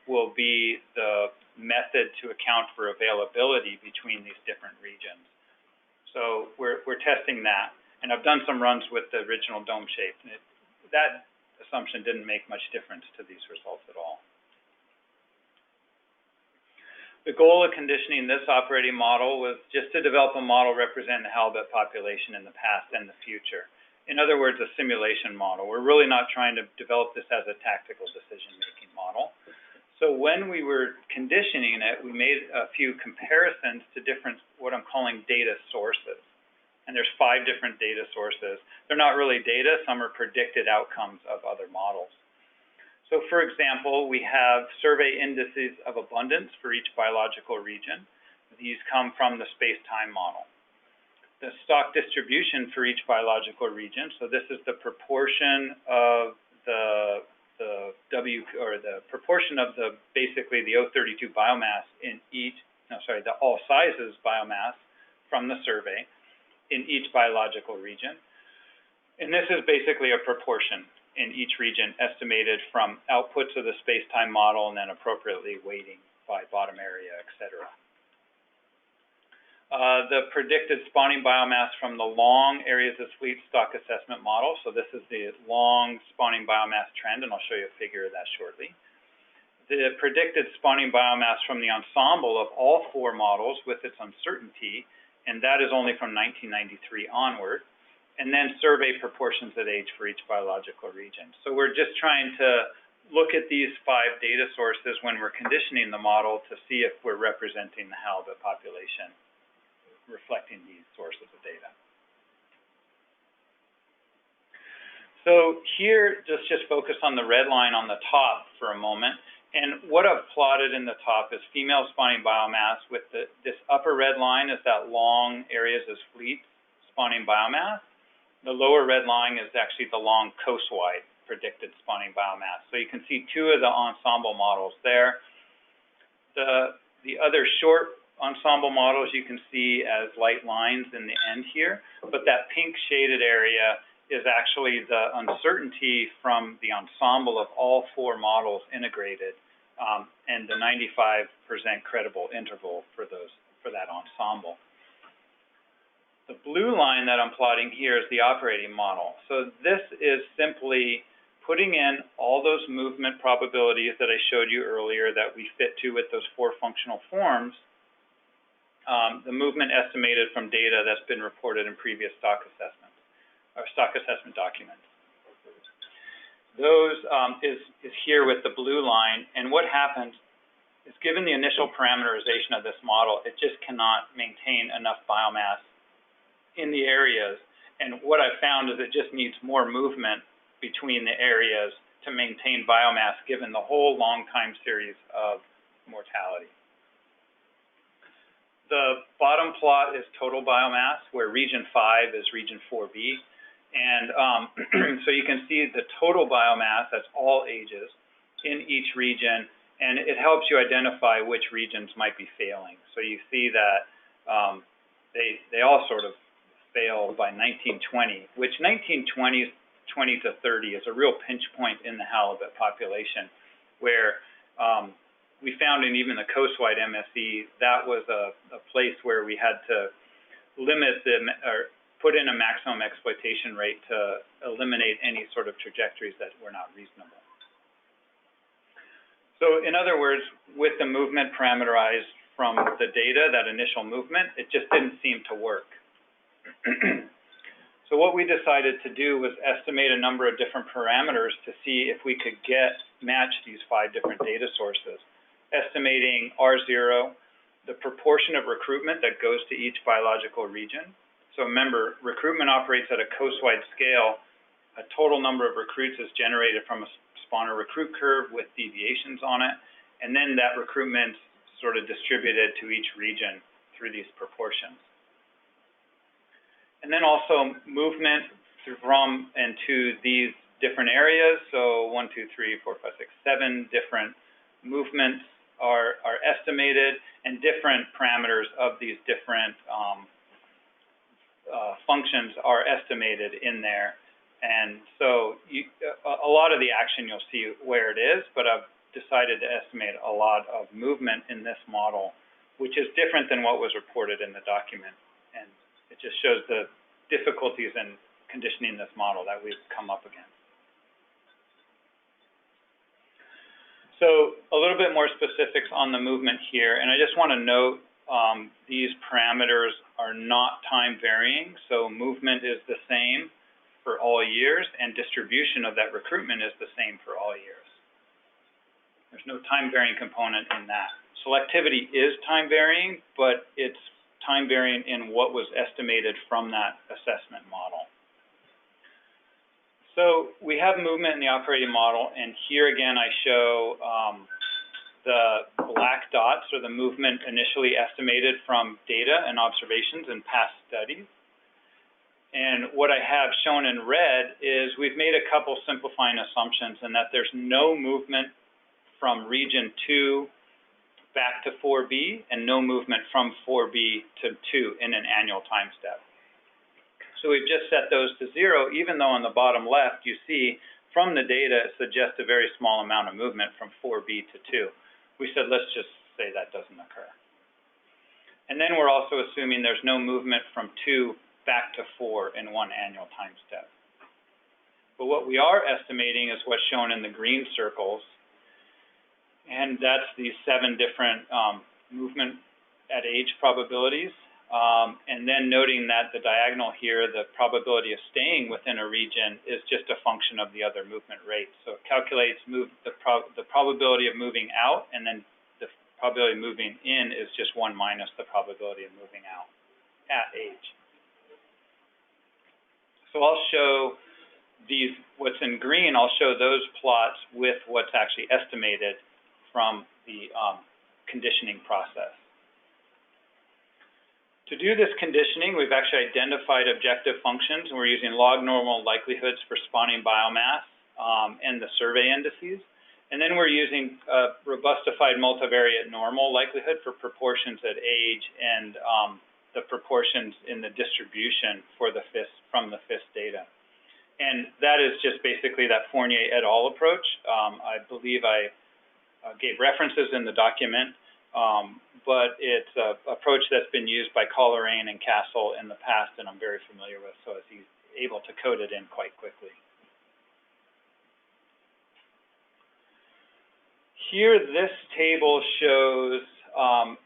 will be the method to account for availability between these different regions. So we're testing that. And I've done some runs with the original dome shape, and that assumption didn't make much difference to these results at all. The goal of conditioning this operating model was just to develop a model representing the halibut population in the past and the future. In other words, a simulation model. We're really not trying to develop this as a tactical decision-making model. So when we were conditioning it, we made a few comparisons to different, what I'm calling data sources. And there's 5 different data sources. They're not really data, some are predicted outcomes of other models. So for example, we have survey indices of abundance for each biological region. These come from the space-time model. The stock distribution for each biological region, so this is the proportion of the proportion of basically the O32 biomass in each, the all sizes biomass from the survey in each biological region. And this is basically a proportion in each region estimated from outputs of the space-time model and then appropriately weighting by bottom area, et cetera. The predicted spawning biomass from the long areas of fleet stock assessment model. So this is the long spawning biomass trend, and I'll show you a figure of that shortly. The predicted spawning biomass from the ensemble of all 4 models with its uncertainty, and that is only from 1993 onward, and then survey proportions at age for each biological region. So we're just trying to look at these 5 data sources when we're conditioning the model to see if we're representing the halibut population, reflecting these sources of data. So here, just focus on the red line on the top for a moment. And what I've plotted in the top is female spawning biomass with this upper red line is that long areas as fleet spawning biomass. The lower red line is actually the long coastwide predicted spawning biomass. So you can see 2 of the ensemble models there. The other short ensemble models you can see as light lines in the end here, but that pink shaded area is actually the uncertainty from the ensemble of all 4 models integrated, and the 95% credible interval for that ensemble. The blue line that I'm plotting here is the operating model. So this is simply putting in all those movement probabilities that I showed you earlier that we fit to with those 4 functional forms, the movement estimated from data that's been reported in previous stock assessments, or stock assessment documents. Those is here with the blue line, and what happens is given the initial parameterization of this model, it just cannot maintain enough biomass in the areas, and what I've found is it just needs more movement between the areas to maintain biomass given the whole long time series of mortality. The bottom plot is total biomass, where region 5 is region 4B. And so you can see the total biomass, that's all ages, in each region, and it helps you identify which regions might be failing. So you see that they all sort of fail by 1920, which 1920 to 30 is a real pinch point in the halibut population, where we found in even the coastwide MSE, that was a place where we had to limit or put in a maximum exploitation rate to eliminate any sort of trajectories that were not reasonable. So in other words, with the movement parameterized from the data, that initial movement, it just didn't seem to work. So what we decided to do was estimate a number of different parameters to see if we could match these 5 different data sources. Estimating R0, the proportion of recruitment that goes to each biological region. So remember, recruitment operates at a coast-wide scale. A total number of recruits is generated from a spawner recruit curve with deviations on it, and then that recruitment sort of distributed to each region through these proportions. And then also movement from and to these different areas. So 1, 2, 3, 4, 5, 6, 7 different movements are estimated, and different parameters of these different functions are estimated in there. And so a lot of the action you'll see where it is, but I've decided to estimate a lot of movement in this model, which is different than what was reported in the document. And it just shows the difficulties in conditioning this model that we've come up against. So a little bit more specifics on the movement here, and I just want to note these parameters are not time varying, so movement is the same for all years, and distribution of that recruitment is the same for all years. There's no time varying component in that. Selectivity is time varying, but it's time varying in what was estimated from that assessment model. So we have movement in the operating model, and here again I show the black dots, or the movement initially estimated from data and observations in past studies. And what I have shown in red is we've made a couple simplifying assumptions, and that there's no movement from region 2 back to 4B, and no movement from 4B to 2 in an annual time step. So we've just set those to 0, even though on the bottom left you see from the data it suggests a very small amount of movement from 4B to 2. We said let's just say that doesn't occur. And then we're also assuming there's no movement from 2 back to 4 in one annual time step. But what we are estimating is what's shown in the green circles, and that's these 7 different movement at age probabilities. And then noting that the diagonal here, the probability of staying within a region, is just a function of the other movement rates. So it calculates the probability of moving out, and then the probability of moving in is just 1 minus the probability of moving out at age. So I'll show these, what's in green, I'll show those plots with what's actually estimated from the conditioning process. To do this conditioning, we've actually identified objective functions, and we're using log normal likelihoods for spawning biomass and the survey indices. And then we're using robustified multivariate normal likelihood for proportions at age and the proportions in the distribution for the from the FIS data. And that is just basically that Fournier et al. Approach. I believe I gave references in the document. But it's an approach that's been used by Coleraine and Castle in the past, and I'm very familiar with, so he's able to code it in quite quickly. Here, this table shows,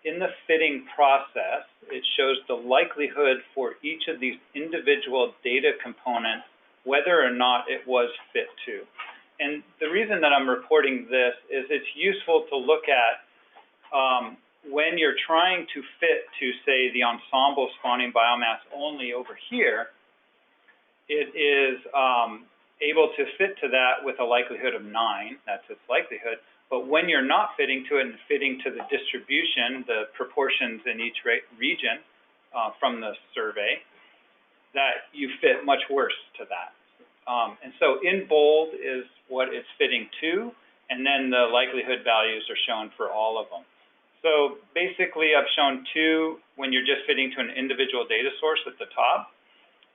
in the fitting process, it shows the likelihood for each of these individual data components, whether or not it was fit to. And the reason that I'm reporting this is it's useful to look at when you're trying to fit to, say, the ensemble spawning biomass only over here, it is able to fit to that with a likelihood of 9, that's its likelihood. But when you're not fitting to it and fitting to the distribution, the proportions in each region from the survey, that you fit much worse to that. And so in bold is what it's fitting to, and then the likelihood values are shown for all of them. So basically, I've shown 2 when you're just fitting to an individual data source at the top.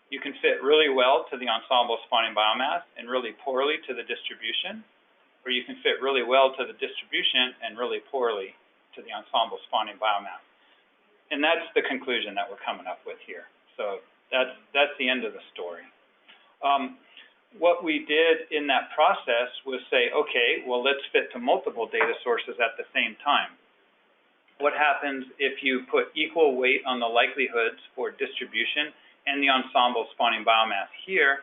You can fit really well to the ensemble spawning biomass and really poorly to the distribution, or you can fit really well to the distribution and really poorly to the ensemble spawning biomass. And that's the conclusion that we're coming up with here. So that's the end of the story. what we did in that process was say, okay, well, let's fit to multiple data sources at the same time. What happens if you put equal weight on the likelihoods for distribution and the ensemble spawning biomass here?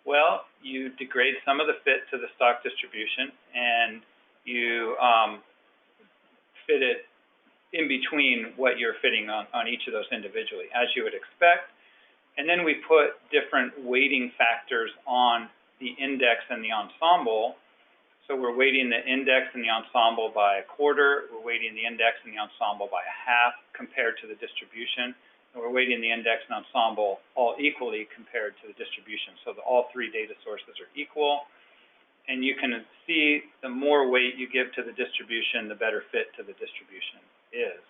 Well, you degrade some of the fit to the stock distribution, and you fit it in between what you're fitting on each of those individually, as you would expect. And then we put different weighting factors on the index and the ensemble. So we're weighting the index and the ensemble by a quarter. We're weighting the index and the ensemble by a half compared to the distribution. And we're weighting the index and ensemble all equally compared to the distribution. So all three data sources are equal. And you can see the more weight you give to the distribution, the better fit to the distribution is.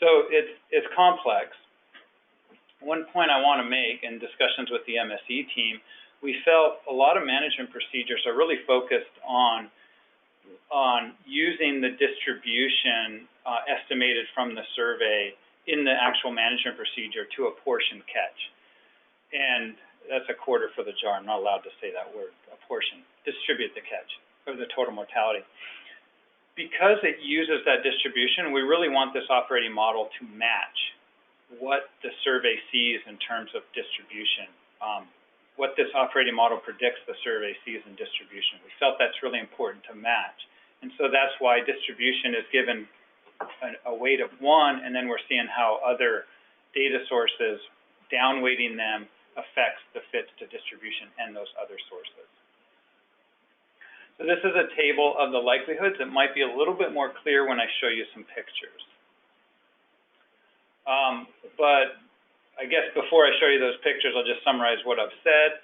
So it's complex. One point I want to make in discussions with the MSE team, we felt a lot of management procedures are really focused on using the distribution estimated from the survey in the actual management procedure to apportion catch. And that's a quarter for the jar. I'm not allowed to say that word, apportion. Distribute the catch, or the total mortality. Because it uses that distribution, we really want this operating model to match what the survey sees in terms of distribution. What this operating model predicts the survey sees in distribution. We felt that's really important to match. And so that's why distribution is given a weight of 1, and then we're seeing how other data sources, downweighting them, affects the fits to distribution and those other sources. So this is a table of the likelihoods. It might be a little bit more clear when I show you some pictures. But I guess before I show you those pictures, I'll just summarize what I've said.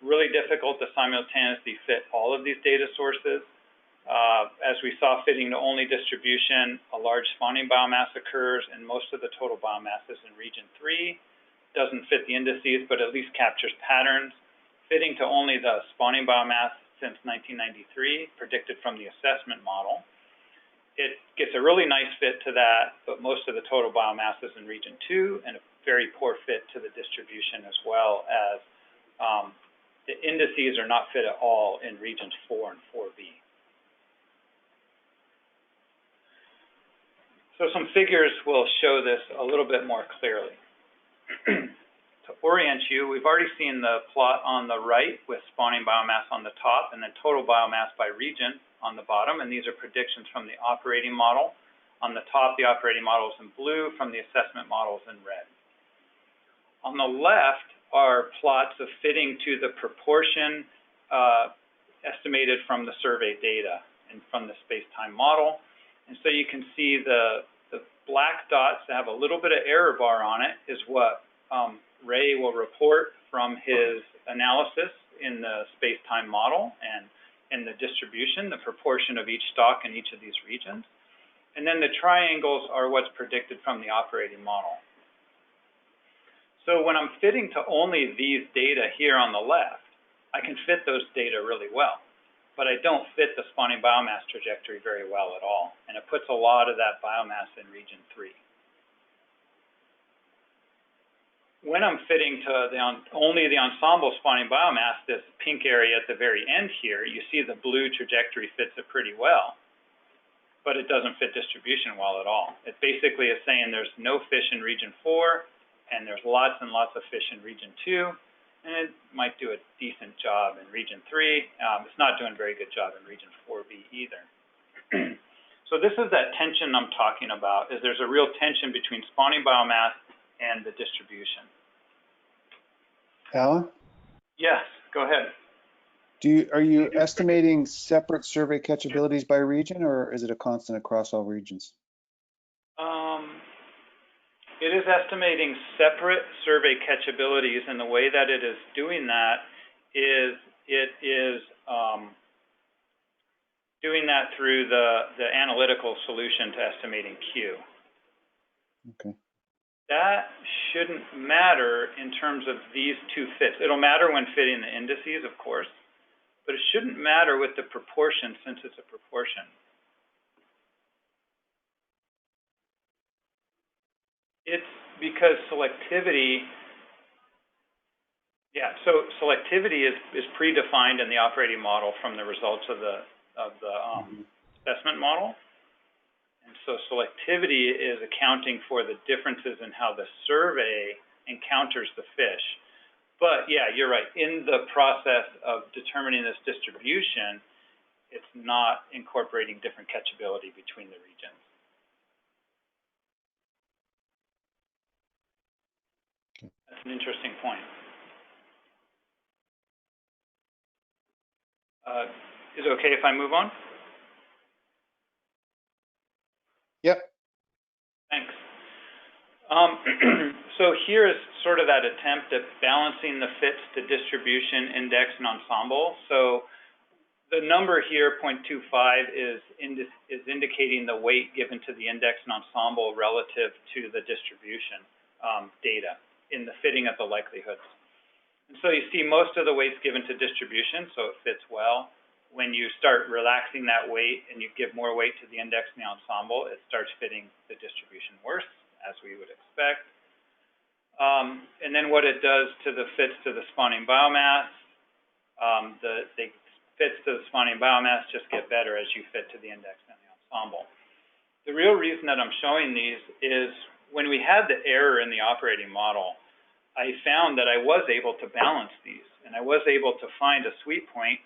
Really difficult to simultaneously fit all of these data sources. As we saw, fitting to only distribution, a large spawning biomass occurs, and most of the total biomass is in region 3. Doesn't fit the indices, but at least captures patterns. Fitting to only the spawning biomass since 1993, predicted from the assessment model. It gets a really nice fit to that, but most of the total biomass is in region 2, and a very poor fit to the distribution, as well as the indices are not fit at all in regions 4 and 4B. So some figures will show this a little bit more clearly. To orient you, we've already seen the plot on the right with spawning biomass on the top and then total biomass by region on the bottom, and these are predictions from the operating model. On the top, the operating model is in blue, from the assessment model is in red. On the left are plots of fitting to the proportion estimated from the survey data and from the space-time model. And so you can see the black dots that have a little bit of error bar on it is what Ray will report from his analysis in the space-time model and in the distribution, the proportion of each stock in each of these regions. And then the triangles are what's predicted from the operating model. So when I'm fitting to only these data here on the left, I can fit those data really well, but I don't fit the spawning biomass trajectory very well at all. And it puts a lot of that biomass in region 3. When I'm fitting to only the ensemble spawning biomass, this pink area at the very end here, you see the blue trajectory fits it pretty well, but it doesn't fit distribution well at all. It basically is saying there's no fish in region 4, and there's lots and lots of fish in region 2, and it might do a decent job in region 3. It's not doing a very good job in region 4B either. So this is that tension I'm talking about, is there's a real tension between spawning biomass and the distribution. Alan? Yes, go ahead. Are you estimating separate survey catchabilities by region, or is it a constant across all regions? It is estimating separate survey catchabilities, and the way that it is doing that is it is doing that through the analytical solution to estimating Q. Okay. That shouldn't matter in terms of these two fits. It'll matter when fitting the indices, of course, but it shouldn't matter with the proportion since it's a proportion. It's because selectivity Yeah, so selectivity is predefined in the operating model from the results of the assessment model. And so selectivity is accounting for the differences in how the survey encounters the fish. But yeah, you're right. In the process of determining this distribution, it's not incorporating different catchability between the regions. That's an interesting point. Is it okay if I move on? Yep. Thanks. So here is sort of that attempt at balancing the fits to distribution, index, and ensemble. So the number here, 0.25, is indicating the weight given to the index and ensemble relative to the distribution data in the fitting of the likelihoods. And so you see most of the weights given to distribution, so it fits well. When you start relaxing that weight and you give more weight to the index and the ensemble, it starts fitting the distribution worse, as we would expect. And then what it does to the fits to the spawning biomass, the fits to the spawning biomass just get better as you fit to the index and the ensemble. The real reason that I'm showing these is when we had the error in the operating model, I found that I was able to balance these, and I was able to find a sweet point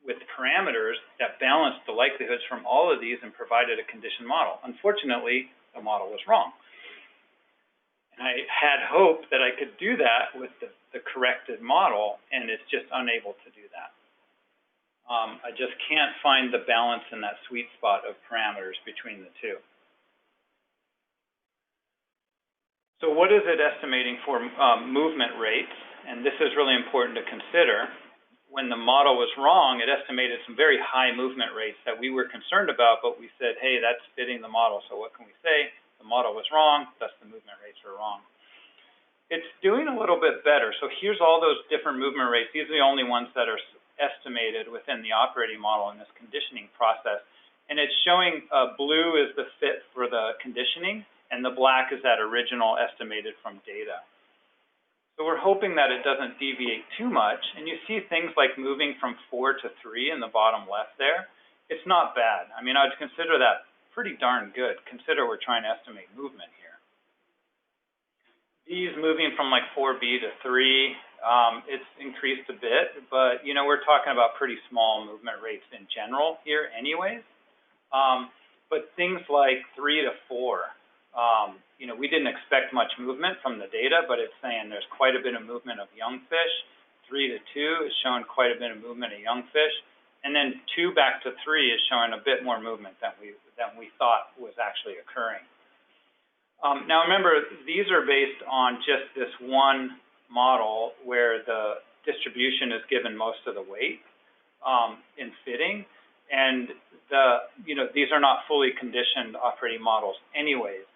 with parameters that balanced the likelihoods from all of these and provided a condition model. Unfortunately, the model was wrong. And I had hope that I could do that with the corrected model, and it's just unable to do that. I just can't find the balance in that sweet spot of parameters between the two. So what is it estimating for movement rates? And this is really important to consider. When the model was wrong, it estimated some very high movement rates that we were concerned about, but we said, hey, that's fitting the model, so what can we say? The model was wrong, thus the movement rates were wrong. It's doing a little bit better. So here's all those different movement rates. These are the only ones that are estimated within the operating model in this conditioning process. And it's showing blue is the fit for the conditioning, and the black is that original estimated from data. So we're hoping that it doesn't deviate too much. And you see things like moving from 4 to 3 in the bottom left there. It's not bad. I mean, I'd consider that pretty darn good. Consider we're trying to estimate movement here. These moving from like 4B to 3, it's increased a bit, but you know, we're talking about pretty small movement rates in general here anyways. But things like 3 to 4, you know, we didn't expect much movement from the data, but it's saying there's quite a bit of movement of young fish. 3 to 2 is showing quite a bit of movement of young fish. And then 2 back to 3 is showing a bit more movement than we thought was actually occurring. Now remember, these are based on just this one model where the distribution is given most of the weight in fitting. And you know, these are not fully conditioned operating models anyways.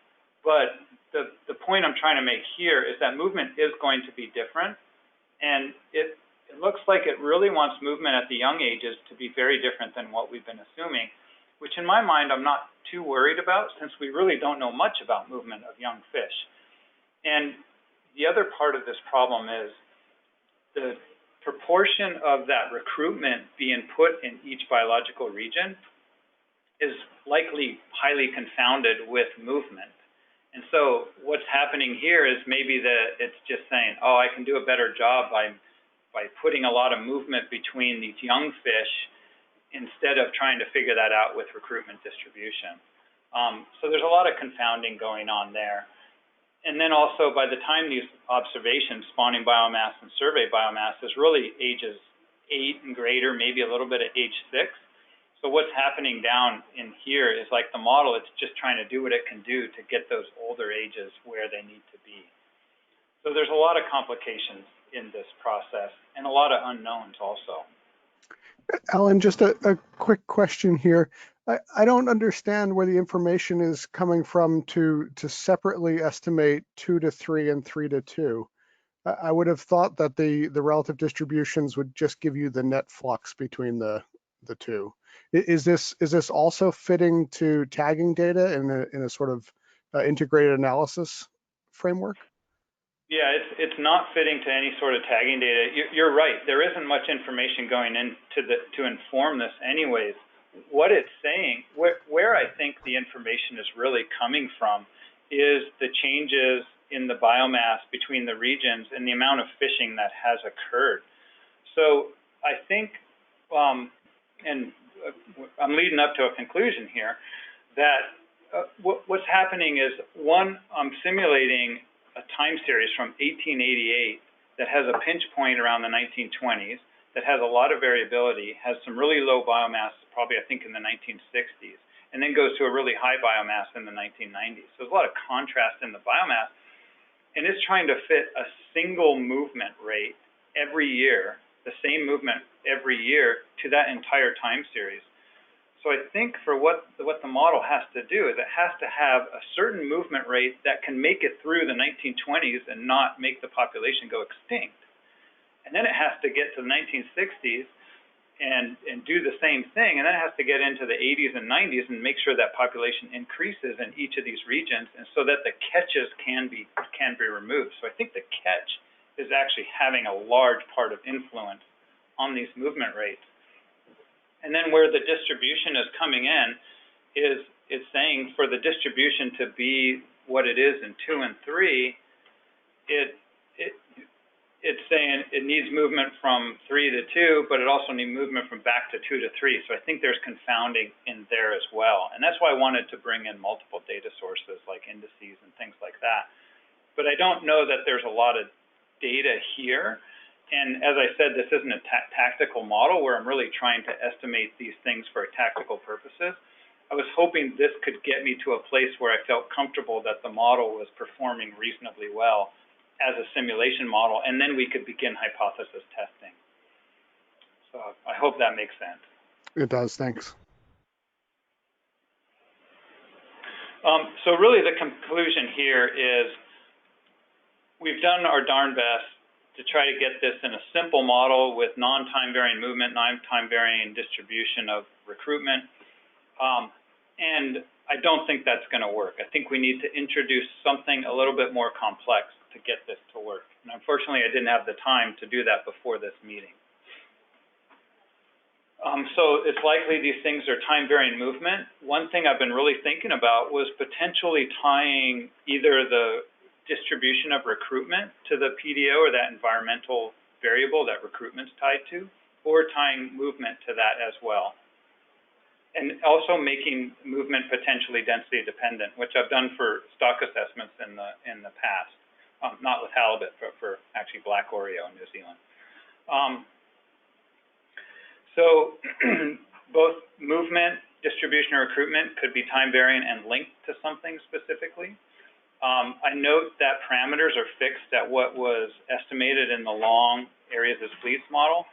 But the point I'm trying to make here is that movement is going to be different. And it looks like it really wants movement at the young ages to be very different than what we've been assuming, which in my mind I'm not too worried about since we really don't know much about movement of young fish. And the other part of this problem is the proportion of that recruitment being put in each biological region is likely highly confounded with movement. And so what's happening here is maybe that it's just saying, oh, I can do a better job by putting a lot of movement between these young fish instead of trying to figure that out with recruitment distribution. So there's a lot of confounding going on there. And then also by the time these observations, spawning biomass and survey biomass, is really ages 8 and greater, maybe a little bit at age 6. So what's happening down in here is like the model, it's just trying to do what it can do to get those older ages where they need to be. So there's a lot of complications in this process and a lot of unknowns also. Alan, just a quick question here. I don't understand where the information is coming from to separately estimate 2 to 3 and 3 to 2. I would have thought that the relative distributions would just give you the net flux between the two. Is this also fitting to tagging data in a sort of integrated analysis framework? Yeah, it's not fitting to any sort of tagging data. You're right. There isn't much information going into to inform this anyways. What it's saying, where I think the information is really coming from is the changes in the biomass between the regions and the amount of fishing that has occurred. So I think, and I'm leading up to a conclusion here, that what's happening is, one, I'm simulating a time series from 1888 that has a pinch point around the 1920s, that has a lot of variability, has some really low biomass, probably I think in the 1960s, and then goes to a really high biomass in the 1990s. So there's a lot of contrast in the biomass, and it's trying to fit a single movement rate every year, the same movement every year to that entire time series. So I think for what the model has to do is it has to have a certain movement rate that can make it through the 1920s and not make the population go extinct. And then it has to get to the 1960s and do the same thing. And then it has to get into the 80s and 90s and make sure that population increases in each of these regions, and so that the catches can be removed. So I think the catch is actually having a large part of influence on these movement rates. And then where the distribution is coming in is it's saying for the distribution to be what it is in 2 and 3, it's saying it needs movement from 3 to 2, but it also needs movement from back to 2 to 3. So I think there's confounding in there as well. And that's why I wanted to bring in multiple data sources like indices and things like that. But I don't know that there's a lot of data here. And as I said, this isn't a tactical model where I'm really trying to estimate these things for tactical purposes. I was hoping this could get me to a place where I felt comfortable that the model was performing reasonably well as a simulation model, and then we could begin hypothesis testing. So I hope that makes sense. It does, thanks. So really the conclusion here is we've done our darn best to try to get this in a simple model with non-time varying movement, non-time varying distribution of recruitment. And I don't think that's going to work. I think we need to introduce something a little bit more complex to get this to work. And unfortunately, I didn't have the time to do that before this meeting. So it's likely these things are time varying movement. One thing I've been really thinking about was potentially tying either the distribution of recruitment to the PDO or that environmental variable that recruitment's tied to, or tying movement to that as well. And also making movement potentially density dependent, which I've done for stock assessments in the past, not with halibut, but for actually black Oreo in New Zealand. So both movement, distribution, or recruitment could be time varying and linked to something specifically. I note that parameters are fixed at what was estimated in the long areas as fleets model.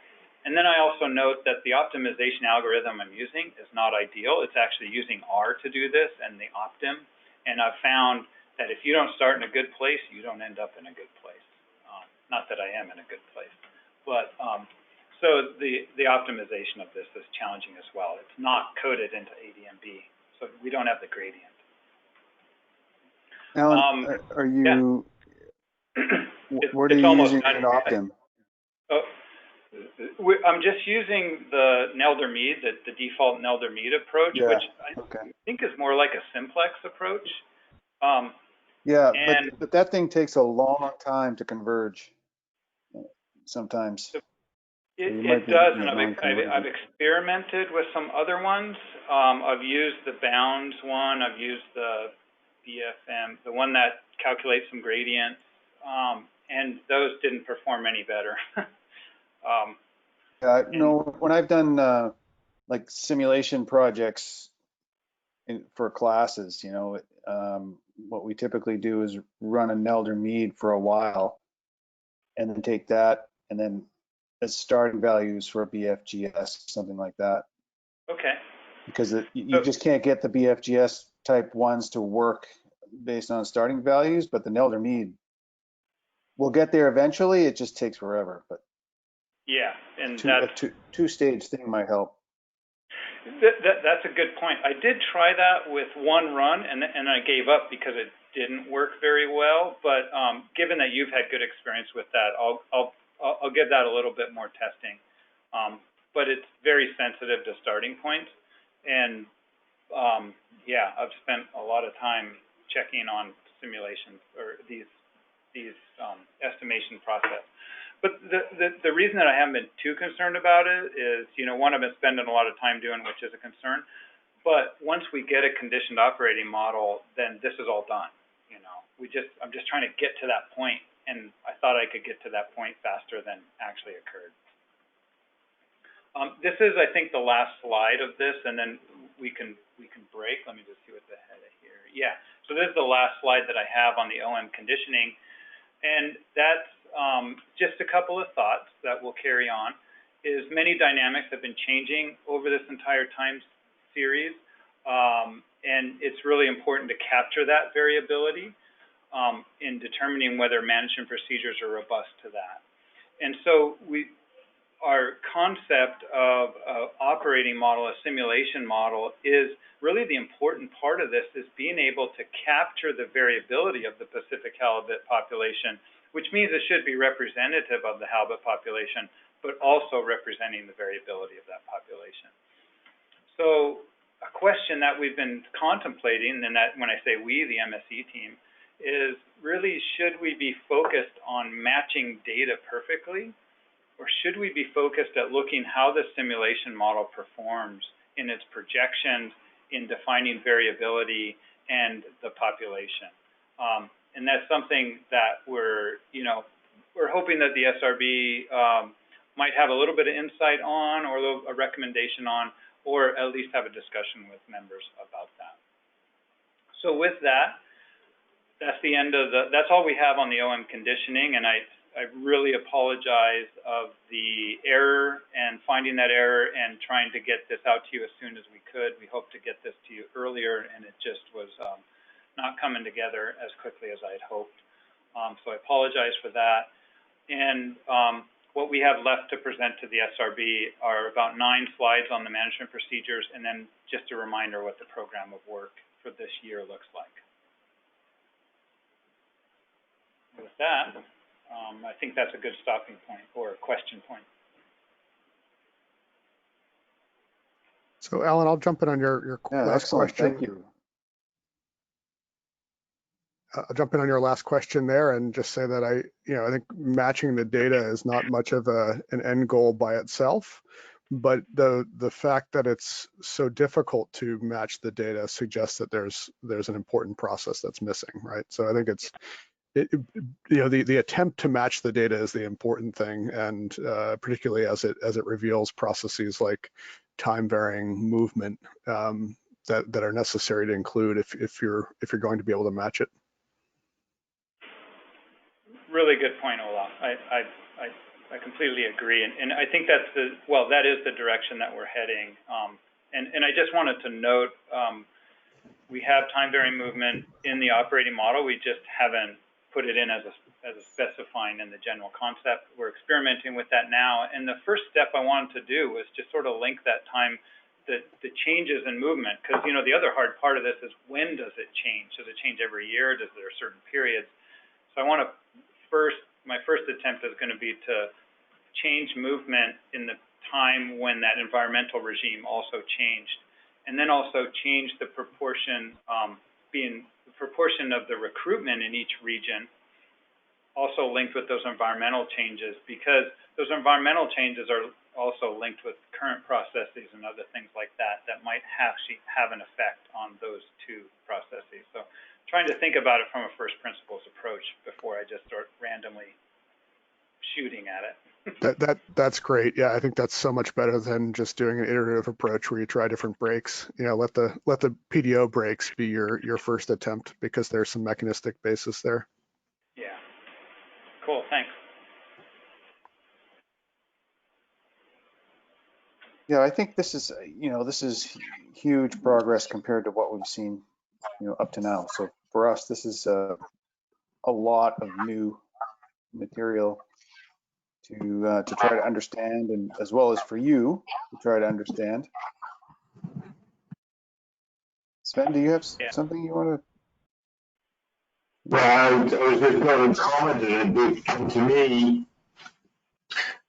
And then I also note that the optimization algorithm I'm using is not ideal. It's actually using R to do this and the optim. And I've found that if you don't start in a good place, you don't end up in a good place. Not that I am in a good place, but so the optimization of this is challenging as well. It's not coded into ADMB, so we don't have the gradient. Alan, are you, what are you using in Optim? I'm just using the Nelder-Mead, the default Nelder-Mead approach, which I think is more like a simplex approach. Yeah, but that thing takes a long time to converge sometimes. It does, and I've experimented with some other ones. I've used the bounds one, I've used the BFM, the one that calculates some gradients, and those didn't perform any better. When I've done like simulation projects for classes, what we typically do is run a Nelder-Mead for a while, and then take that and then as starting values for a BFGS, something like that. Okay. Because you just can't get the BFGS type ones to work based on starting values, but the Nelder-Mead will get there eventually. It just takes forever. But yeah, and a two-stage thing might help. That's a good point. I did try that with one run, and I gave up because it didn't work very well, but given that you've had good experience with that, I'll give that a little bit more testing. But it's very sensitive to starting points, and yeah, I've spent a lot of time checking on simulations or these estimation process. But the reason that I haven't been too concerned about it is, one, I've been spending a lot of time doing, which is a concern. But once we get a conditioned operating model, then this is all done. I'm just trying to get to that point, and I thought I could get to that point faster than actually occurred. This is, I think, the last slide of this, and then we can break. Let me just see what the head is here. Yeah. So this is the last slide that I have on the OM conditioning, and that's just a couple of thoughts that will carry on. Is many dynamics have been changing over this entire time series, and it's really important to capture that variability in determining whether management procedures are robust to that. And so our concept of operating model, a simulation model, is really the important part of this, is being able to capture the variability of the Pacific halibut population, which means it should be representative of the halibut population, but also representing the variability of that population. So a question that we've been contemplating, and that when I say we, the MSE team, is really, should we be focused on matching data perfectly, or should we be focused at looking how the simulation model performs in its projections, in defining variability and the population? And that's something that we're hoping that the SRB might have a little bit of insight on, or a recommendation on, or at least have a discussion with members about that. So with that, that's the end of that's all we have on the OM conditioning, and I really apologize of the error and finding that error and trying to get this out to you as soon as we could. We hope to get this to you earlier, and it just was not coming together as quickly as I had hoped. So I apologize for that. And what we have left to present to the SRB are about 9 slides on the management procedures, and then just a reminder what the program of work for this year looks like. With that, I think that's a good stopping point or question point. So Alan, I'll jump in on your last question. Thank you. I'll jump in on your last question there and just say that I think matching the data is not much of an end goal by itself, but the fact that it's so difficult to match the data suggests that there's an important process that's missing, right? So I think the attempt to match the data is the important thing, and particularly as it reveals processes like time varying movement that are necessary to include if you're going to be able to match it. Really good point, Olaf. I completely agree, and I think that is the direction that we're heading. And I just wanted to note, we have time varying movement in the operating model. We just haven't put it in as a specifying in the general concept. We're experimenting with that now, and the first step I wanted to do was just sort of link that time, the changes in movement, because the other hard part of this is, when does it change? Does it change every year? Does there certain periods? So I want to my first attempt is going to be to change movement in the time when that environmental regime also changed, and then also change the proportion, being the proportion of the recruitment in each region, also linked with those environmental changes, because those environmental changes are also linked with current processes and other things like that might actually have an effect on those two processes. So trying to think about it from a first principles approach before I just start randomly shooting at it. That's great. Yeah, I think that's so much better than just doing an iterative approach where you try different breaks. Let the PDO breaks be your first attempt, because there's some mechanistic basis there. Yeah. Cool. Thanks. Yeah, I think this is huge progress compared to what we've seen up to now. So for us, this is a lot of new material to try to understand, and as well as for you to try to understand. Sven, do you have something you want to? Well, I was just going to comment that to me,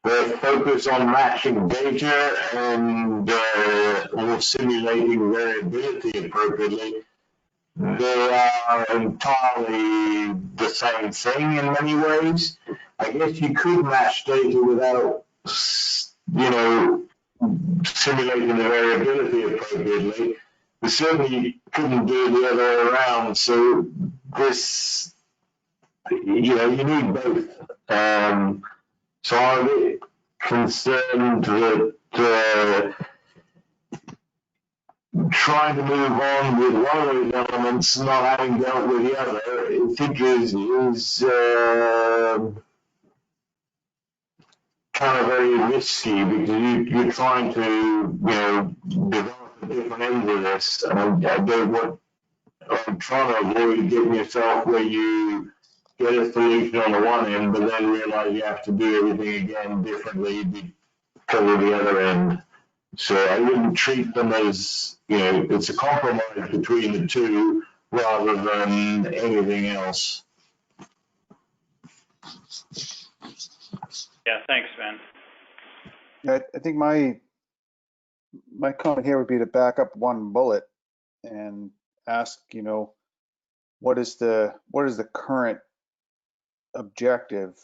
the focus on matching data and or simulating variability appropriately, they are entirely the same thing in many ways. I guess you could match data without, simulating the variability appropriately. But certainly couldn't do it the other way around. So this, you need both. So I'm concerned that trying to move on with one of those elements, not having dealt with the other, I think is kind of very risky, because you're trying to develop a different end of this. And I don't want, I'm trying to avoid getting yourself where you get a solution on the one end, but then realize you have to do everything again differently because of the other end. So I wouldn't treat them as, it's a compromise between the two rather than anything else. Yeah, thanks, Ben. Yeah, I think my comment here would be to back up one bullet and ask, what is the current objective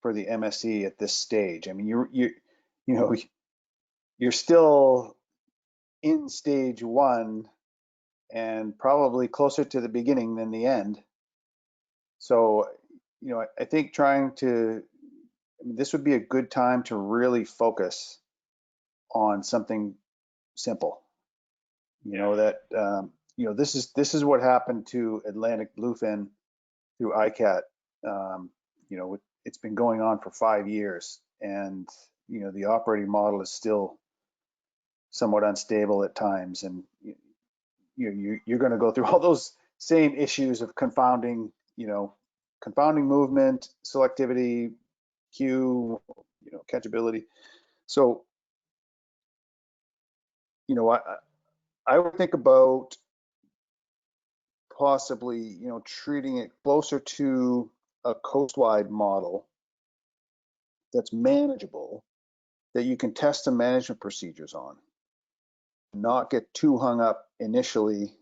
for the MSE at this stage? I mean, you're still in stage one and probably closer to the beginning than the end. So, I think this would be a good time to really focus on something simple. This is what happened to Atlantic bluefin through ICAT. It's been going on for 5 years, and the operating model is still somewhat unstable at times, and you're going to go through all those same issues of confounding movement, selectivity, Q, catchability. So, I would think about possibly, treating it closer to a coastwide model that's manageable, that you can test some management procedures on, not get too hung up initially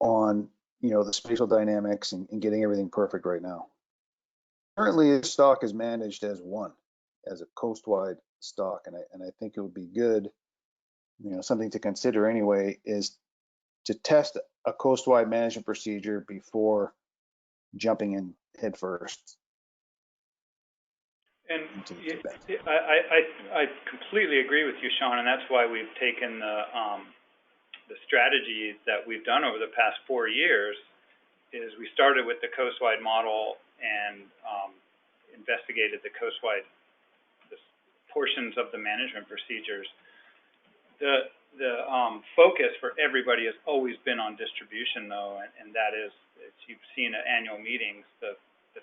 on, the spatial dynamics and getting everything perfect right now. Currently, the stock is managed as a coastwide stock, and I think it would be good, something to consider anyway, is to test a coastwide management procedure before jumping in head first. And I completely agree with you, Sean, and that's why we've taken the strategy that we've done over the past 4 years. Is we started with the coastwide model and investigated the coastwide portions of the management procedures. The focus for everybody has always been on distribution, though, and that is, as you've seen at annual meetings, the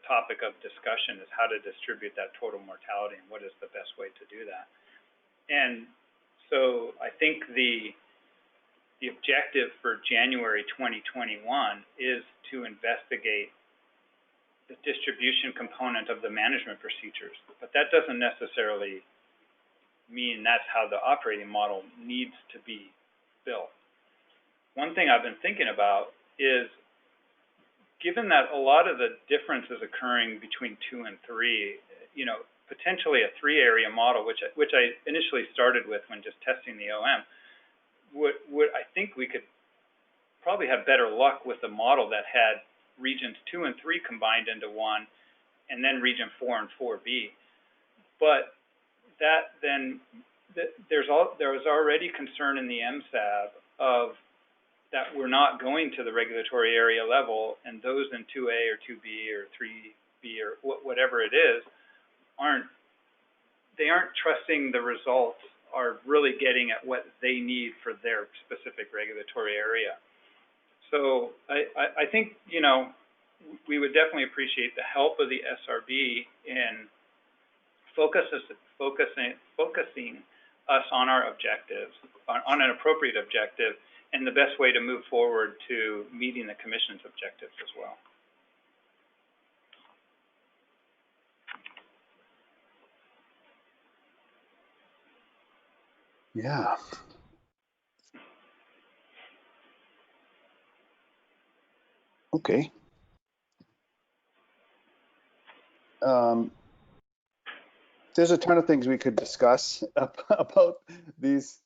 topic of discussion is how to distribute that total mortality and what is the best way to do that. And so I think the objective for January 2021 is to investigate the distribution component of the management procedures, but that doesn't necessarily mean that's how the operating model needs to be built. One thing I've been thinking about is, given that a lot of the difference is occurring between 2 and 3, potentially a 3-area model, which I initially started with when just testing the OM, I think we could probably have better luck with a model that had regions 2 and 3 combined into one, and then region 4 and 4B. But that then there was already concern in the MSAB of that we're not going to the regulatory area level, and those in 2A or 2B or 3B or whatever it is aren't trusting the results are really getting at what they need for their specific regulatory area. So I think, we would definitely appreciate the help of the SRB in focusing us on our objectives, on an appropriate objective, and the best way to move forward to meeting the Commission's objectives as well. Yeah. Okay. There's a ton of things we could discuss about these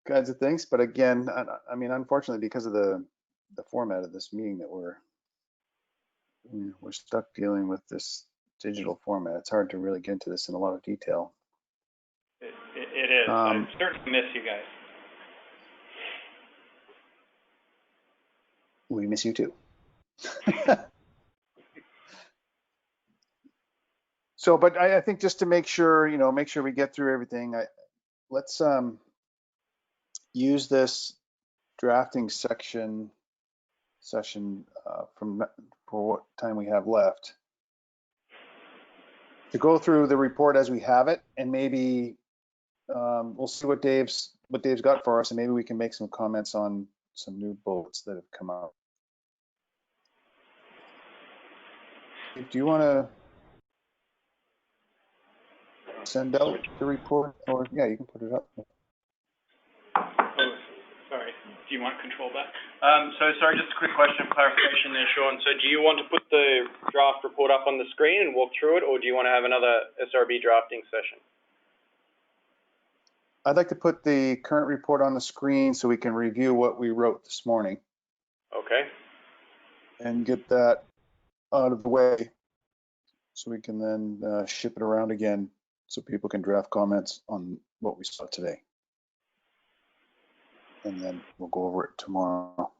kinds of things, but again, I mean, unfortunately, because of the format of this meeting that we're stuck dealing with this digital format, it's hard to really get into this in a lot of detail. It is. I certainly miss you guys. We miss you too. So, but I think just to make sure, make sure we get through everything, let's use this drafting session for what time we have left to go through the report as we have it, and maybe we'll see what Dave's got for us, and maybe we can make some comments on some new bullets that have come out. Do you want to send out the report, or yeah, you can put it up. Oh, sorry. Do you want control back? So sorry, just a quick question of clarification there, Sean. So do you want to put the draft report up on the screen and walk through it, or do you want to have another SRB drafting session? I'd like to put the current report on the screen so we can review what we wrote this morning. Okay. And get that out of the way so we can then ship it around again so people can draft comments on what we saw today. And then we'll go over it tomorrow.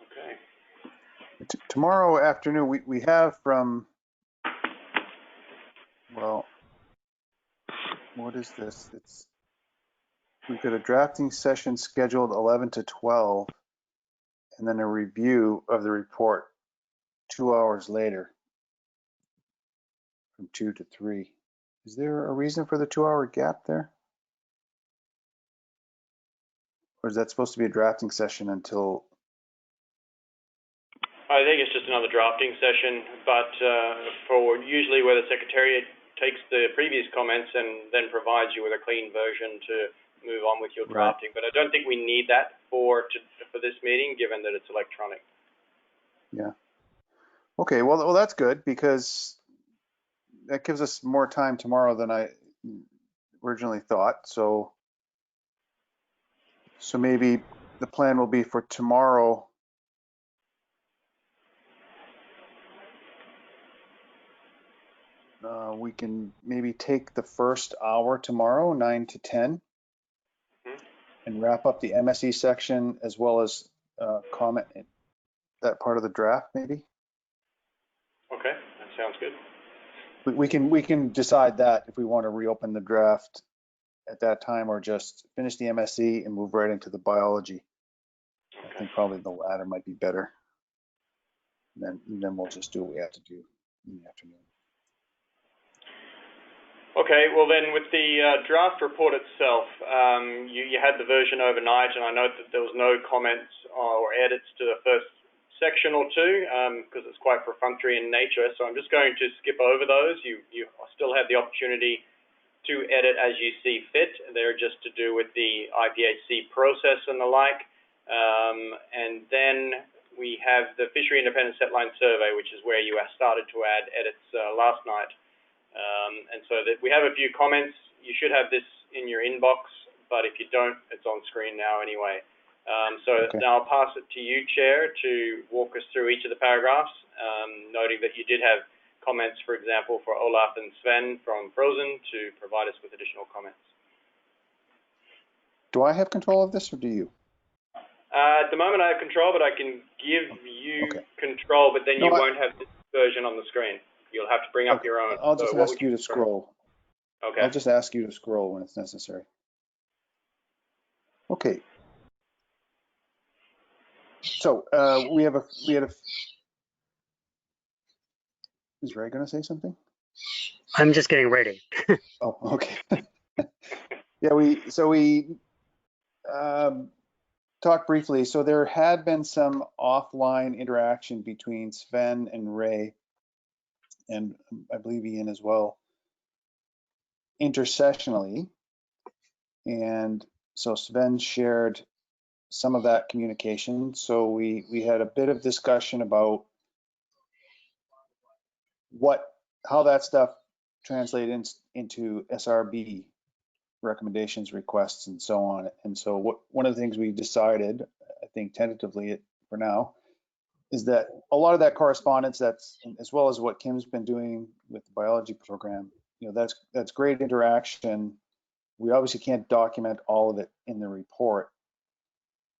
Okay. Tomorrow afternoon, we have from, well, what is this? We've got a drafting session scheduled 11 to 12, and then a review of the report 2 hours later from 2 to 3. Is there a reason for the 2-hour gap there? Or is that supposed to be a drafting session until? I think it's just another drafting session, but for usually where the Secretariat takes the previous comments and then provides you with a clean version to move on with your drafting. Right. But I don't think we need that for this meeting, given that it's electronic. Yeah. Okay, well that's good, because that gives us more time tomorrow than I originally thought. So maybe the plan will be for tomorrow. We can maybe take the first hour tomorrow, 9 to 10, and wrap up the MSE section as well as comment that part of the draft, maybe. Okay, that sounds good. We can decide that if we want to reopen the draft at that time, or just finish the MSE and move right into the biology. Okay. I think probably the latter might be better. And then we'll just do what we have to do in the afternoon. Okay, well then with the draft report itself, you had the version overnight, and I note that there was no comments or edits to the first section or two because it's quite perfunctory in nature. So I'm just going to skip over those. You still have the opportunity to edit as you see fit. They're just to do with the IPHC process and the like. And then we have the Fishery Independent Setline Survey, which is where you started to add edits last night. And so that we have a few comments. You should have this in your inbox, but if you don't, it's on screen now anyway. Okay. Now I'll pass it to you, Chair, to walk us through each of the paragraphs, noting that you did have comments, for example, for Olaf and Sven from Frozen to provide us with additional comments. Do I have control of this, or do you? At the moment I have control, but I can give you control, but then you won't have this version on the screen. You'll have to bring up your own. I'll just ask you to scroll. Okay. I'll just ask you to scroll when it's necessary. Okay. So we had a is Ray going to say something? I'm just getting ready. Oh, okay. Yeah, we talked briefly. So there had been some offline interaction between Sven and Ray, and I believe Ian as well, intersessionally. And so Sven shared some of that communication. So we had a bit of discussion about how that stuff translated into SRB recommendations, requests, and so on. And so one of the things we decided, I think tentatively for now, is that a lot of that correspondence, that's as well as what Kim's been doing with the biology program, that's great interaction. We obviously can't document all of it in the report.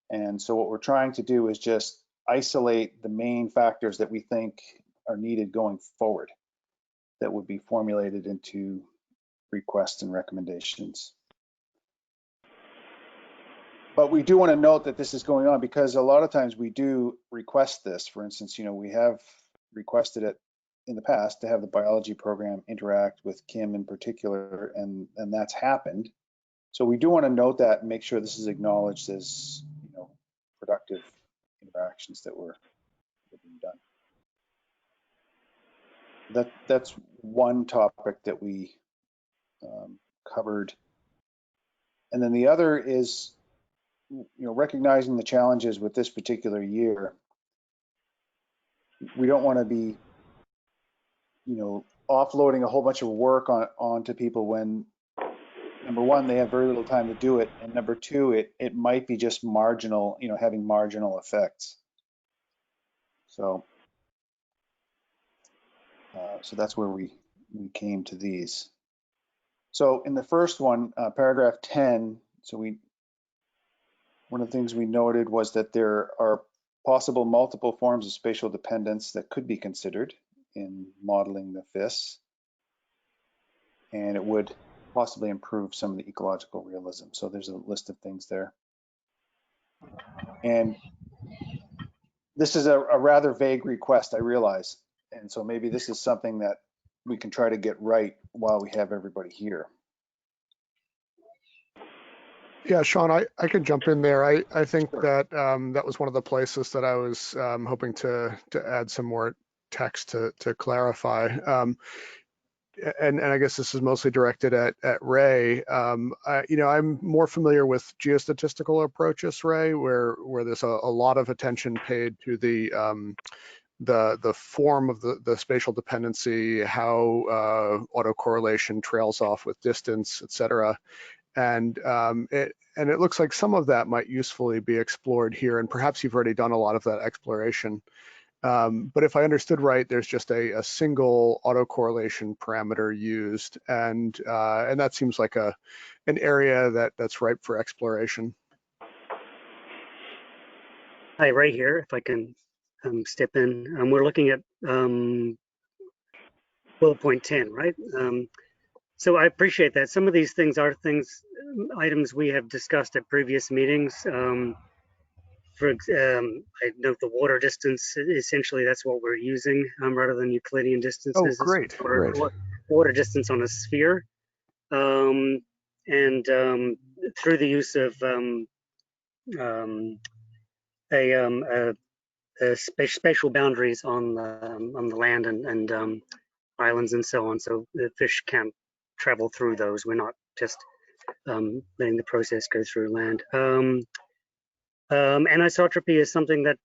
And so what we're trying to do is just isolate the main factors that we think are needed going forward that would be formulated into requests and recommendations. But we do want to note that this is going on because a lot of times we do request this. For instance, we have requested it in the past to have the biology program interact with Kim in particular, and that's happened. So we do want to note that and make sure this is acknowledged as productive interactions that were being done. That's one topic that we covered. And then the other is, recognizing the challenges with this particular year. We don't want to be, offloading a whole bunch of work onto people when, number one, they have very little time to do it, and number two, it might be just marginal, having marginal effects. So that's where we came to these. So in the first one, paragraph 10, one of the things we noted was that there are possible multiple forms of spatial dependence that could be considered in modeling the FIS, and it would possibly improve some of the ecological realism. So there's a list of things there. And this is a rather vague request, I realize. And so maybe this is something that we can try to get right while we have everybody here. Yeah, Sean, I could jump in there. I think that that was one of the places that I was hoping to add some more text to clarify. And I guess this is mostly directed at Ray. I'm more familiar with geostatistical approaches, Ray, where there's a lot of attention paid to the form of the spatial dependency, how autocorrelation trails off with distance, et cetera. And it looks like some of that might usefully be explored here, and perhaps you've already done a lot of that exploration. But if I understood right, there's just a single autocorrelation parameter used, and that seems like an area that's ripe for exploration. Hi, Ray here, if I can step in. We're looking at bullet point 10, right? So I appreciate that. Some of these things are items we have discussed at previous meetings. I note the water distance, essentially that's what we're using rather than Euclidean distances. Oh, great. Water distance on a sphere. And through the use of spatial boundaries on the land and islands and so on, so the fish can't travel through those. We're not just letting the process go through land. Anisotropy is something that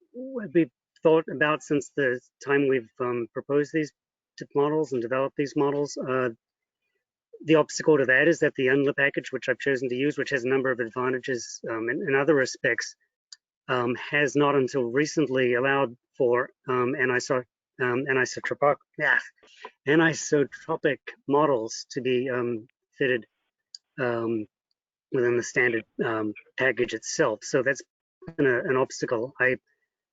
we've thought about since the time we've proposed these models and developed these models. The obstacle to that is that the UNLA package, which I've chosen to use, which has a number of advantages in other respects, has not until recently allowed for anisotropic models to be fitted within the standard package itself. So that's been an obstacle. I've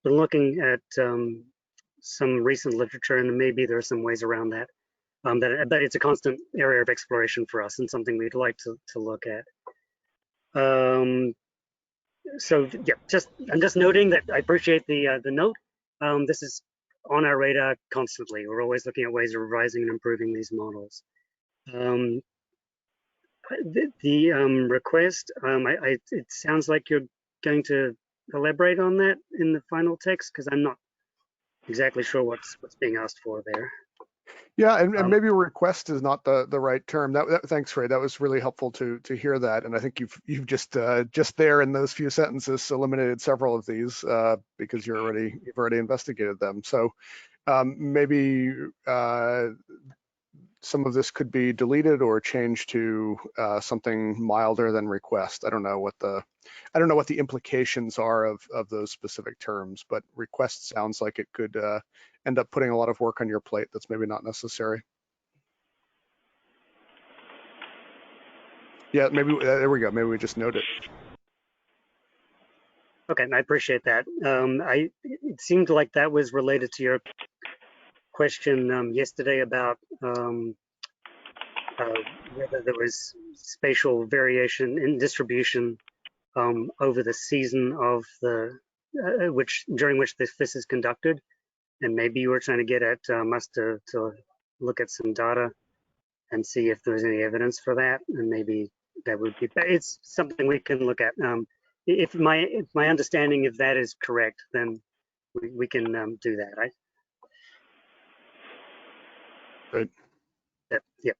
been looking at some recent literature, and maybe there are some ways around that. But it's a constant area of exploration for us and something we'd like to look at. So yeah, I'm just noting that I appreciate the note. This is on our radar constantly. We're always looking at ways of revising and improving these models. The request, it sounds like you're going to elaborate on that in the final text, because I'm not exactly sure what's being asked for there. Yeah, and maybe request is not the right term. Thanks, Ray. That was really helpful to hear that. And I think you've just there in those few sentences eliminated several of these because you've already investigated them. So maybe some of this could be deleted or changed to something milder than request. I don't know what the implications are of those specific terms, but request sounds like it could end up putting a lot of work on your plate that's maybe not necessary. Yeah, maybe there we go. Maybe we just note it. Okay, I appreciate that. It seemed like that was related to your question yesterday about whether there was spatial variation in distribution over the season of the during which this FIS is conducted, and maybe you were trying to get at us to look at some data and see if there's any evidence for that, and maybe that would be. It's something we can look at. If my understanding of that is correct, then we can do that, right? Right. Yep.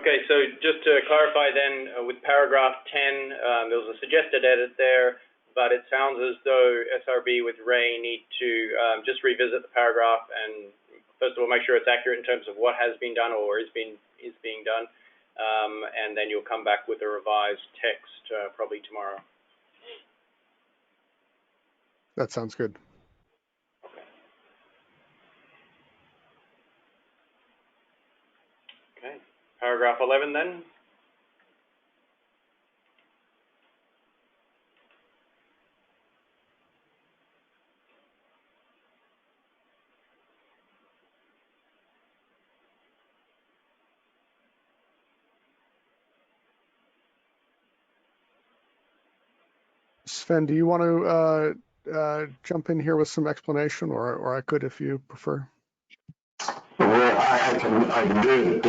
Okay, so just to clarify then, with paragraph 10, there was a suggested edit there, but it sounds as though SRB with Ray need to just revisit the paragraph and first of all make sure it's accurate in terms of what has been done or is being done, and then you'll come back with a revised text probably tomorrow. That sounds good. Okay, paragraph 11 then. Sven, do you want to jump in here with some explanation, or I could if you prefer? Well, I can do it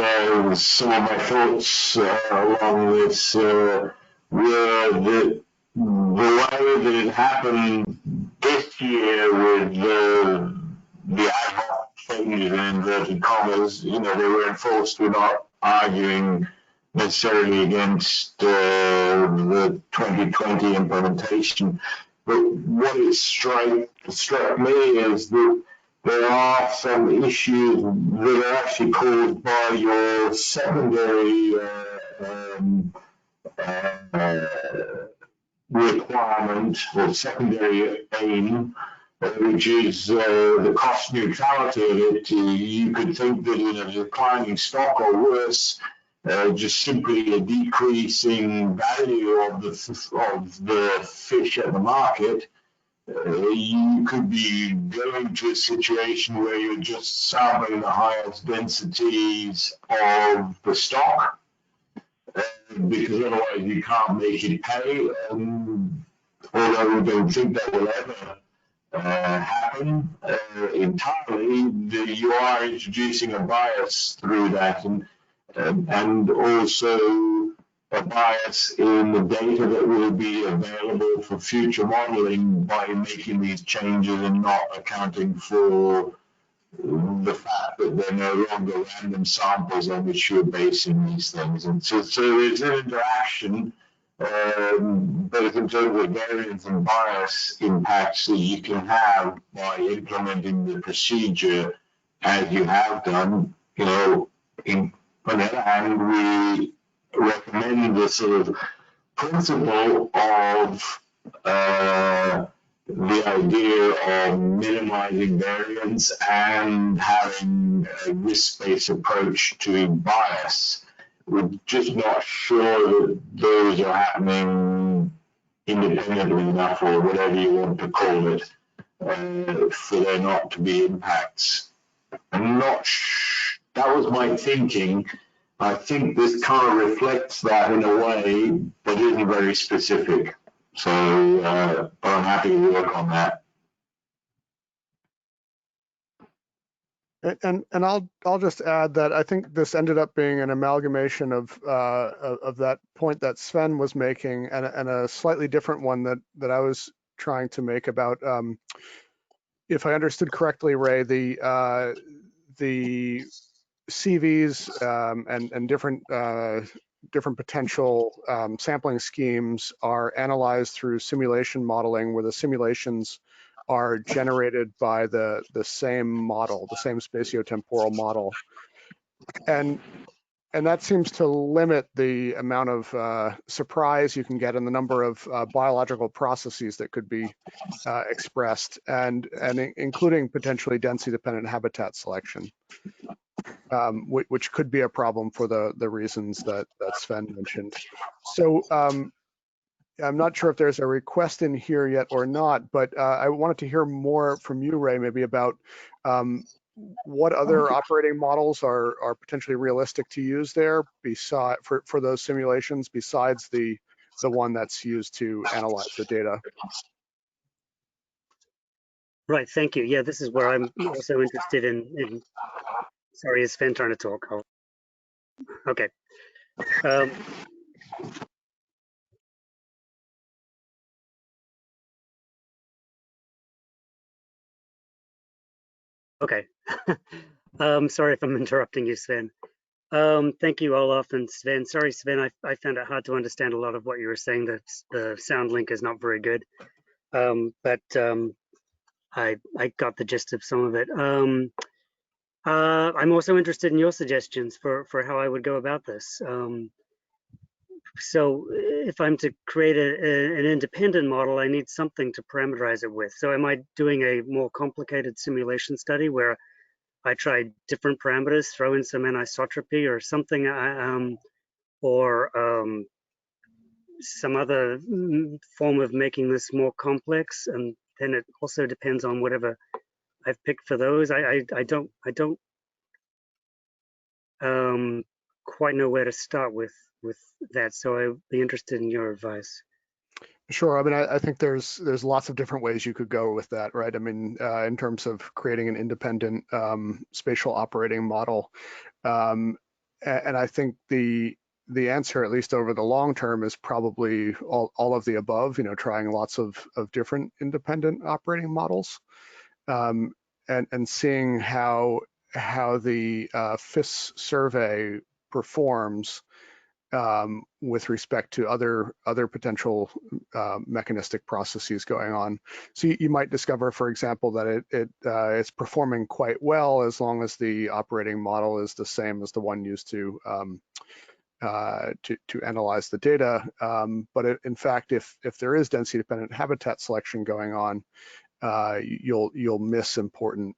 with some of my thoughts along this, where the way that it happened this year with the ad hoc changes in inverted commas, you know, they were enforced. We're not arguing necessarily against the 2020 implementation, but what it struck me is that there are some issues that are actually caused by your secondary requirement or secondary aim, which is the cost neutrality of it. You could think that in a declining stock or worse, just simply a decreasing value of the fish at the market, you could be going to a situation where you're just sampling the highest densities of the stock, because otherwise you can't make it pay. Although we don't think that will ever happen entirely, you are introducing a bias through that, and also a bias in the data that will be available for future modeling by making these changes and not accounting for the fact that they're no longer random samples on which you're basing these things. And so there's an interaction, both in terms of variance and bias impacts that you can have by implementing the procedure as you have done. You know, on the other hand, we recommend the sort of principle of the idea of minimizing variance and having a risk-based approach to bias. We're just not sure that those are happening independently enough, or whatever you want to call it, for there not to be impacts. I'm not that was my thinking. I think this kind of reflects that in a way, but isn't very specific. So, but I'm happy to work on that. And I'll just add that I think this ended up being an amalgamation of that point that Sven was making and a slightly different one that I was trying to make about, if I understood correctly, Ray, the CVs and different potential sampling schemes are analyzed through simulation modeling, where the simulations are generated by the same model, the same spatiotemporal model. And that seems to limit the amount of surprise you can get in the number of biological processes that could be expressed, and including potentially density-dependent habitat selection, which could be a problem for the reasons that Sven mentioned. So I'm not sure if there's a request in here yet or not, but I wanted to hear more from you, Ray, maybe about what other operating models are potentially realistic to use there for those simulations besides the one that's used to analyze the data. Right, thank you. Yeah, this is where I'm also interested in sorry, is Sven trying to talk? Okay. Okay. Sorry if I'm interrupting you, Sven. Thank you, Olaf and Sven. Sorry, Sven, I found it hard to understand a lot of what you were saying. That the sound link is not very good, but I got the gist of some of it. I'm also interested in your suggestions for how I would go about this. So if I'm to create an independent model, I need something to parameterize it with. So am I doing a more complicated simulation study where I try different parameters, throw in some anisotropy or something, or some other form of making this more complex? And then it also depends on whatever I've picked for those. I don't quite know where to start with that, so I'd be interested in your advice. Sure. I mean, I think there's lots of different ways you could go with that, right? I mean, in terms of creating an independent spatial operating model, and I think the answer, at least over the long term, is probably all of the above. You know, trying lots of different independent operating models, and seeing how the FIS survey performs with respect to other potential mechanistic processes going on. So you might discover, for example, that it's performing quite well as long as the operating model is the same as the one used to analyze the data. But in fact, if there is density-dependent habitat selection going on, you'll miss important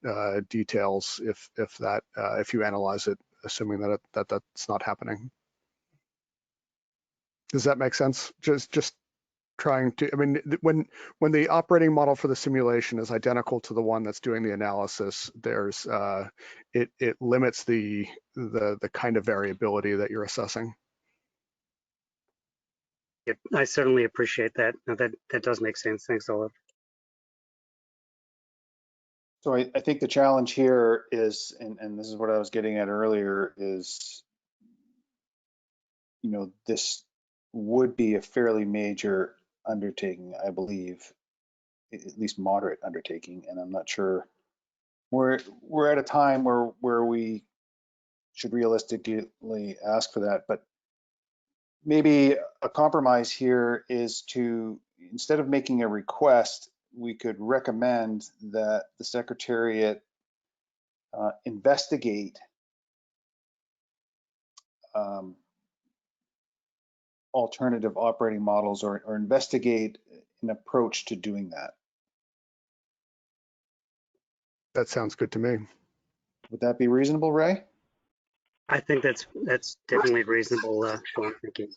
details if you analyze it, assuming that that's not happening. Does that make sense? Just trying to, I mean, when the operating model for the simulation is identical to the one that's doing the analysis, there's it limits the kind of variability that you're assessing. Yep, I certainly appreciate that. No, that does make sense. Thanks, Olaf. So I think the challenge here is, and this is what I was getting at earlier, is, you know, this would be a fairly major undertaking, I believe, at least moderate undertaking, and I'm not sure we're at a time where we should realistically ask for that. But maybe a compromise here is to, instead of making a request, we could recommend that the Secretariat investigate alternative operating models, or investigate an approach to doing that. That sounds good to me. Would that be reasonable, Ray? I think that's definitely reasonable, Sean. Thank you.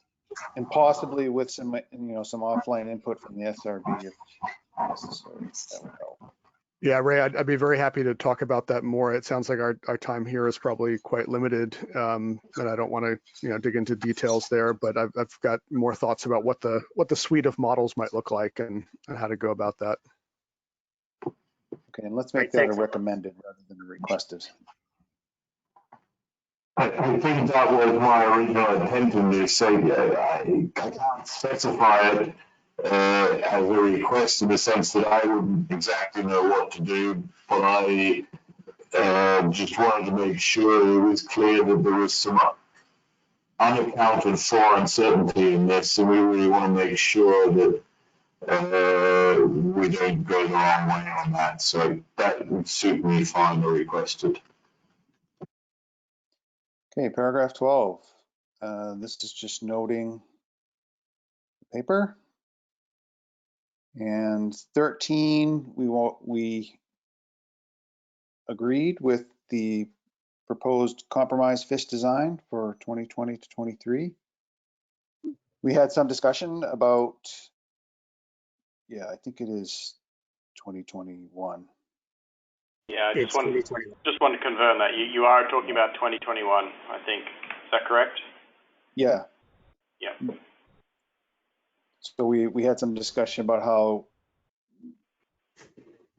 And possibly with some, you know, some offline input from the SRB if necessary. That would help. Yeah, Ray, I'd be very happy to talk about that more. It sounds like our time here is probably quite limited, and I don't want to dig into details there. But I've got more thoughts about what the suite of models might look like and how to go about that. Okay, and let's make that a recommended rather than a requested. I think that was my original intent in this. So I can't specify it as a request in the sense that I wouldn't exactly know what to do, but I just wanted to make sure it was clear that there was some unaccounted for uncertainty in this, and we really want to make sure that we don't go the wrong way on that. So that would suit me fine or requested. Okay, paragraph 12. This is just noting the paper. And 13, we agreed with the proposed compromise fish design for 2020 to 23. We had some discussion about, yeah, I think it is 2021. Yeah, I just wanted to confirm that you are talking about 2021, I think. Is that correct? Yeah. Yeah. So we had some discussion about how,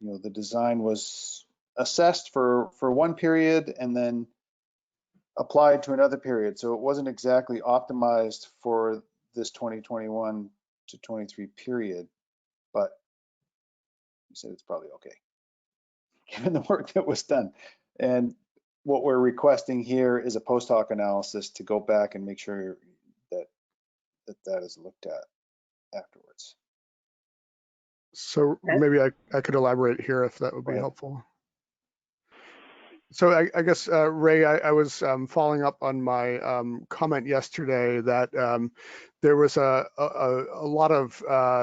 the design was assessed for one period and then applied to another period. So it wasn't exactly optimized for this 2021 to 23 period, but we said it's probably okay, given the work that was done. And what we're requesting here is a post hoc analysis to go back and make sure that is looked at afterwards. So maybe I could elaborate here if that would be helpful. So I guess, Ray, I was following up on my comment yesterday that there was a lot of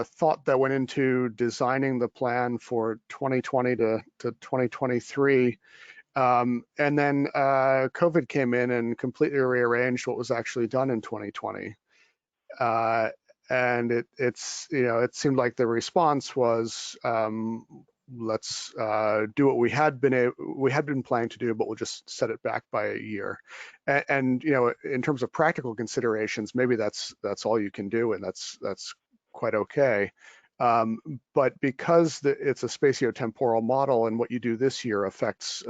thought that went into designing the plan for 2020 to 2023. And then COVID came in and completely rearranged what was actually done in 2020. And it seemed like the response was, let's do what we had been planning to do, but we'll just set it back by a year. And in terms of practical considerations, maybe that's all you can do, and that's quite okay. But because it's a spatiotemporal model, and what you do this year affects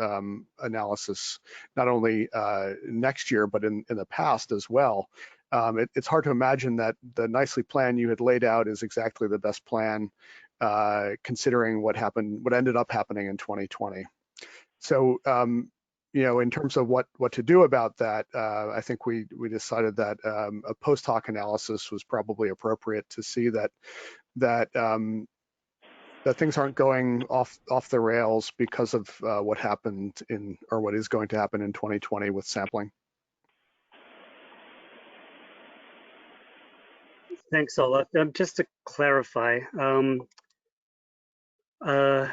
analysis not only next year, but in the past as well. It's hard to imagine that the nicely plan you had laid out is exactly the best plan, considering what ended up happening in 2020. So, in terms of what to do about that, I think we decided that a post hoc analysis was probably appropriate to see that things aren't going off the rails because of what happened or what is going to happen in 2020 with sampling. Thanks, Ola. Just to clarify, so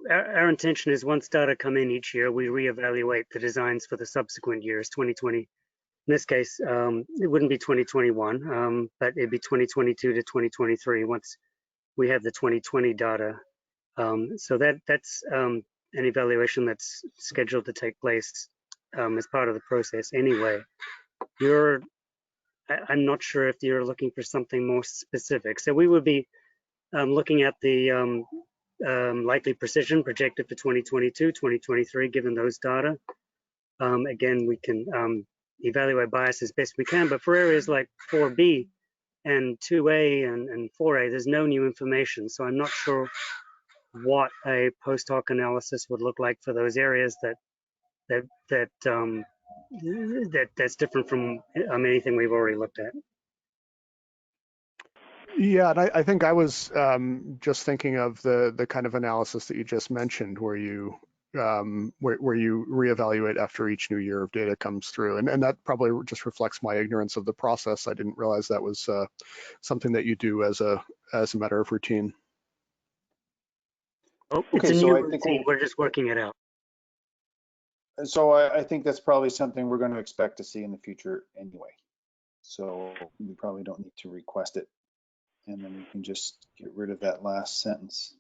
our intention is once data come in each year, we reevaluate the designs for the subsequent years, 2020. In this case, it wouldn't be 2021, but it'd be 2022 to 2023 once we have the 2020 data. So that's an evaluation that's scheduled to take place as part of the process anyway. I'm not sure if you're looking for something more specific. So we would be looking at the likely precision projected for 2022, 2023, given those data. Again, we can evaluate bias as best we can, but for areas like 4B and 2A and 4A, there's no new information. So I'm not sure what a post hoc analysis would look like for those areas that's different from anything we've already looked at. Yeah, and I think I was just thinking of the kind of analysis that you just mentioned, where you reevaluate after each new year of data comes through, and that probably just reflects my ignorance of the process. I didn't realize that was something that you do as a matter of routine. Oh, it's a new routine. We're just working it out. So I think that's probably something we're going to expect to see in the future anyway. So we probably don't need to request it. And then we can just get rid of that last sentence.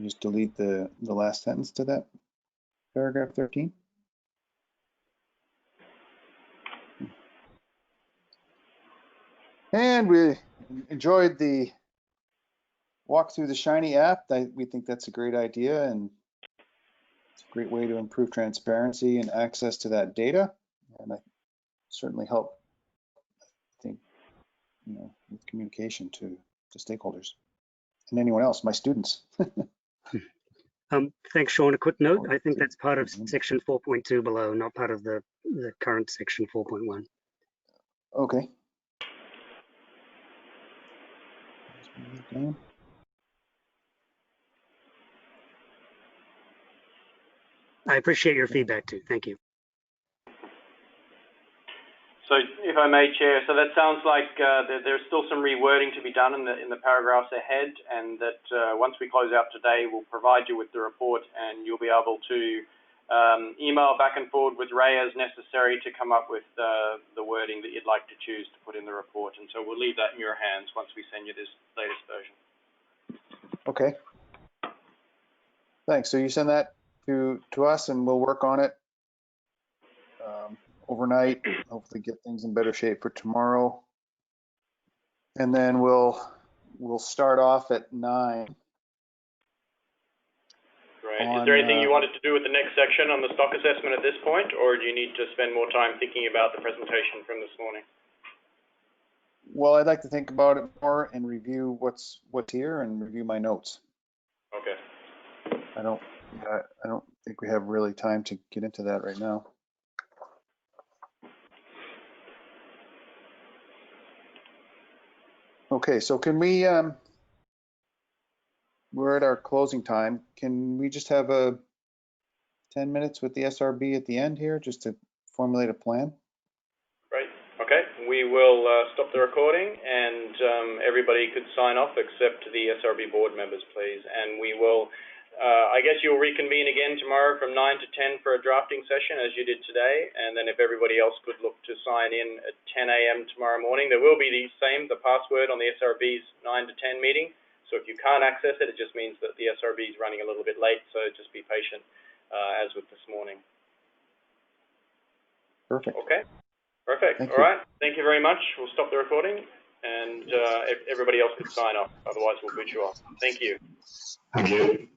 Just delete the last sentence to that paragraph 13. And we enjoyed the walk through the Shiny app. We think that's a great idea, and it's a great way to improve transparency and access to that data. And I certainly help, I think, with communication to stakeholders and anyone else, my students. Thanks, Sean. A quick note, I think that's part of section 4.2 below, not part of the current section 4.1. Okay. I appreciate your feedback too. Thank you. So, if I may, Chair, so that sounds like there's still some rewording to be done in the paragraphs ahead, and that once we close out today, we'll provide you with the report, and you'll be able to email back and forward with Ray as necessary to come up with the wording that you'd like to choose to put in the report. And so we'll leave that in your hands once we send you this latest version. Okay. Thanks. So you send that to us, and we'll work on it overnight, hopefully get things in better shape for tomorrow. And then we'll start off at 9. Great. Is there anything you wanted to do with the next section on the stock assessment at this point, or do you need to spend more time thinking about the presentation from this morning? Well, I'd like to think about it more and review what's here and review my notes. Okay. I don't think we have really time to get into that right now. Okay, so can we, we're at our closing time. Can we just have 10 minutes with the SRB at the end here, just to formulate a plan? Great. Okay, we will stop the recording, and everybody could sign off except the SRB board members, please. And we will, I guess you'll reconvene again tomorrow from 9 to 10 for a drafting session, as you did today. And then if everybody else could look to sign in at 10 a.m. tomorrow morning, there will be the password on the SRB's 9 to 10 meeting. So if you can't access it, it just means that the SRB is running a little bit late. So just be patient, as with this morning. Perfect. Okay. Perfect. All right. Thank you very much. We'll stop the recording, and everybody else could sign off. Otherwise, we'll boot you off. Thank you. Thank you.